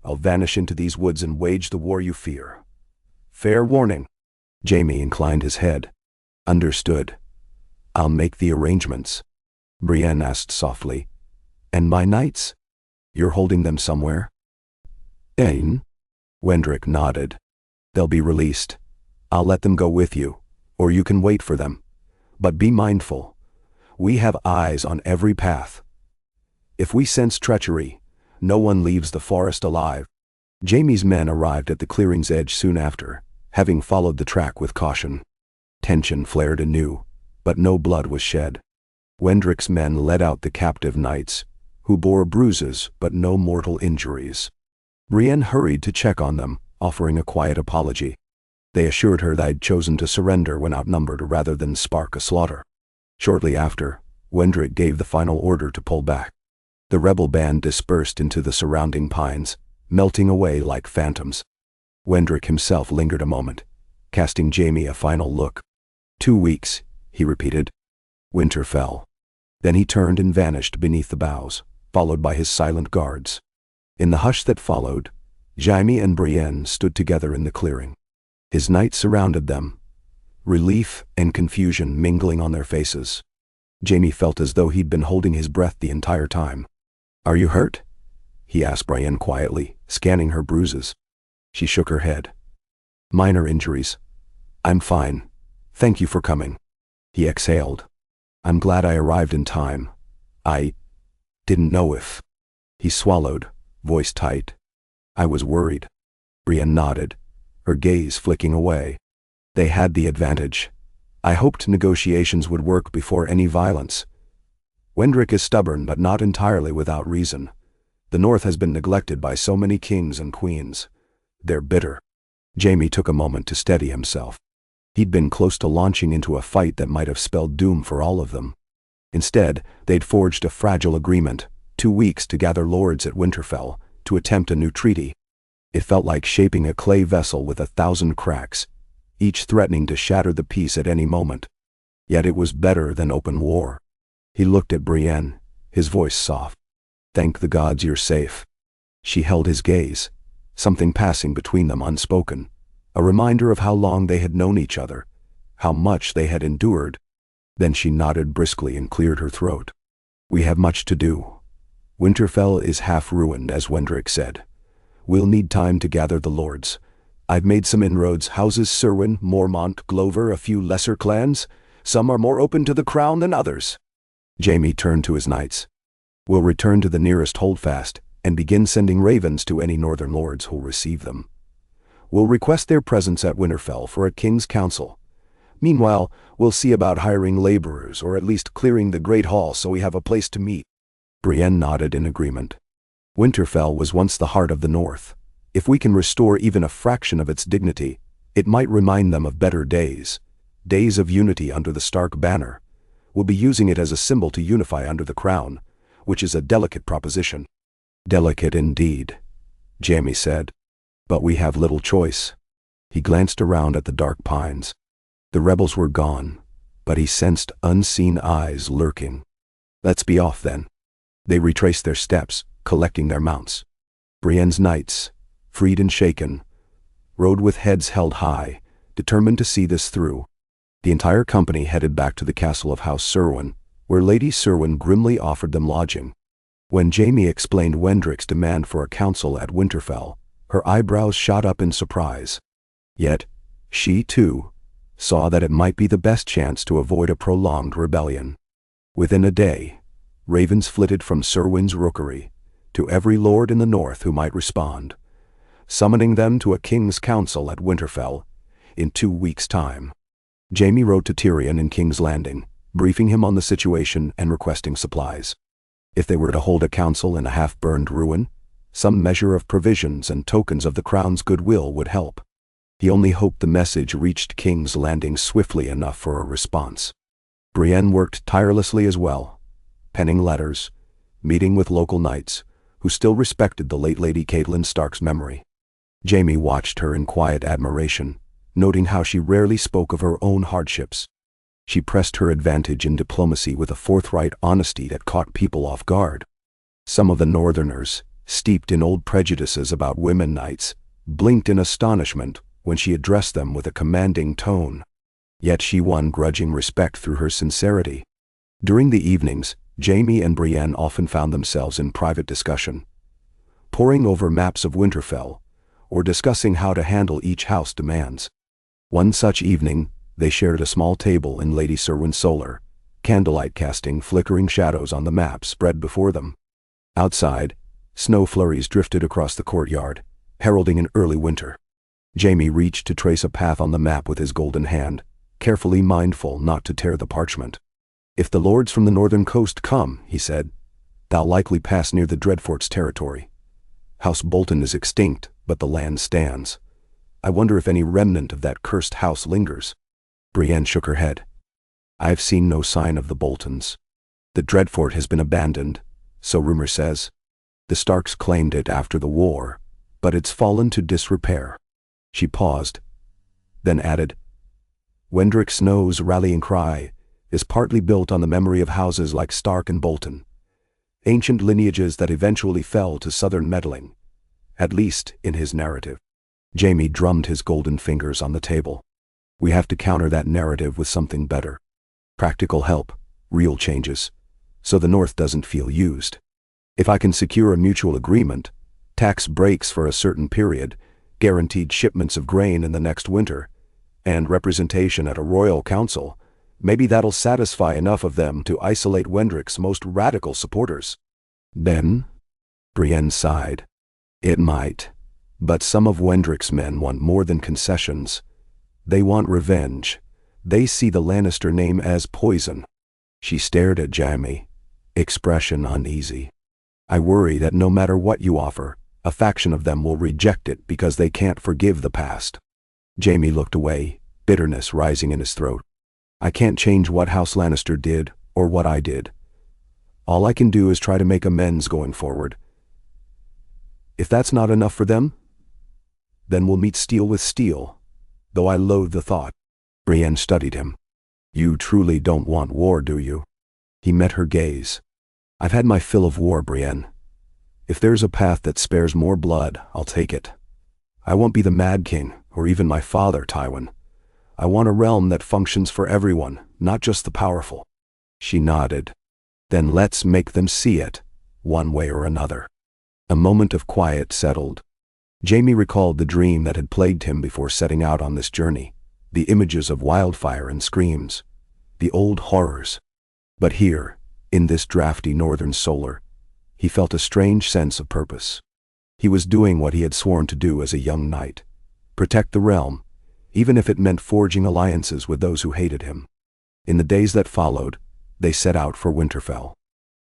[SPEAKER 1] I'll vanish into these woods and wage the war you fear. Fair warning. Jaime inclined his head. Understood. I'll make the arrangements. Brienne asked softly. And my knights? You're holding them somewhere? Wendrick nodded. They'll be released. I'll let them go with you, or you can wait for them. But be mindful. We have eyes on every path. If we sense treachery, no one leaves the forest alive. Jaime's men arrived at the clearing's edge soon after, having followed the track with caution. Tension flared anew, but no blood was shed. Wendrick's men led out the captive knights, who bore bruises but no mortal injuries. Brienne hurried to check on them, offering a quiet apology. They assured her they'd chosen to surrender when outnumbered rather than spark a slaughter. Shortly after, Wendrick gave the final order to pull back. The rebel band dispersed into the surrounding pines, melting away like phantoms. Wendrick himself lingered a moment, casting Jaime a final look. 2 weeks, he repeated. Winter fell. Then he turned and vanished beneath the boughs, followed by his silent guards. In the hush that followed, Jaime and Brienne stood together in the clearing. His knights surrounded them, relief and confusion mingling on their faces. Jaime felt as though he'd been holding his breath the entire time. Are you hurt? He asked Brienne quietly, scanning her bruises. She shook her head. Minor injuries. I'm fine. Thank you for coming. He exhaled. I'm glad I arrived in time. I didn't know if. He swallowed, voice tight. I was worried. Brienne nodded, her gaze flicking away. They had the advantage. I hoped negotiations would work before any violence. Wendrick is stubborn, but not entirely without reason. The North has been neglected by so many kings and queens. They're bitter. Jaime took a moment to steady himself. He'd been close to launching into a fight that might have spelled doom for all of them. Instead, they'd forged a fragile agreement, 2 weeks to gather lords at Winterfell, to attempt a new treaty. It felt like shaping a clay vessel with 1,000 cracks, each threatening to shatter the peace at any moment. Yet it was better than open war. He looked at Brienne, his voice soft. Thank the gods you're safe. She held his gaze, something passing between them unspoken, a reminder of how long they had known each other, how much they had endured. Then she nodded briskly and cleared her throat. We have much to do. Winterfell is half ruined, as Wendrick said. We'll need time to gather the lords. I've made some inroads, houses Serwyn, Mormont, Glover, a few lesser clans. Some are more open to the crown than others. Jaime turned to his knights. We'll return to the nearest holdfast and begin sending ravens to any northern lords who'll receive them. We'll request their presence at Winterfell for a king's council. Meanwhile, we'll see about hiring laborers, or at least clearing the great hall so we have a place to meet. Brienne nodded in agreement. Winterfell was once the heart of the North, If we can restore even a fraction of its dignity, it might remind them of better days, days of unity under the Stark banner. We'll be using it as a symbol to unify under the crown, which is a delicate proposition." "Delicate indeed," Jaime said. "But we have little choice." He glanced around at the dark pines. The rebels were gone, but he sensed unseen eyes lurking. "Let's be off then." They retraced their steps, collecting their mounts. Brienne's knights, freed and shaken, rode with heads held high, determined to see this through. The entire company headed back to the castle of House Serwyn, where Lady Serwyn grimly offered them lodging. When Jaime explained Wendrick's demand for a council at Winterfell, her eyebrows shot up in surprise. Yet, she, too, saw that it might be the best chance to avoid a prolonged rebellion. Within a day, ravens flitted from Serwyn's rookery to every lord in the north who might respond, summoning them to a king's council at Winterfell in 2 weeks' time. Jaime wrote to Tyrion in King's Landing, briefing him on the situation and requesting supplies. If they were to hold a council in a half-burned ruin, some measure of provisions and tokens of the crown's goodwill would help. He only hoped the message reached King's Landing swiftly enough for a response. Brienne worked tirelessly as well, penning letters, meeting with local knights, who still respected the late Lady Catelyn Stark's memory. Jaime watched her in quiet admiration, noting how she rarely spoke of her own hardships. She pressed her advantage in diplomacy with a forthright honesty that caught people off guard. Some of the Northerners, steeped in old prejudices about women knights, blinked in astonishment when she addressed them with a commanding tone. Yet she won grudging respect through her sincerity. During the evenings, Jaime and Brienne often found themselves in private discussion, poring over maps of Winterfell, or discussing how to handle each house demands. One such evening, they shared a small table in Lady Serwyn's solar, candlelight casting flickering shadows on the map spread before them. Outside, snow flurries drifted across the courtyard, heralding an early winter. Jaime reached to trace a path on the map with his golden hand, carefully mindful not to tear the parchment. "If the lords from the northern coast come," he said, "they'll likely pass near the Dreadfort's territory. House Bolton is extinct, but the land stands. I wonder if any remnant of that cursed house lingers." Brienne shook her head. "I've seen no sign of the Boltons. The Dreadfort has been abandoned, so rumor says. The Starks claimed it after the war, but it's fallen to disrepair." She paused, then added, "Wendrick Snow's rallying cry is partly built on the memory of houses like Stark and Bolton, ancient lineages that eventually fell to southern meddling, at least in his narrative." Jaime drummed his golden fingers on the table. "We have to counter that narrative with something better. Practical help, real changes, so the North doesn't feel used. If I can secure a mutual agreement, tax breaks for a certain period, guaranteed shipments of grain in the next winter, and representation at a royal council, maybe that'll satisfy enough of them to isolate Wendrick's most radical supporters." "Then?" Brienne sighed. "It might. But some of Wendrick's men want more than concessions. They want revenge. They see the Lannister name as poison." She stared at Jaime, expression uneasy. "I worry that no matter what you offer, a faction of them will reject it because they can't forgive the past." Jaime looked away, bitterness rising in his throat. "I can't change what House Lannister did or what I did. All I can do is try to make amends going forward. If that's not enough for them, then we'll meet steel with steel, though I loathe the thought." Brienne studied him. "You truly don't want war, do you?" He met her gaze. "I've had my fill of war, Brienne. If there's a path that spares more blood, I'll take it. I won't be the Mad King, or even my father, Tywin. I want a realm that functions for everyone, not just the powerful." She nodded. "Then let's make them see it, one way or another." A moment of quiet settled. Jaime recalled the dream that had plagued him before setting out on this journey, the images of wildfire and screams, the old horrors. But here, in this drafty northern solar, he felt a strange sense of purpose. He was doing what he had sworn to do as a young knight, protect the realm, even if it meant forging alliances with those who hated him. In the days that followed, they set out for Winterfell.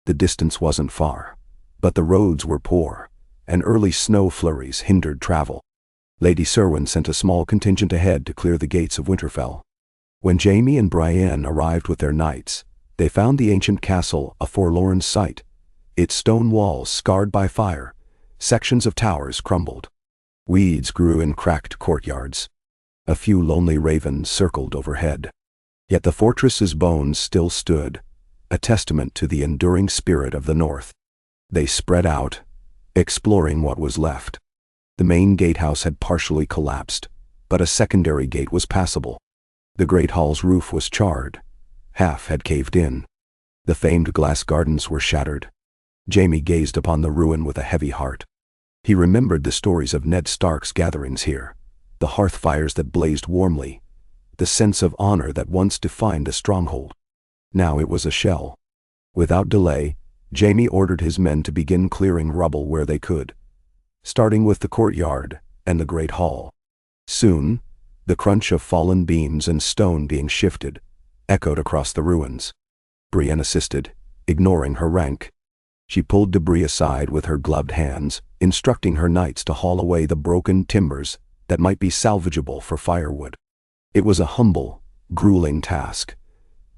[SPEAKER 1] The distance wasn't far, but the roads were poor, and early snow flurries hindered travel. Lady Serwyn sent a small contingent ahead to clear the gates of Winterfell. When Jaime and Brienne arrived with their knights, they found the ancient castle a forlorn sight, its stone walls scarred by fire, sections of towers crumbled. Weeds grew in cracked courtyards. A few lonely ravens circled overhead. Yet the fortress's bones still stood, a testament to the enduring spirit of the North. They spread out, exploring what was left. The main gatehouse had partially collapsed, but a secondary gate was passable. The great hall's roof was charred. Half had caved in. The famed glass gardens were shattered. Jaime gazed upon the ruin with a heavy heart. He remembered the stories of Ned Stark's gatherings here, the hearth fires that blazed warmly, the sense of honor that once defined the stronghold. Now it was a shell. Without delay, Jaime ordered his men to begin clearing rubble where they could, starting with the courtyard and the great hall. Soon, the crunch of fallen beams and stone being shifted echoed across the ruins. Brienne assisted, ignoring her rank. She pulled debris aside with her gloved hands, instructing her knights to haul away the broken timbers that might be salvageable for firewood. It was a humble, grueling task,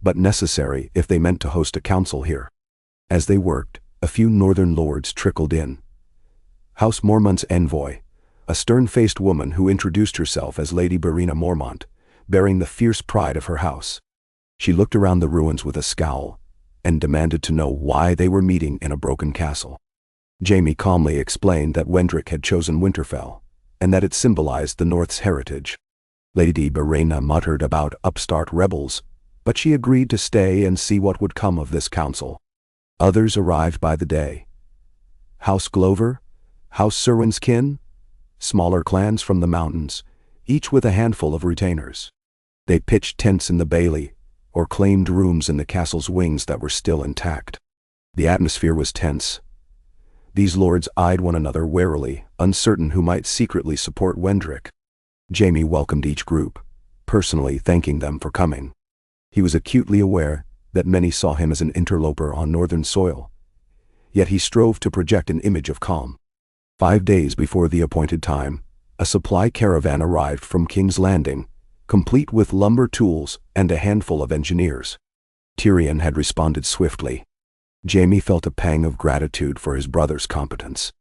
[SPEAKER 1] but necessary if they meant to host a council here. As they worked, a few northern lords trickled in. House Mormont's envoy, a stern-faced woman who introduced herself as Lady Berena Mormont, bearing the fierce pride of her house. She looked around the ruins with a scowl, and demanded to know why they were meeting in a broken castle. Jaime calmly explained that Wendrick had chosen Winterfell, and that it symbolized the North's heritage. Lady Berena muttered about upstart rebels, but she agreed to stay and see what would come of this council. Others arrived by the day. House Glover, House Serwyn's kin, smaller clans from the mountains, each with a handful of retainers. They pitched tents in the bailey, or claimed rooms in the castle's wings that were still intact. The atmosphere was tense. These lords eyed one another warily, uncertain who might secretly support Wendrick. Jaime welcomed each group, personally thanking them for coming. He was acutely aware that many saw him as an interloper on northern soil, yet he strove to project an image of calm. 5 days before the appointed time, a supply caravan arrived from King's Landing, complete with lumber tools and a handful of engineers. Tyrion had responded swiftly. Jaime felt a pang of gratitude for his brother's competence.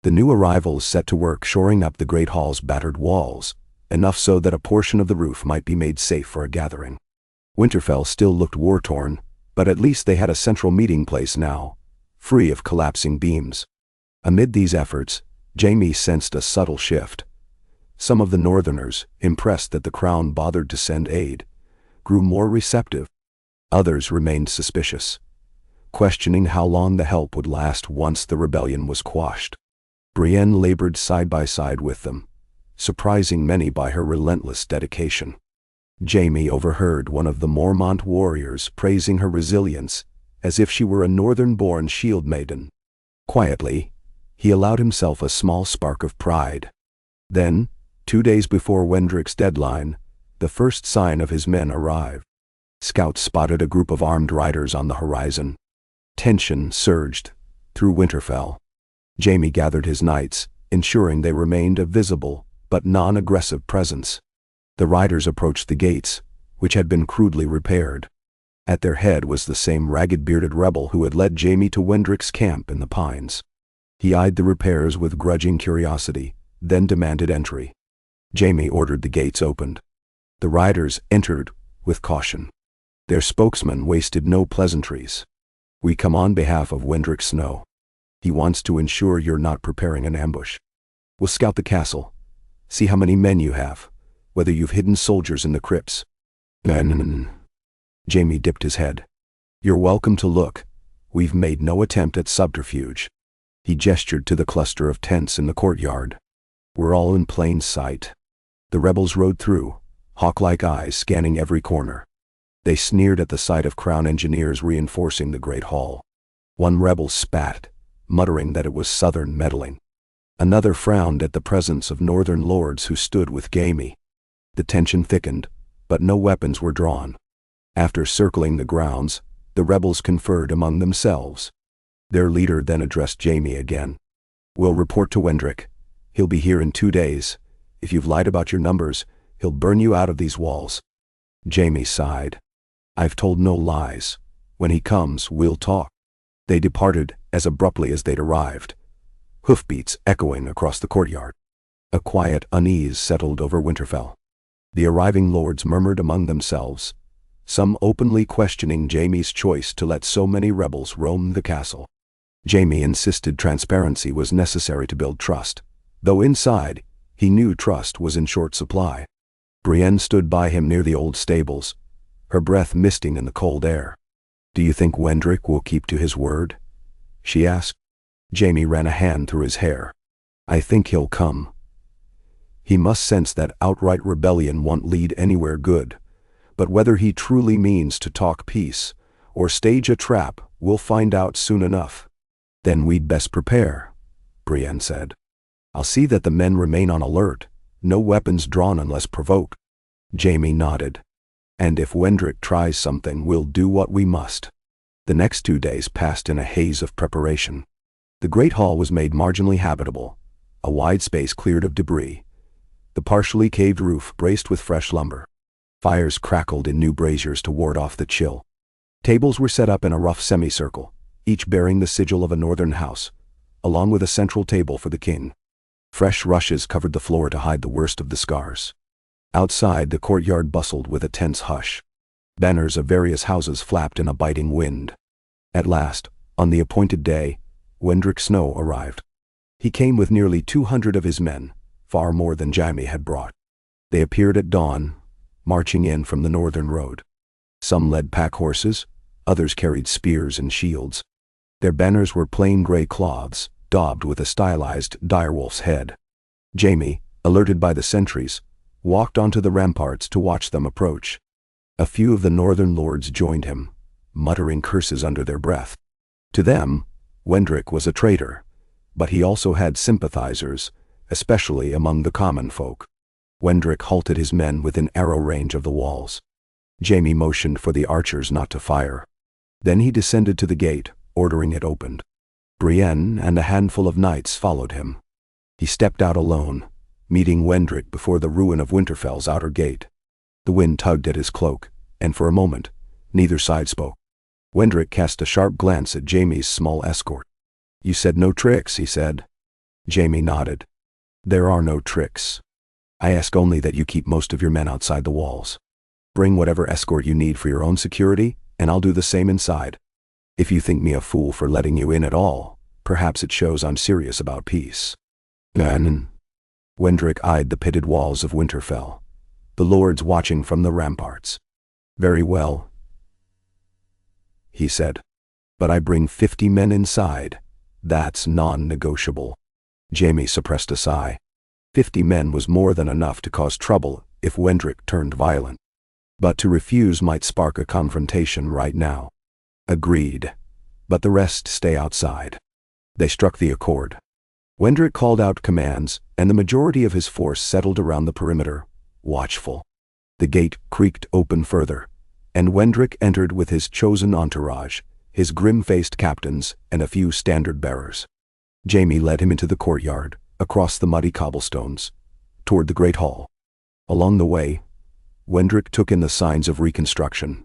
[SPEAKER 1] The new arrivals set to work shoring up the great hall's battered walls, enough so that a portion of the roof might be made safe for a gathering. Winterfell still looked war-torn, but at least they had a central meeting place now, free of collapsing beams. Amid these efforts, Jaime sensed a subtle shift. Some of the northerners, impressed that the crown bothered to send aid, grew more receptive. Others remained suspicious, questioning how long the help would last once the rebellion was quashed. Brienne labored side by side with them, surprising many by her relentless dedication. Jaime overheard one of the Mormont warriors praising her resilience as if she were a northern-born shield maiden. Quietly, he allowed himself a small spark of pride. Then, 2 days before Wendrick's deadline, the first sign of his men arrived. Scouts spotted a group of armed riders on the horizon. Tension surged through Winterfell. Jaime gathered his knights, ensuring they remained a visible but non-aggressive presence. The riders approached the gates, which had been crudely repaired. At their head was the same ragged-bearded rebel who had led Jaime to Wendrick's camp in the pines. He eyed the repairs with grudging curiosity, then demanded entry. Jaime ordered the gates opened. The riders entered with caution. Their spokesman wasted no pleasantries. "We come on behalf of Wendrick Snow. He wants to ensure you're not preparing an ambush. We'll scout the castle, see how many men you have, whether you've hidden soldiers in the crypts." Jaime dipped his head. "You're welcome to look. We've made no attempt at subterfuge." He gestured to the cluster of tents in the courtyard. "We're all in plain sight." The rebels rode through, hawk-like eyes scanning every corner. They sneered at the sight of crown engineers reinforcing the great hall. One rebel spat, muttering that it was southern meddling. Another frowned at the presence of northern lords who stood with Jaime. The tension thickened, but no weapons were drawn. After circling the grounds, the rebels conferred among themselves. Their leader then addressed Jaime again. We'll report to Wendrick. He'll be here in 2 days. If you've lied about your numbers, he'll burn you out of these walls." Jaime sighed. "I've told no lies. When he comes, we'll talk." They departed as abruptly as they'd arrived, hoofbeats echoing across the courtyard. A quiet unease settled over Winterfell. The arriving lords murmured among themselves, some openly questioning Jaime's choice to let so many rebels roam the castle. Jaime insisted transparency was necessary to build trust, though inside, he knew trust was in short supply. Brienne stood by him near the old stables, her breath misting in the cold air. "Do you think Wendrick will keep to his word?" she asked. Jaime ran a hand through his hair. "I think he'll come. He must sense that outright rebellion won't lead anywhere good, but whether he truly means to talk peace or stage a trap, we'll find out soon enough." "Then we'd best prepare," Brienne said. "I'll see that the men remain on alert, no weapons drawn unless provoked." Jaime nodded. "And if Wendrick tries something, we'll do what we must." The next 2 days passed in a haze of preparation. The Great Hall was made marginally habitable, a wide space cleared of debris, the partially caved roof braced with fresh lumber. Fires crackled in new braziers to ward off the chill. Tables were set up in a rough semicircle, each bearing the sigil of a northern house, along with a central table for the king. Fresh rushes covered the floor to hide the worst of the scars. Outside, the courtyard bustled with a tense hush. Banners of various houses flapped in a biting wind. At last, on the appointed day, Wendrick Snow arrived. He came with nearly 200 of his men, far more than Jaime had brought. They appeared at dawn, marching in from the northern road. Some led pack horses, others carried spears and shields. Their banners were plain gray cloths, daubed with a stylized direwolf's head. Jaime, alerted by the sentries, walked onto the ramparts to watch them approach. A few of the northern lords joined him, muttering curses under their breath. To them, Wendrick was a traitor, but he also had sympathizers, especially among the common folk. Wendrick halted his men within arrow range of the walls. Jaime motioned for the archers not to fire. Then he descended to the gate, ordering it opened. Brienne and a handful of knights followed him. He stepped out alone, meeting Wendrick before the ruin of Winterfell's outer gate. The wind tugged at his cloak, and for a moment, neither side spoke. Wendrick cast a sharp glance at Jaime's small escort. "You said no tricks," he said. Jaime nodded. "There are no tricks. I ask only that you keep most of your men outside the walls. Bring whatever escort you need for your own security, and I'll do the same inside. If you think me a fool for letting you in at all, perhaps it shows I'm serious about peace." Wendrick eyed the pitted walls of Winterfell, the lords watching from the ramparts. "Very well," he said. "But I bring 50 men inside. That's non-negotiable." Jaime suppressed a sigh. 50 men was more than enough to cause trouble if Wendrick turned violent. But to refuse might spark a confrontation right now. "Agreed. But the rest stay outside." They struck the accord. Wendrick called out commands, and the majority of his force settled around the perimeter, watchful. The gate creaked open further, and Wendrick entered with his chosen entourage, his grim-faced captains, and a few standard-bearers. Jaime led him into the courtyard, across the muddy cobblestones, toward the great hall. Along the way, Wendrick took in the signs of reconstruction.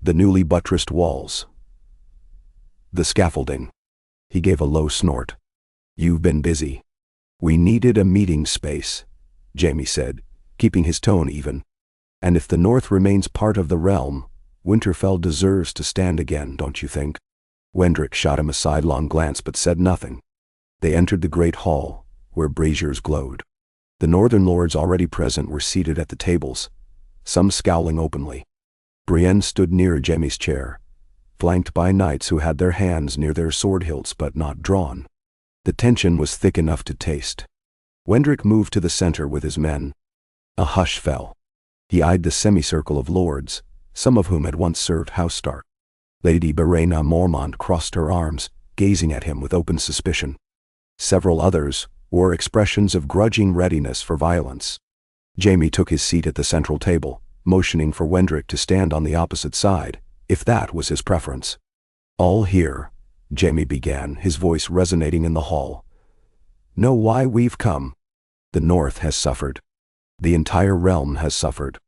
[SPEAKER 1] The newly buttressed walls. The scaffolding. He gave a low snort. "You've been busy." "We needed a meeting space," Jaime said, keeping his tone even. "And if the North remains part of the realm, Winterfell deserves to stand again, don't you think?" Wendrick shot him a sidelong glance but said nothing. They entered the great hall, where braziers glowed. The northern lords already present were seated at the tables, some scowling openly. Brienne stood near Jaime's chair, flanked by knights who had their hands near their sword hilts but not drawn. The tension was thick enough to taste. Wendrick moved to the center with his men. A hush fell. He eyed the semicircle of lords, some of whom had once served House Stark. Lady Berena Mormont crossed her arms, gazing at him with open suspicion. Several others wore expressions of grudging readiness for violence. Jaime took his seat at the central table, motioning for Wendrick to stand on the opposite side, if that was his preference. "All here," Jaime began, his voice resonating in the hall, know why we've come. The North has suffered. The entire realm has suffered.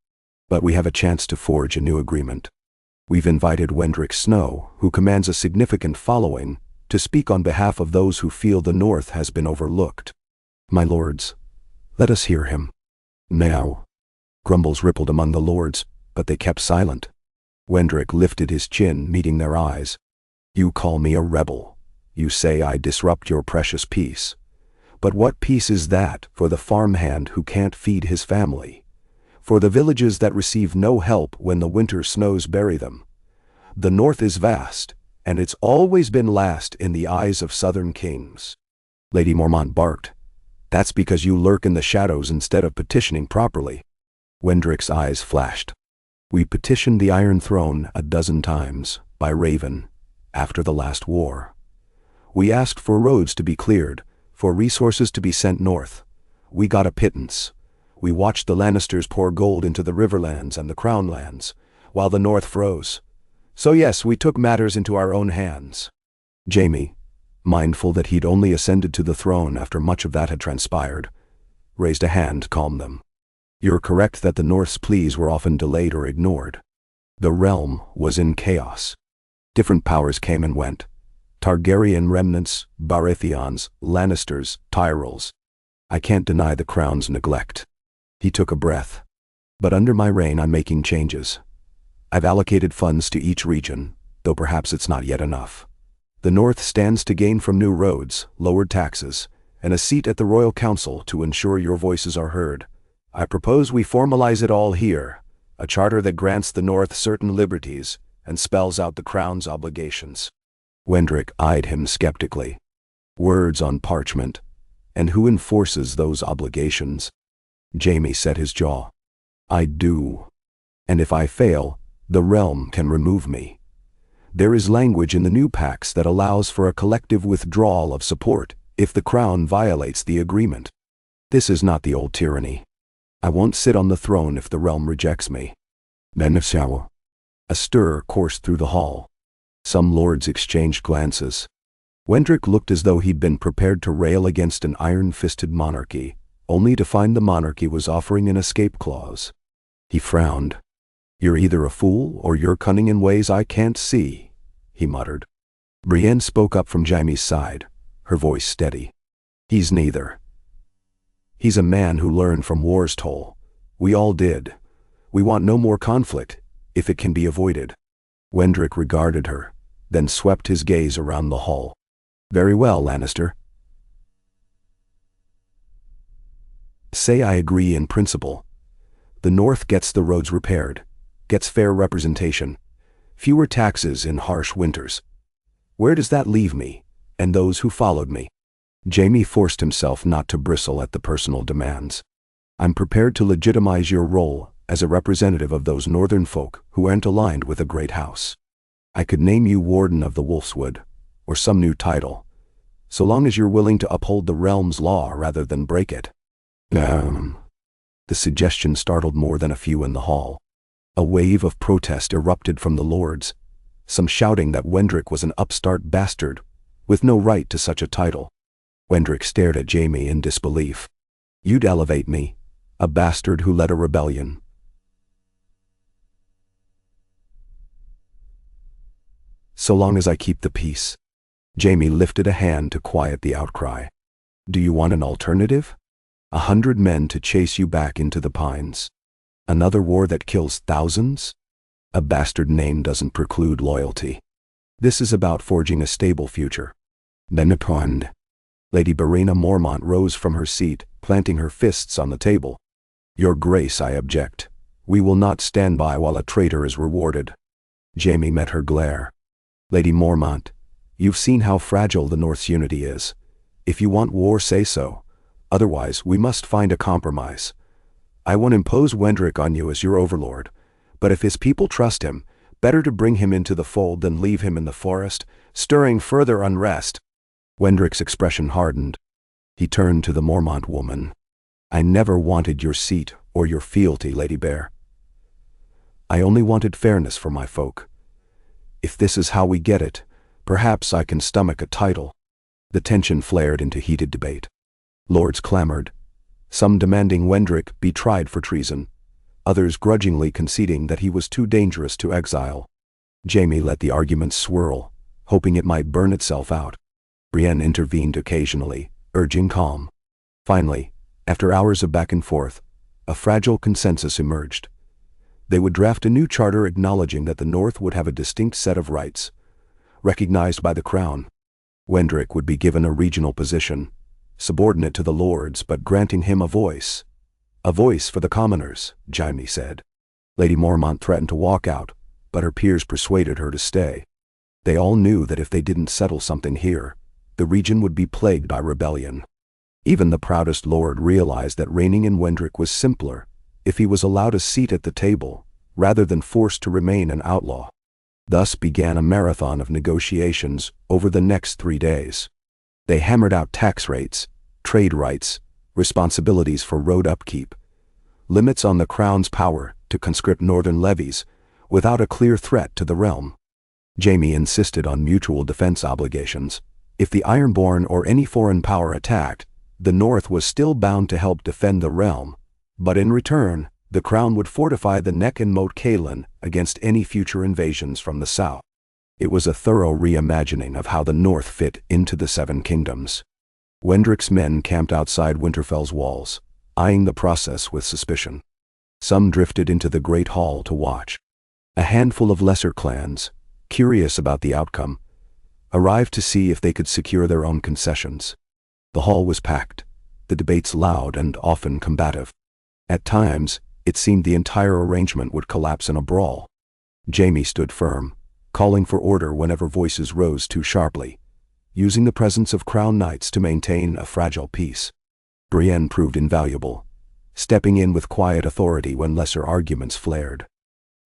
[SPEAKER 1] But we have a chance to forge a new agreement. We've invited Wendrick Snow, who commands a significant following, to speak on behalf of those who feel the North has been overlooked. My lords, let us hear him. Now. Grumbles rippled among the lords, but they kept silent. Wendrick lifted his chin, meeting their eyes. You call me a rebel. You say I disrupt your precious peace. But what peace is that for the farmhand who can't feed his family? For the villages that receive no help when the winter snows bury them? The North is vast, and it's always been last in the eyes of southern kings. Lady Mormont barked. That's because you lurk in the shadows instead of petitioning properly. Wendrick's eyes flashed. We petitioned the Iron Throne 12 times, by Raven, after the last war. We asked for roads to be cleared, for resources to be sent north. We got a pittance. We watched the Lannisters pour gold into the Riverlands and the Crownlands, while the North froze. So yes, we took matters into our own hands. Jaime, mindful that he'd only ascended to the throne after much of that had transpired, raised a hand to calm them. You're correct that the North's pleas were often delayed or ignored. The realm was in chaos. Different powers came and went. Targaryen remnants, Baratheons, Lannisters, Tyrells. I can't deny the crown's neglect. He took a breath. But under my reign I'm making changes. I've allocated funds to each region, though perhaps it's not yet enough. The North stands to gain from new roads, lowered taxes, and a seat at the Royal Council to ensure your voices are heard. I propose we formalize it all here, a charter that grants the North certain liberties and spells out the Crown's obligations. Wendrick eyed him skeptically. Words on parchment, and who enforces those obligations? Jaime set his jaw. I do. And if I fail, the realm can remove me. There is language in the new pacts that allows for a collective withdrawal of support if the Crown violates the agreement. This is not the old tyranny. I won't sit on the throne if the realm rejects me. Then a stir coursed through the hall. Some lords exchanged glances. Wendrick looked as though he'd been prepared to rail against an iron-fisted monarchy, only to find the monarchy was offering an escape clause. He frowned. You're either a fool or you're cunning in ways I can't see, he muttered. Brienne spoke up from Jaime's side, her voice steady. He's neither. He's a man who learned from war's toll. We all did. We want no more conflict, if it can be avoided. Wendrick regarded her, then swept his gaze around the hall. Very well, Lannister. Say I agree in principle. The North gets the roads repaired, gets fair representation, fewer taxes in harsh winters. Where does that leave me, and those who followed me? Jaime forced himself not to bristle at the personal demands. I'm prepared to legitimize your role as a representative of those northern folk who aren't aligned with a great house. I could name you Warden of the Wolfswood, or some new title, so long as you're willing to uphold the realm's law rather than break it. The suggestion startled more than a few in the hall. A wave of protest erupted from the lords, some shouting that Wendrick was an upstart bastard, with no right to such a title. Wendrick stared at Jaime in disbelief. You'd elevate me, a bastard who led a rebellion. So long as I keep the peace. Jaime lifted a hand to quiet the outcry. Do you want an alternative? 100 men to chase you back into the pines. Another war that kills thousands? A bastard name doesn't preclude loyalty. This is about forging a stable future. Then upon. Lady Barina Mormont rose from her seat, planting her fists on the table. Your Grace, I object. We will not stand by while a traitor is rewarded. Jaime met her glare. Lady Mormont, you've seen how fragile the North's unity is. If you want war, say so. Otherwise, we must find a compromise. I won't impose Wendrick on you as your overlord, but if his people trust him, better to bring him into the fold than leave him in the forest, stirring further unrest. Wendrick's expression hardened. He turned to the Mormont woman. I never wanted your seat or your fealty, Lady Bear. I only wanted fairness for my folk. If this is how we get it, perhaps I can stomach a title. The tension flared into heated debate. Lords clamored, some demanding Wendrick be tried for treason, others grudgingly conceding that he was too dangerous to exile. Jaime let the arguments swirl, hoping it might burn itself out. Brienne intervened occasionally, urging calm. Finally, after hours of back and forth, a fragile consensus emerged. They would draft a new charter acknowledging that the North would have a distinct set of rights, recognized by the crown. Wendrick would be given a regional position, subordinate to the lords but granting him a voice. A voice for the commoners, Jaime said. Lady Mormont threatened to walk out, but her peers persuaded her to stay. They all knew that if they didn't settle something here, the region would be plagued by rebellion. Even the proudest lord realized that reigning in Wendrick was simpler if he was allowed a seat at the table, rather than forced to remain an outlaw. Thus began a marathon of negotiations over the next 3 days. They hammered out tax rates, trade rights, responsibilities for road upkeep, limits on the crown's power to conscript northern levies, without a clear threat to the realm. Jaime insisted on mutual defense obligations. If the Ironborn or any foreign power attacked, the North was still bound to help defend the realm, but in return, the crown would fortify the neck and moat Caelin against any future invasions from the south. It was a thorough reimagining of how the North fit into the Seven Kingdoms. Wendrick's men camped outside Winterfell's walls, eyeing the process with suspicion. Some drifted into the Great Hall to watch. A handful of lesser clans, curious about the outcome, arrived to see if they could secure their own concessions. The hall was packed, the debates loud and often combative. At times, it seemed the entire arrangement would collapse in a brawl. Jaime stood firm, calling for order whenever voices rose too sharply, using the presence of crown knights to maintain a fragile peace. Brienne proved invaluable, stepping in with quiet authority when lesser arguments flared.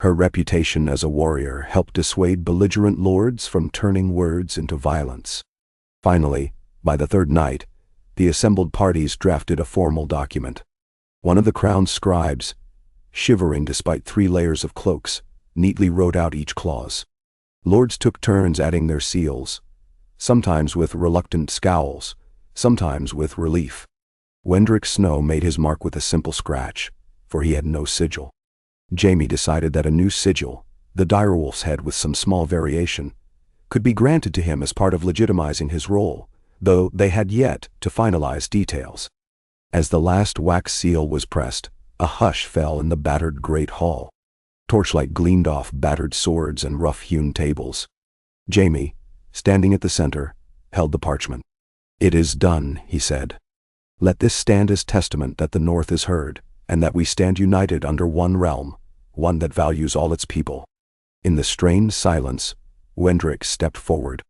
[SPEAKER 1] Her reputation as a warrior helped dissuade belligerent lords from turning words into violence. Finally, by the third night, the assembled parties drafted a formal document. One of the crown's scribes, shivering despite 3 layers of cloaks, neatly wrote out each clause. Lords took turns adding their seals, sometimes with reluctant scowls, sometimes with relief. Wendrick Snow made his mark with a simple scratch, for he had no sigil. Jaime decided that a new sigil, the direwolf's head with some small variation, could be granted to him as part of legitimizing his role, though they had yet to finalize details. As the last wax seal was pressed, a hush fell in the battered great hall. Torchlight gleamed off battered swords and rough-hewn tables. Jaime, standing at the center, held the parchment. "It is done," he said. "Let this stand as testament that the North is heard, and that we stand united under one realm, one that values all its people." In the strained silence, Wendrick stepped forward.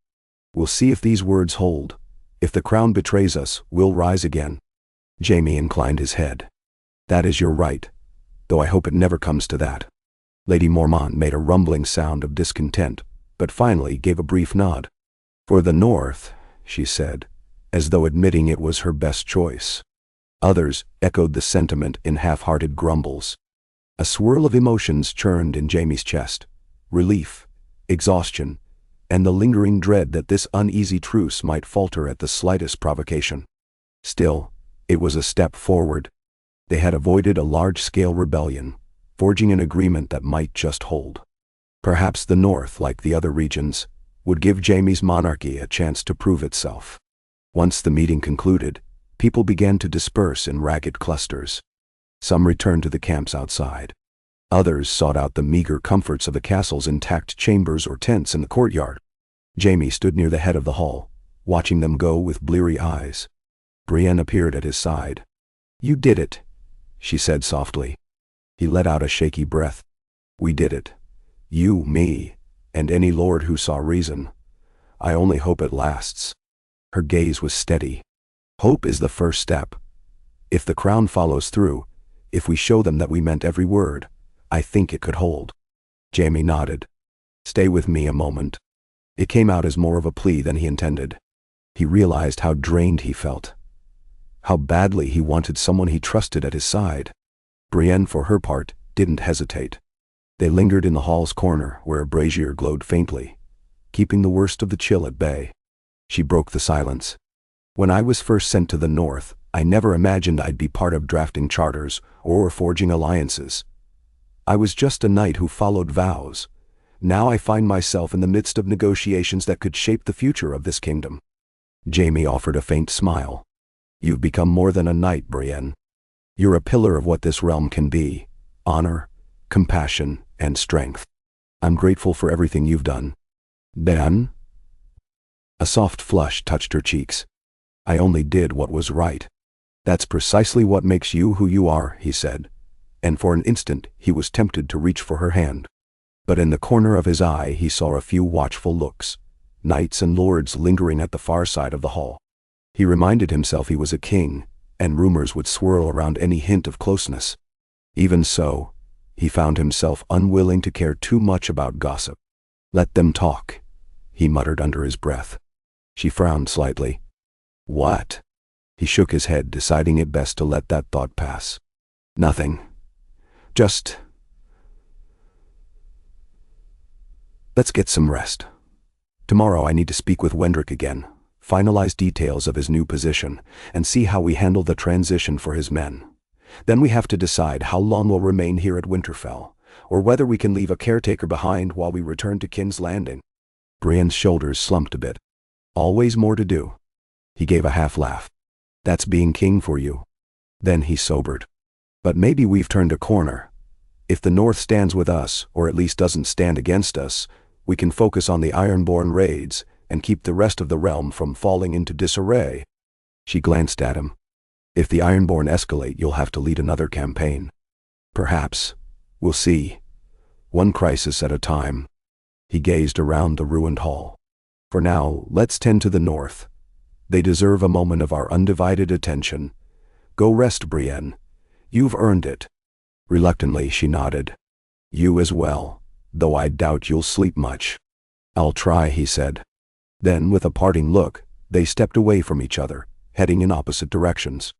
[SPEAKER 1] "We'll see if these words hold. If the crown betrays us, we'll rise again." Jaime inclined his head. "That is your right, though I hope it never comes to that." Lady Mormont made a rumbling sound of discontent, but finally gave a brief nod. "For the North," she said, as though admitting it was her best choice. Others echoed the sentiment in half-hearted grumbles. A swirl of emotions churned in Jaime's chest: relief, exhaustion, and the lingering dread that this uneasy truce might falter at the slightest provocation. Still, it was a step forward. They had avoided a large-scale rebellion, forging an agreement that might just hold. Perhaps the North, like the other regions, would give Jaime's monarchy a chance to prove itself. Once the meeting concluded, people began to disperse in ragged clusters. Some returned to the camps outside. Others sought out the meager comforts of the castle's intact chambers or tents in the courtyard. Jaime stood near the head of the hall, watching them go with bleary eyes. Brienne appeared at his side. "You did it," she said softly. He let out a shaky breath. "We did it. You, me, and any lord who saw reason. I only hope it lasts." Her gaze was steady. "Hope is the first step. If the crown follows through, if we show them that we meant every word, I think it could hold." Jaime nodded. "Stay with me a moment." It came out as more of a plea than he intended. He realized how drained he felt, how badly he wanted someone he trusted at his side. Brienne, for her part, didn't hesitate. They lingered in the hall's corner where a brazier glowed faintly, keeping the worst of the chill at bay. She broke the silence. "When I was first sent to the North, I never imagined I'd be part of drafting charters or forging alliances. I was just a knight who followed vows. Now I find myself in the midst of negotiations that could shape the future of this kingdom." Jaime offered a faint smile. "You've become more than a knight, Brienne. You're a pillar of what this realm can be: honor, compassion, and strength. I'm grateful for everything you've done." "Dan?" A soft flush touched her cheeks. "I only did what was right." "That's precisely what makes you who you are," he said, and for an instant he was tempted to reach for her hand. But in the corner of his eye he saw a few watchful looks, knights and lords lingering at the far side of the hall. He reminded himself he was a king, and rumors would swirl around any hint of closeness. Even so, he found himself unwilling to care too much about gossip. "Let them talk," he muttered under his breath. She frowned slightly. "What?" He shook his head, deciding it best to let that thought pass. "Nothing. Just... let's get some rest. Tomorrow I need to speak with Wendrick again, finalize details of his new position, and see how we handle the transition for his men. Then we have to decide how long we'll remain here at Winterfell, or whether we can leave a caretaker behind while we return to King's Landing." Brienne's shoulders slumped a bit. "Always more to do." He gave a half laugh. "That's being king for you." Then he sobered. "But maybe we've turned a corner. If the North stands with us, or at least doesn't stand against us, we can focus on the Ironborn raids and keep the rest of the realm from falling into disarray." She glanced at him. "If the Ironborn escalate, you'll have to lead another campaign." "Perhaps. We'll see. One crisis at a time." He gazed around the ruined hall. "For now, let's tend to the North. They deserve a moment of our undivided attention. Go rest, Brienne. You've earned it." Reluctantly, she nodded. "You as well, though I doubt you'll sleep much." "I'll try," he said. Then, with a parting look, they stepped away from each other, heading in opposite directions.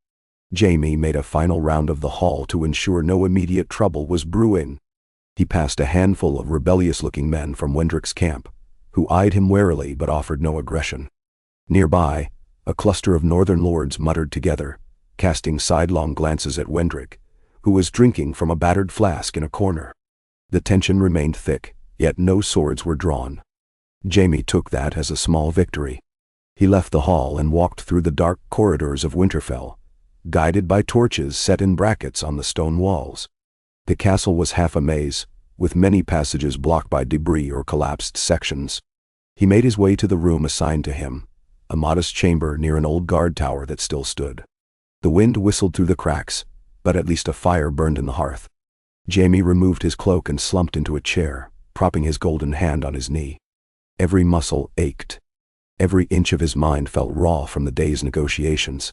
[SPEAKER 1] Jaime made a final round of the hall to ensure no immediate trouble was brewing. He passed a handful of rebellious-looking men from Wendrick's camp, who eyed him warily but offered no aggression. Nearby, a cluster of northern lords muttered together, casting sidelong glances at Wendrick, who was drinking from a battered flask in a corner. The tension remained thick, yet no swords were drawn. Jaime took that as a small victory. He left the hall and walked through the dark corridors of Winterfell, guided by torches set in brackets on the stone walls. The castle was half a maze, with many passages blocked by debris or collapsed sections. He made his way to the room assigned to him, a modest chamber near an old guard tower that still stood. The wind whistled through the cracks, but at least a fire burned in the hearth. Jaime removed his cloak and slumped into a chair, propping his golden hand on his knee. Every muscle ached. Every inch of his mind felt raw from the day's negotiations.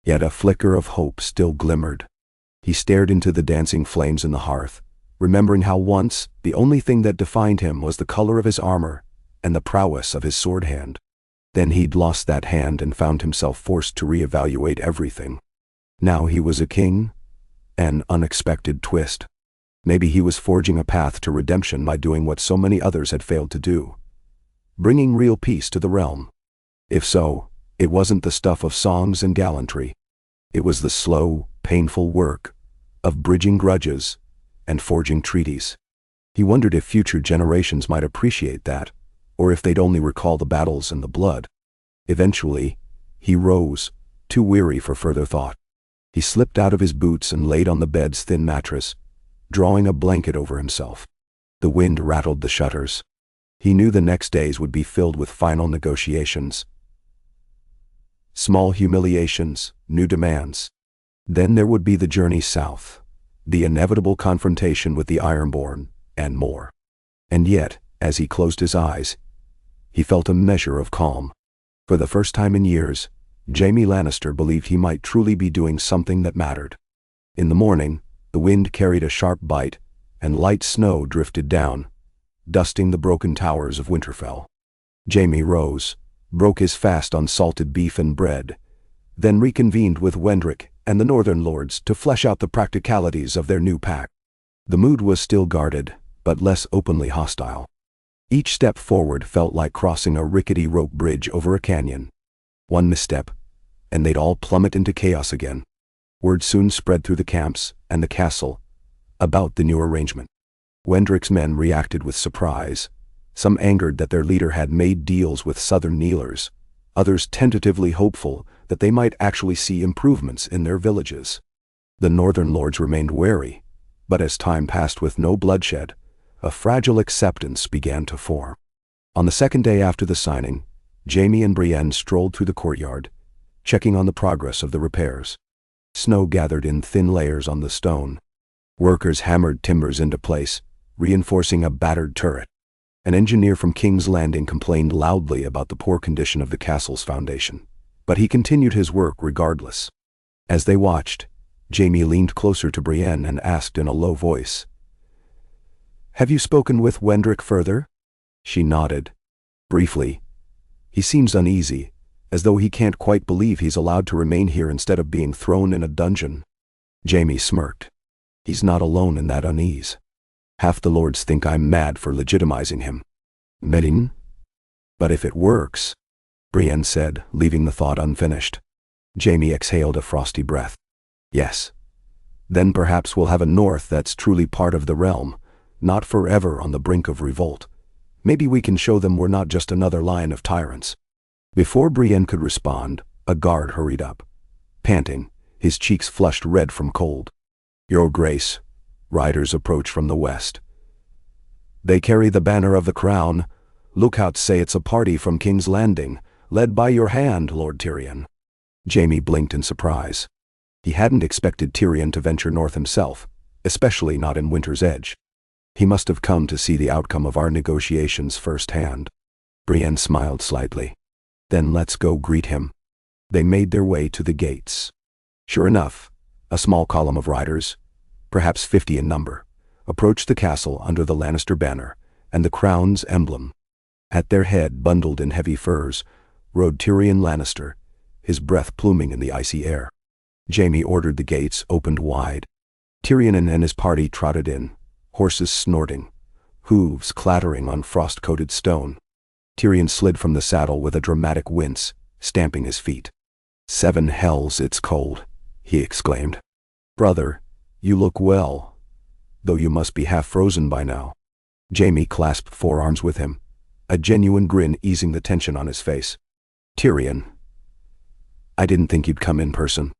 [SPEAKER 1] Yet a flicker of hope still glimmered. He stared into the dancing flames in the hearth, remembering how once the only thing that defined him was the color of his armor and the prowess of his sword hand. Then he'd lost that hand and found himself forced to reevaluate everything. Now he was a king. An unexpected twist. Maybe he was forging a path to redemption by doing what so many others had failed to do, bringing real peace to the realm. If so, it wasn't the stuff of songs and gallantry. It was the slow, painful work of bridging grudges and forging treaties. He wondered if future generations might appreciate that, or if they'd only recall the battles and the blood. Eventually, he rose, too weary for further thought. He slipped out of his boots and laid on the bed's thin mattress, drawing a blanket over himself. The wind rattled the shutters. He knew the next days would be filled with final negotiations. Small humiliations, new demands. Then there would be the journey south, the inevitable confrontation with the Ironborn, and more. And yet, as he closed his eyes, he felt a measure of calm. For the first time in years, Jaime Lannister believed he might truly be doing something that mattered. In the morning, the wind carried a sharp bite, and light snow drifted down, dusting the broken towers of Winterfell. Jaime rose, broke his fast on salted beef and bread, then reconvened with Wendrick and the northern lords to flesh out the practicalities of their new pact. The mood was still guarded, but less openly hostile. Each step forward felt like crossing a rickety rope bridge over a canyon. One misstep, and they'd all plummet into chaos again. Word soon spread through the camps and the castle about the new arrangement. Wendrick's men reacted with surprise, some angered that their leader had made deals with southern kneelers, others tentatively hopeful that they might actually see improvements in their villages. The northern lords remained wary, but as time passed with no bloodshed, a fragile acceptance began to form. On the second day after the signing, Jaime and Brienne strolled through the courtyard, checking on the progress of the repairs. Snow gathered in thin layers on the stone. Workers hammered timbers into place, reinforcing a battered turret. An engineer from King's Landing complained loudly about the poor condition of the castle's foundation, but he continued his work regardless. As they watched, Jaime leaned closer to Brienne and asked in a low voice, "Have you spoken with Wendrick further?" She nodded. Briefly. "He seems uneasy, as though he can't quite believe he's allowed to remain here instead of being thrown in a dungeon." Jaime smirked. "He's not alone in that unease. Half the lords think I'm mad for legitimizing him." "Medin? But if it works," Brienne said, leaving the thought unfinished. Jaime exhaled a frosty breath. "Yes. Then perhaps we'll have a north that's truly part of the realm, not forever on the brink of revolt. Maybe we can show them we're not just another line of tyrants." Before Brienne could respond, a guard hurried up, panting, his cheeks flushed red from cold. "Your Grace," riders approached from the west. "They carry the banner of the crown. Lookouts say it's a party from King's Landing, led by your hand, Lord Tyrion." Jaime blinked in surprise. He hadn't expected Tyrion to venture north himself, especially not in Winter's Edge. He must have come to see the outcome of our negotiations firsthand. Brienne smiled slightly. "Then let's go greet him." They made their way to the gates. Sure enough, a small column of riders, perhaps 50 in number, approached the castle under the Lannister banner and the crown's emblem. At their head, bundled in heavy furs, rode Tyrion Lannister, his breath pluming in the icy air. Jaime ordered the gates opened wide. Tyrion and his party trotted in, horses snorting, hooves clattering on frost-coated stone. Tyrion slid from the saddle with a dramatic wince, stamping his feet. "Seven hells, it's cold," he exclaimed. "Brother, you look well, though you must be half frozen by now." Jaime clasped forearms with him, a genuine grin easing the tension on his face. "Tyrion, I didn't think you'd come in person.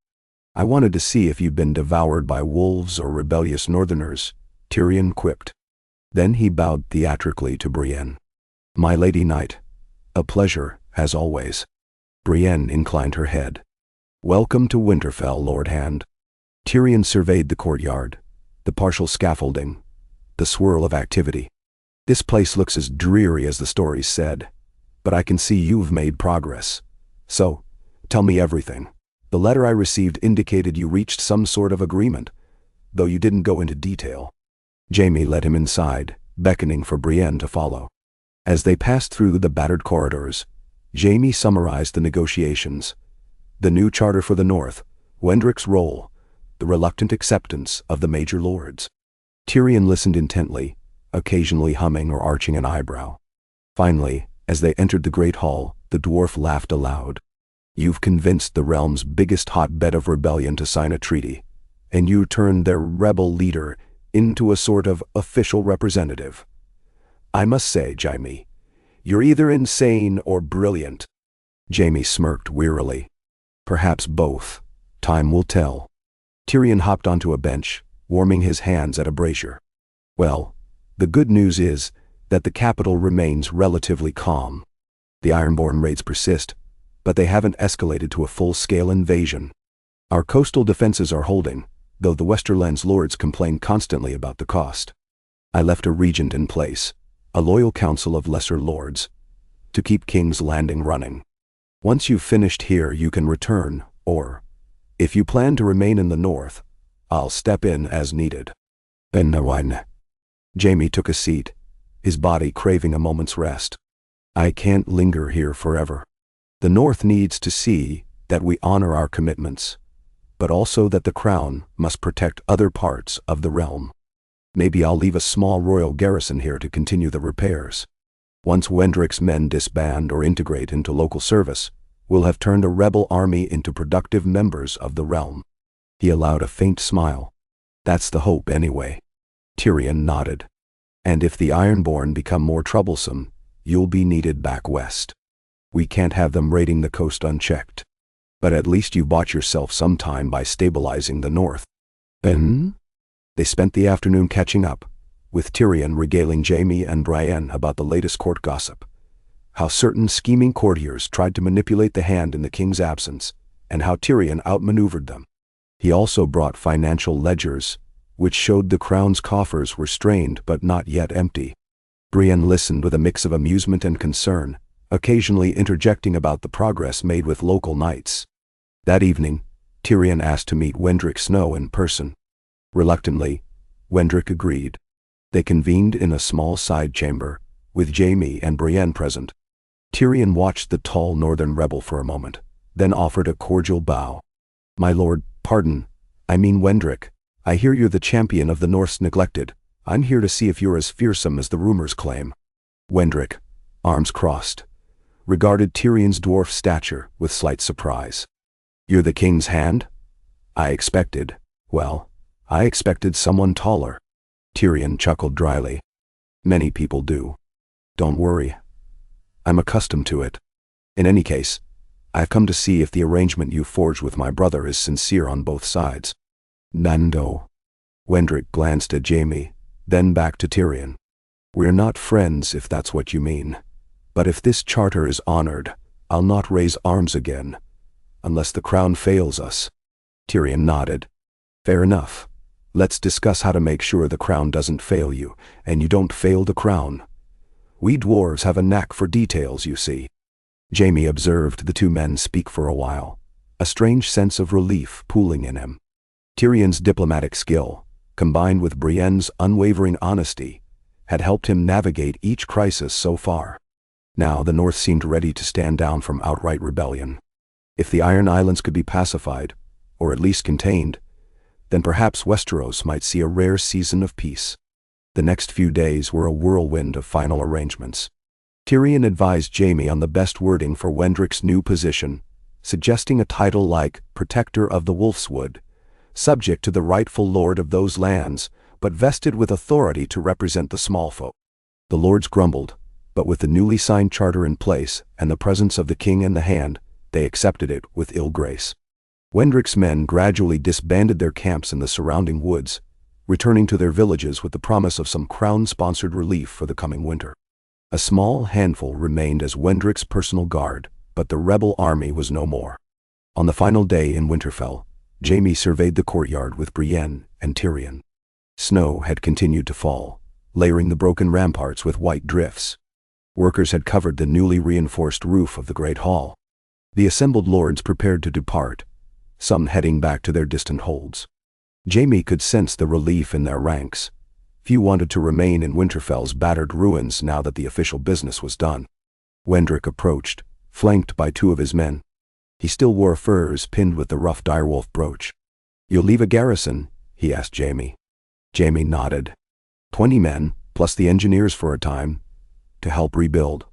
[SPEAKER 1] I wanted to see if you'd been devoured by wolves or rebellious northerners," Tyrion quipped. Then he bowed theatrically to Brienne. "My Lady Knight, a pleasure, as always." Brienne inclined her head. "Welcome to Winterfell, Lord Hand." Tyrion surveyed the courtyard, the partial scaffolding, the swirl of activity. "This place looks as dreary as the stories said, but I can see you've made progress. So, tell me everything. The letter I received indicated you reached some sort of agreement, though you didn't go into detail." Jaime led him inside, beckoning for Brienne to follow. As they passed through the battered corridors, Jaime summarized the negotiations. The new charter for the North, Wendrick's role, the reluctant acceptance of the major lords. Tyrion listened intently, occasionally humming or arching an eyebrow. Finally, as they entered the great hall, the dwarf laughed aloud. "You've convinced the realm's biggest hotbed of rebellion to sign a treaty, and you turned their rebel leader into a sort of official representative. I must say, Jaime, you're either insane or brilliant." Jaime smirked wearily. "Perhaps both. Time will tell." Tyrion hopped onto a bench, warming his hands at a brazier. "Well, the good news is that the capital remains relatively calm. The Ironborn raids persist, but they haven't escalated to a full-scale invasion. Our coastal defenses are holding, though the Westerland's lords complain constantly about the cost. I left a regent in place, a loyal council of lesser lords, to keep King's Landing running. Once you've finished here, you can return, or, if you plan to remain in the north, I'll step in as needed." Jaime took a seat, his body craving a moment's rest. "I can't linger here forever. The North needs to see that we honor our commitments, but also that the crown must protect other parts of the realm. Maybe I'll leave a small royal garrison here to continue the repairs. Once Wendrick's men disband or integrate into local service, we'll have turned a rebel army into productive members of the realm. He allowed a faint smile. That's the hope anyway. Tyrion nodded. And if the Ironborn become more troublesome, you'll be needed back west. We can't have them raiding the coast unchecked. But at least you bought yourself some time by stabilizing the north. Then? They spent the afternoon catching up, with Tyrion regaling Jaime and Brienne about the latest court gossip. How certain scheming courtiers tried to manipulate the hand in the king's absence, and how Tyrion outmaneuvered them. He also brought financial ledgers, which showed the crown's coffers were strained but not yet empty. Brienne listened with a mix of amusement and concern, occasionally interjecting about the progress made with local knights. That evening, Tyrion asked to meet Wendrick Snow in person. Reluctantly, Wendrick agreed. They convened in a small side chamber, with Jaime and Brienne present. Tyrion watched the tall northern rebel for a moment, then offered a cordial bow. "My lord, pardon, I mean Wendrick. I hear you're the champion of the North's neglected. I'm here to see if you're as fearsome as the rumors claim." Wendrick, arms crossed, regarded Tyrion's dwarf stature with slight surprise. "You're the king's hand?" I expected someone taller." Tyrion chuckled dryly. "Many people do. Don't worry. I'm accustomed to it. In any case, I've come to see if the arrangement you forged with my brother is sincere on both sides." "Nando." Wendrick glanced at Jaime, then back to Tyrion. "We're not friends, if that's what you mean. But if this charter is honored, I'll not raise arms again, unless the crown fails us." Tyrion nodded. "Fair enough. Let's discuss how to make sure the crown doesn't fail you, and you don't fail the crown. We dwarves have a knack for details, you see." Jaime observed the two men speak for a while, a strange sense of relief pooling in him. Tyrion's diplomatic skill, combined with Brienne's unwavering honesty, had helped him navigate each crisis so far. Now the North seemed ready to stand down from outright rebellion. If the Iron Islands could be pacified, or at least contained, then perhaps Westeros might see a rare season of peace. The next few days were a whirlwind of final arrangements. Tyrion advised Jaime on the best wording for Wendrick's new position, suggesting a title like Protector of the Wolfswood, subject to the rightful lord of those lands, but vested with authority to represent the small folk. The lords grumbled, but with the newly signed charter in place and the presence of the king in the hand, they accepted it with ill grace. Wendrick's men gradually disbanded their camps in the surrounding woods, returning to their villages with the promise of some crown-sponsored relief for the coming winter. A small handful remained as Wendrick's personal guard, but the rebel army was no more. On the final day in Winterfell, Jaime surveyed the courtyard with Brienne and Tyrion. Snow had continued to fall, layering the broken ramparts with white drifts. Workers had covered the newly reinforced roof of the great hall. The assembled lords prepared to depart, some heading back to their distant holds. Jaime could sense the relief in their ranks. Few wanted to remain in Winterfell's battered ruins now that the official business was done. Wendrick approached, flanked by two of his men. He still wore furs pinned with the rough direwolf brooch. "You'll leave a garrison?" he asked Jaime. Jaime nodded. 20 men, plus the engineers for a time, to help rebuild.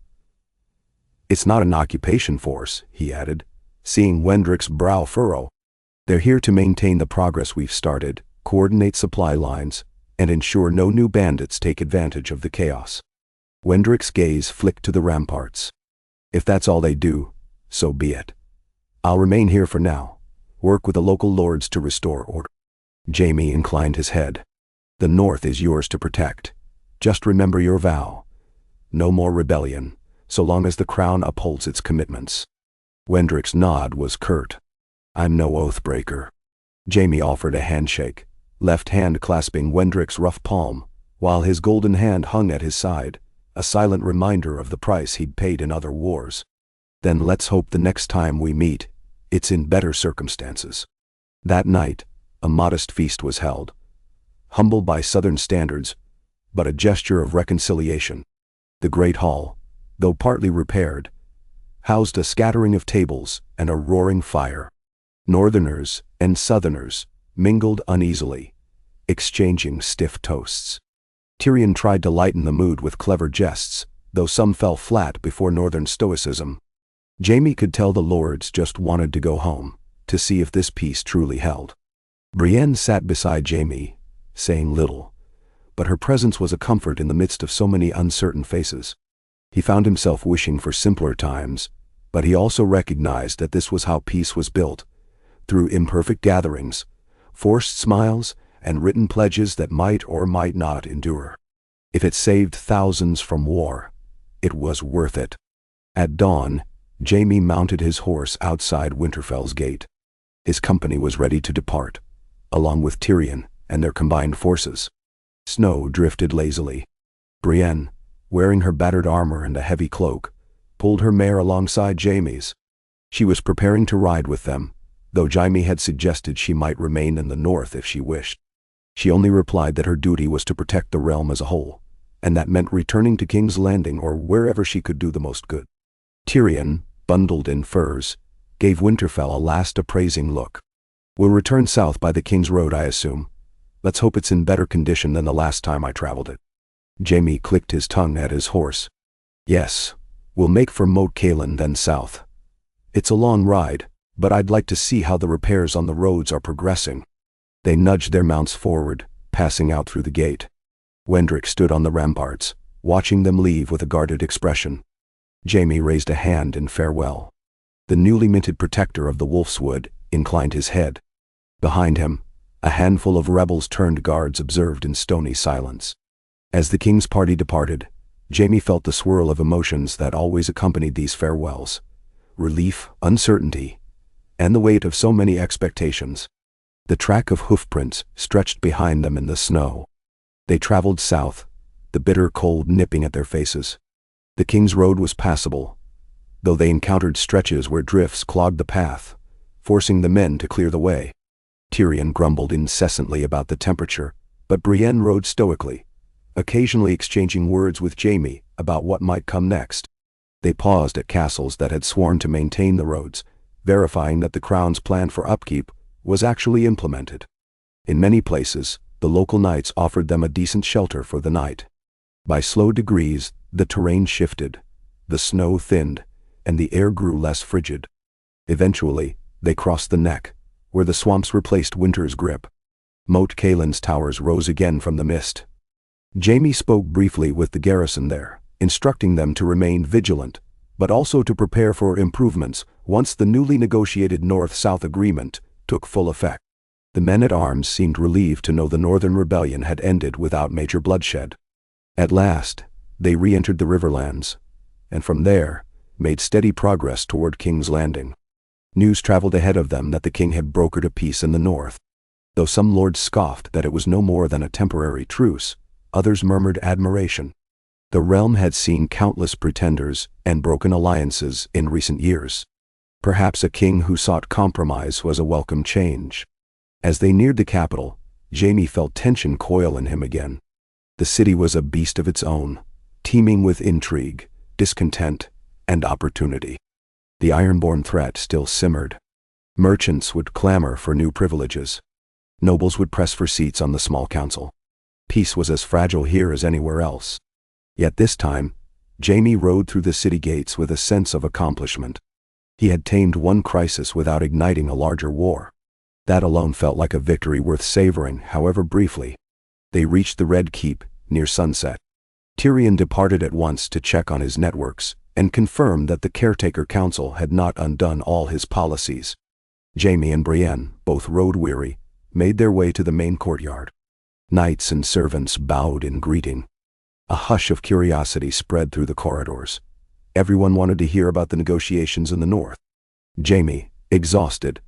[SPEAKER 1] "It's not an occupation force," he added, seeing Wendrick's brow furrow. "They're here to maintain the progress we've started, coordinate supply lines, and ensure no new bandits take advantage of the chaos." Wendrick's gaze flicked to the ramparts. "If that's all they do, so be it. I'll remain here for now, work with the local lords to restore order." Jaime inclined his head. "The North is yours to protect. Just remember your vow. No more rebellion, so long as the crown upholds its commitments." Wendrick's nod was curt. "I'm no oath-breaker." Jaime offered a handshake, left hand clasping Wendrick's rough palm, while his golden hand hung at his side, a silent reminder of the price he'd paid in other wars. "Then let's hope the next time we meet, it's in better circumstances." That night, a modest feast was held. Humble by Southern standards, but a gesture of reconciliation. The great hall, though partly repaired, housed a scattering of tables and a roaring fire. Northerners and Southerners mingled uneasily, exchanging stiff toasts. Tyrion tried to lighten the mood with clever jests, though some fell flat before Northern stoicism. Jaime could tell the lords just wanted to go home, to see if this peace truly held. Brienne sat beside Jaime, saying little, but her presence was a comfort in the midst of so many uncertain faces. He found himself wishing for simpler times, but he also recognized that this was how peace was built, through imperfect gatherings, forced smiles, and written pledges that might or might not endure. If it saved thousands from war, it was worth it. At dawn, Jaime mounted his horse outside Winterfell's gate. His company was ready to depart, along with Tyrion and their combined forces. Snow drifted lazily. Brienne, wearing her battered armor and a heavy cloak, pulled her mare alongside Jaime's. She was preparing to ride with them, though Jaime had suggested she might remain in the north if she wished. She only replied that her duty was to protect the realm as a whole, and that meant returning to King's Landing or wherever she could do the most good. Tyrion, bundled in furs, gave Winterfell a last appraising look. "We'll return south by the King's Road, I assume. Let's hope it's in better condition than the last time I traveled it." Jaime clicked his tongue at his horse. "Yes, we'll make for Moat Cailin, then south. It's a long ride, but I'd like to see how the repairs on the roads are progressing." They nudged their mounts forward, passing out through the gate. Wendrick stood on the ramparts, watching them leave with a guarded expression. Jaime raised a hand in farewell. The newly minted protector of the Wolfswood inclined his head. Behind him, a handful of rebels-turned guards observed in stony silence. As the king's party departed, Jaime felt the swirl of emotions that always accompanied these farewells: relief, uncertainty, and the weight of so many expectations. The track of hoofprints stretched behind them in the snow. They traveled south, the bitter cold nipping at their faces. The King's Road was passable, though they encountered stretches where drifts clogged the path, forcing the men to clear the way. Tyrion grumbled incessantly about the temperature, but Brienne rode stoically, occasionally exchanging words with Jaime about what might come next. They paused at castles that had sworn to maintain the roads, verifying that the crown's plan for upkeep was actually implemented. In many places, the local knights offered them a decent shelter for the night. By slow degrees, the terrain shifted, the snow thinned, and the air grew less frigid. Eventually, they crossed the neck, where the swamps replaced winter's grip. Moat Cailin's towers rose again from the mist. Jaime spoke briefly with the garrison there, instructing them to remain vigilant, but also to prepare for improvements once the newly negotiated North-South agreement took full effect. The men-at-arms seemed relieved to know the Northern Rebellion had ended without major bloodshed. At last, they re-entered the Riverlands, and from there, made steady progress toward King's Landing. News traveled ahead of them that the king had brokered a peace in the north. Though some lords scoffed that it was no more than a temporary truce, others murmured admiration. The realm had seen countless pretenders and broken alliances in recent years. Perhaps a king who sought compromise was a welcome change. As they neared the capital, Jaime felt tension coil in him again. The city was a beast of its own, teeming with intrigue, discontent, and opportunity. The ironborn threat still simmered. Merchants would clamor for new privileges. Nobles would press for seats on the small council. Peace was as fragile here as anywhere else. Yet this time, Jaime rode through the city gates with a sense of accomplishment. He had tamed one crisis without igniting a larger war. That alone felt like a victory worth savoring, however briefly. They reached the Red Keep near sunset. Tyrion departed at once to check on his networks and confirm that the caretaker council had not undone all his policies. Jaime and Brienne, both road-weary, made their way to the main courtyard. Knights and servants bowed in greeting. A hush of curiosity spread through the corridors. Everyone wanted to hear about the negotiations in the north. Jaime, exhausted,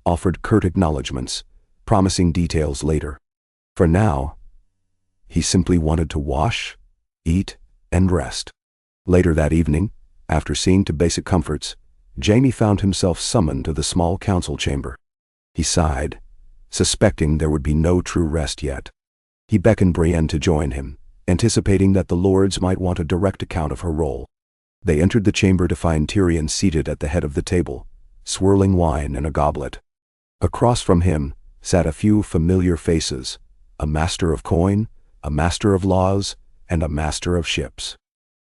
[SPEAKER 1] offered curt acknowledgments, promising details later. For now, he simply wanted to wash, eat, and rest. Later that evening, after seeing to basic comforts, Jaime found himself summoned to the small council chamber. He sighed, suspecting there would be no true rest yet. He beckoned Brienne to join him, anticipating that the lords might want a direct account of her role. They entered the chamber to find Tyrion seated at the head of the table, swirling wine in a goblet. Across from him sat a few familiar faces, a master of coin, a master of laws, and a master of ships.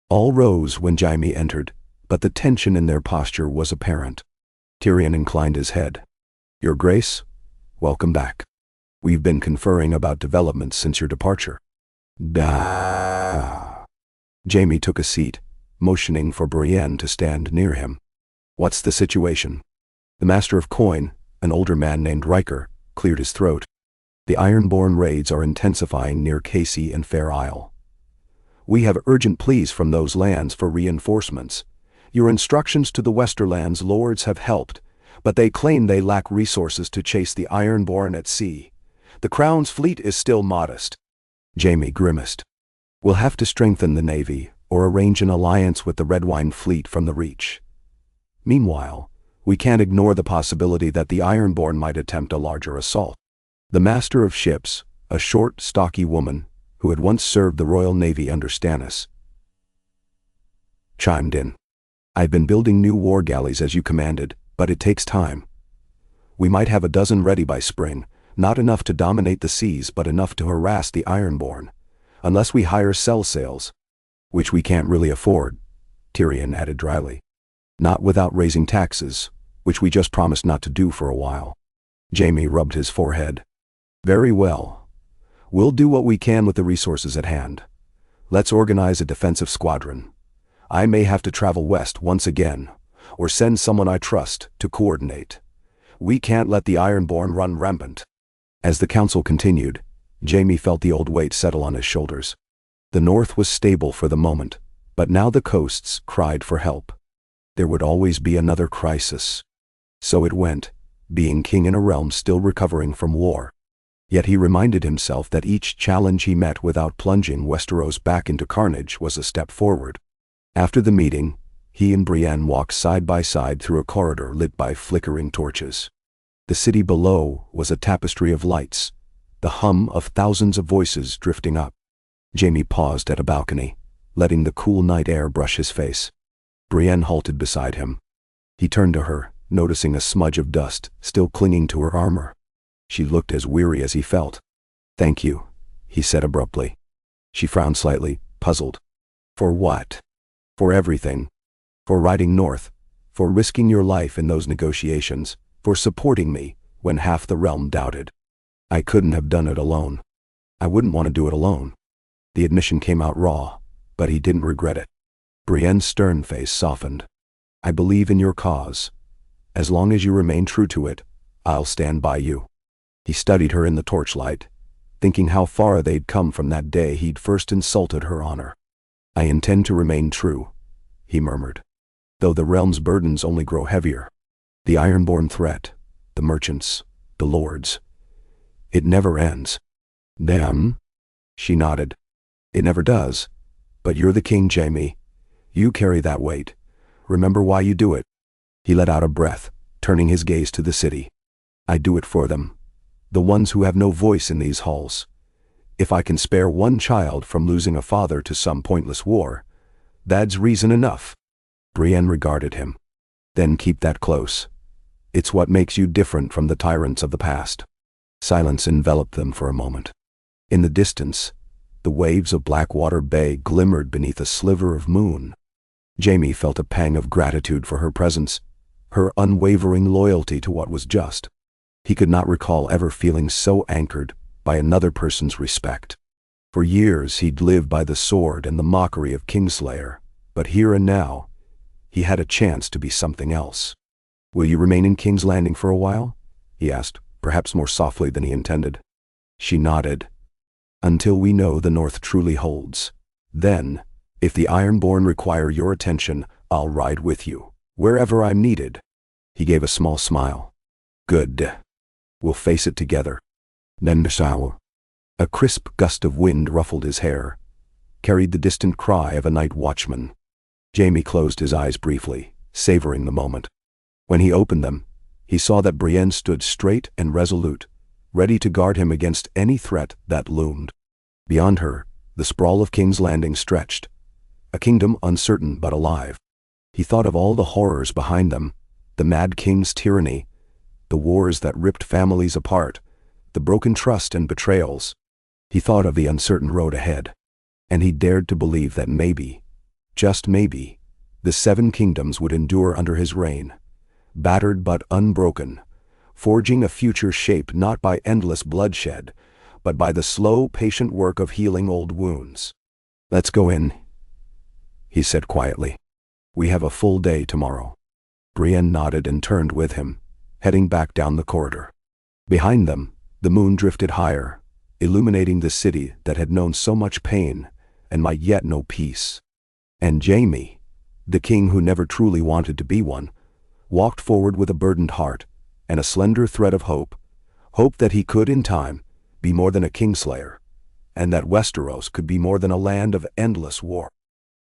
[SPEAKER 1] All rose when Jaime entered, but the tension in their posture was apparent. Tyrion inclined his head. "Your Grace, welcome back. We've been conferring about developments since your departure." "Da." Jaime took a seat, motioning for Brienne to stand near him. "What's the situation?" The Master of Coin, an older man named Riker, cleared his throat. "The Ironborn raids are intensifying near Casey and Fair Isle. We have urgent pleas from those lands for reinforcements. Your instructions to the Westerlands lords have helped, but they claim they lack resources to chase the Ironborn at sea. The Crown's fleet is still modest." Jaime grimaced. "We'll have to strengthen the Navy or arrange an alliance with the Redwine fleet from the Reach. Meanwhile, we can't ignore the possibility that the Ironborn might attempt a larger assault." The Master of Ships, a short, stocky woman who had once served the Royal Navy under Stannis, chimed in. "I've been building new war galleys as you commanded, but it takes time. We might have a dozen ready by spring, not enough to dominate the seas but enough to harass the Ironborn, unless we hire cell sails, which we can't really afford," Tyrion added dryly. "Not without raising taxes, which we just promised not to do for a while." Jaime rubbed his forehead. "Very well. We'll do what we can with the resources at hand. Let's organize a defensive squadron. I may have to travel west once again, or send someone I trust to coordinate. We can't let the Ironborn run rampant." As the council continued, Jaime felt the old weight settle on his shoulders. The north was stable for the moment, but now the coasts cried for help. There would always be another crisis. So it went, being king in a realm still recovering from war. Yet he reminded himself that each challenge he met without plunging Westeros back into carnage was a step forward. After the meeting, he and Brienne walked side by side through a corridor lit by flickering torches. The city below was a tapestry of lights, the hum of thousands of voices drifting up. Jaime paused at a balcony, letting the cool night air brush his face. Brienne halted beside him. He turned to her, noticing a smudge of dust still clinging to her armor. She looked as weary as he felt. "Thank you," he said abruptly. She frowned slightly, puzzled. "For what?" "For everything. For riding north, for risking your life in those negotiations, for supporting me when half the realm doubted. I couldn't have done it alone. I wouldn't want to do it alone." The admission came out raw, but he didn't regret it. Brienne's stern face softened. "I believe in your cause. As long as you remain true to it, I'll stand by you." He studied her in the torchlight, thinking how far they'd come from that day he'd first insulted her honor. "I intend to remain true," he murmured, "though the realm's burdens only grow heavier. The Ironborn threat, the merchants, the lords. It never ends." "Them?" She nodded. "It never does. But you're the king, Jaime. You carry that weight. Remember why you do it." He let out a breath, turning his gaze to the city. "I do it for them. The ones who have no voice in these halls. If I can spare one child from losing a father to some pointless war, that's reason enough." Brienne regarded him. "Then keep that close. It's what makes you different from the tyrants of the past." Silence enveloped them for a moment. In the distance, the waves of Blackwater Bay glimmered beneath a sliver of moon. Jaime felt a pang of gratitude for her presence, her unwavering loyalty to what was just. He could not recall ever feeling so anchored by another person's respect. For years he'd lived by the sword and the mockery of Kingslayer, but here and now, he had a chance to be something else. "Will you remain in King's Landing for a while?" he asked, perhaps more softly than he intended. She nodded. "Until we know the North truly holds. Then, if the Ironborn require your attention, I'll ride with you, wherever I'm needed." He gave a small smile. "Good. We'll face it together." Then a crisp gust of wind ruffled his hair, carried the distant cry of a night watchman. Jaime closed his eyes briefly, savoring the moment. When he opened them, he saw that Brienne stood straight and resolute, ready to guard him against any threat that loomed. Beyond her, the sprawl of King's Landing stretched, a kingdom uncertain but alive. He thought of all the horrors behind them, the Mad King's tyranny, the wars that ripped families apart, the broken trust and betrayals. He thought of the uncertain road ahead, and he dared to believe that maybe, just maybe, The 7 kingdoms would endure under his reign, battered but unbroken, forging a future shaped not by endless bloodshed, but by the slow, patient work of healing old wounds. "Let's go in," he said quietly. "We have a full day tomorrow." Brienne nodded and turned with him, heading back down the corridor. Behind them, the moon drifted higher, illuminating the city that had known so much pain and might yet know peace. And Jaime, the king who never truly wanted to be one, walked forward with a burdened heart and a slender thread of hope that he could, in time, be more than a kingslayer, and that Westeros could be more than a land of endless war.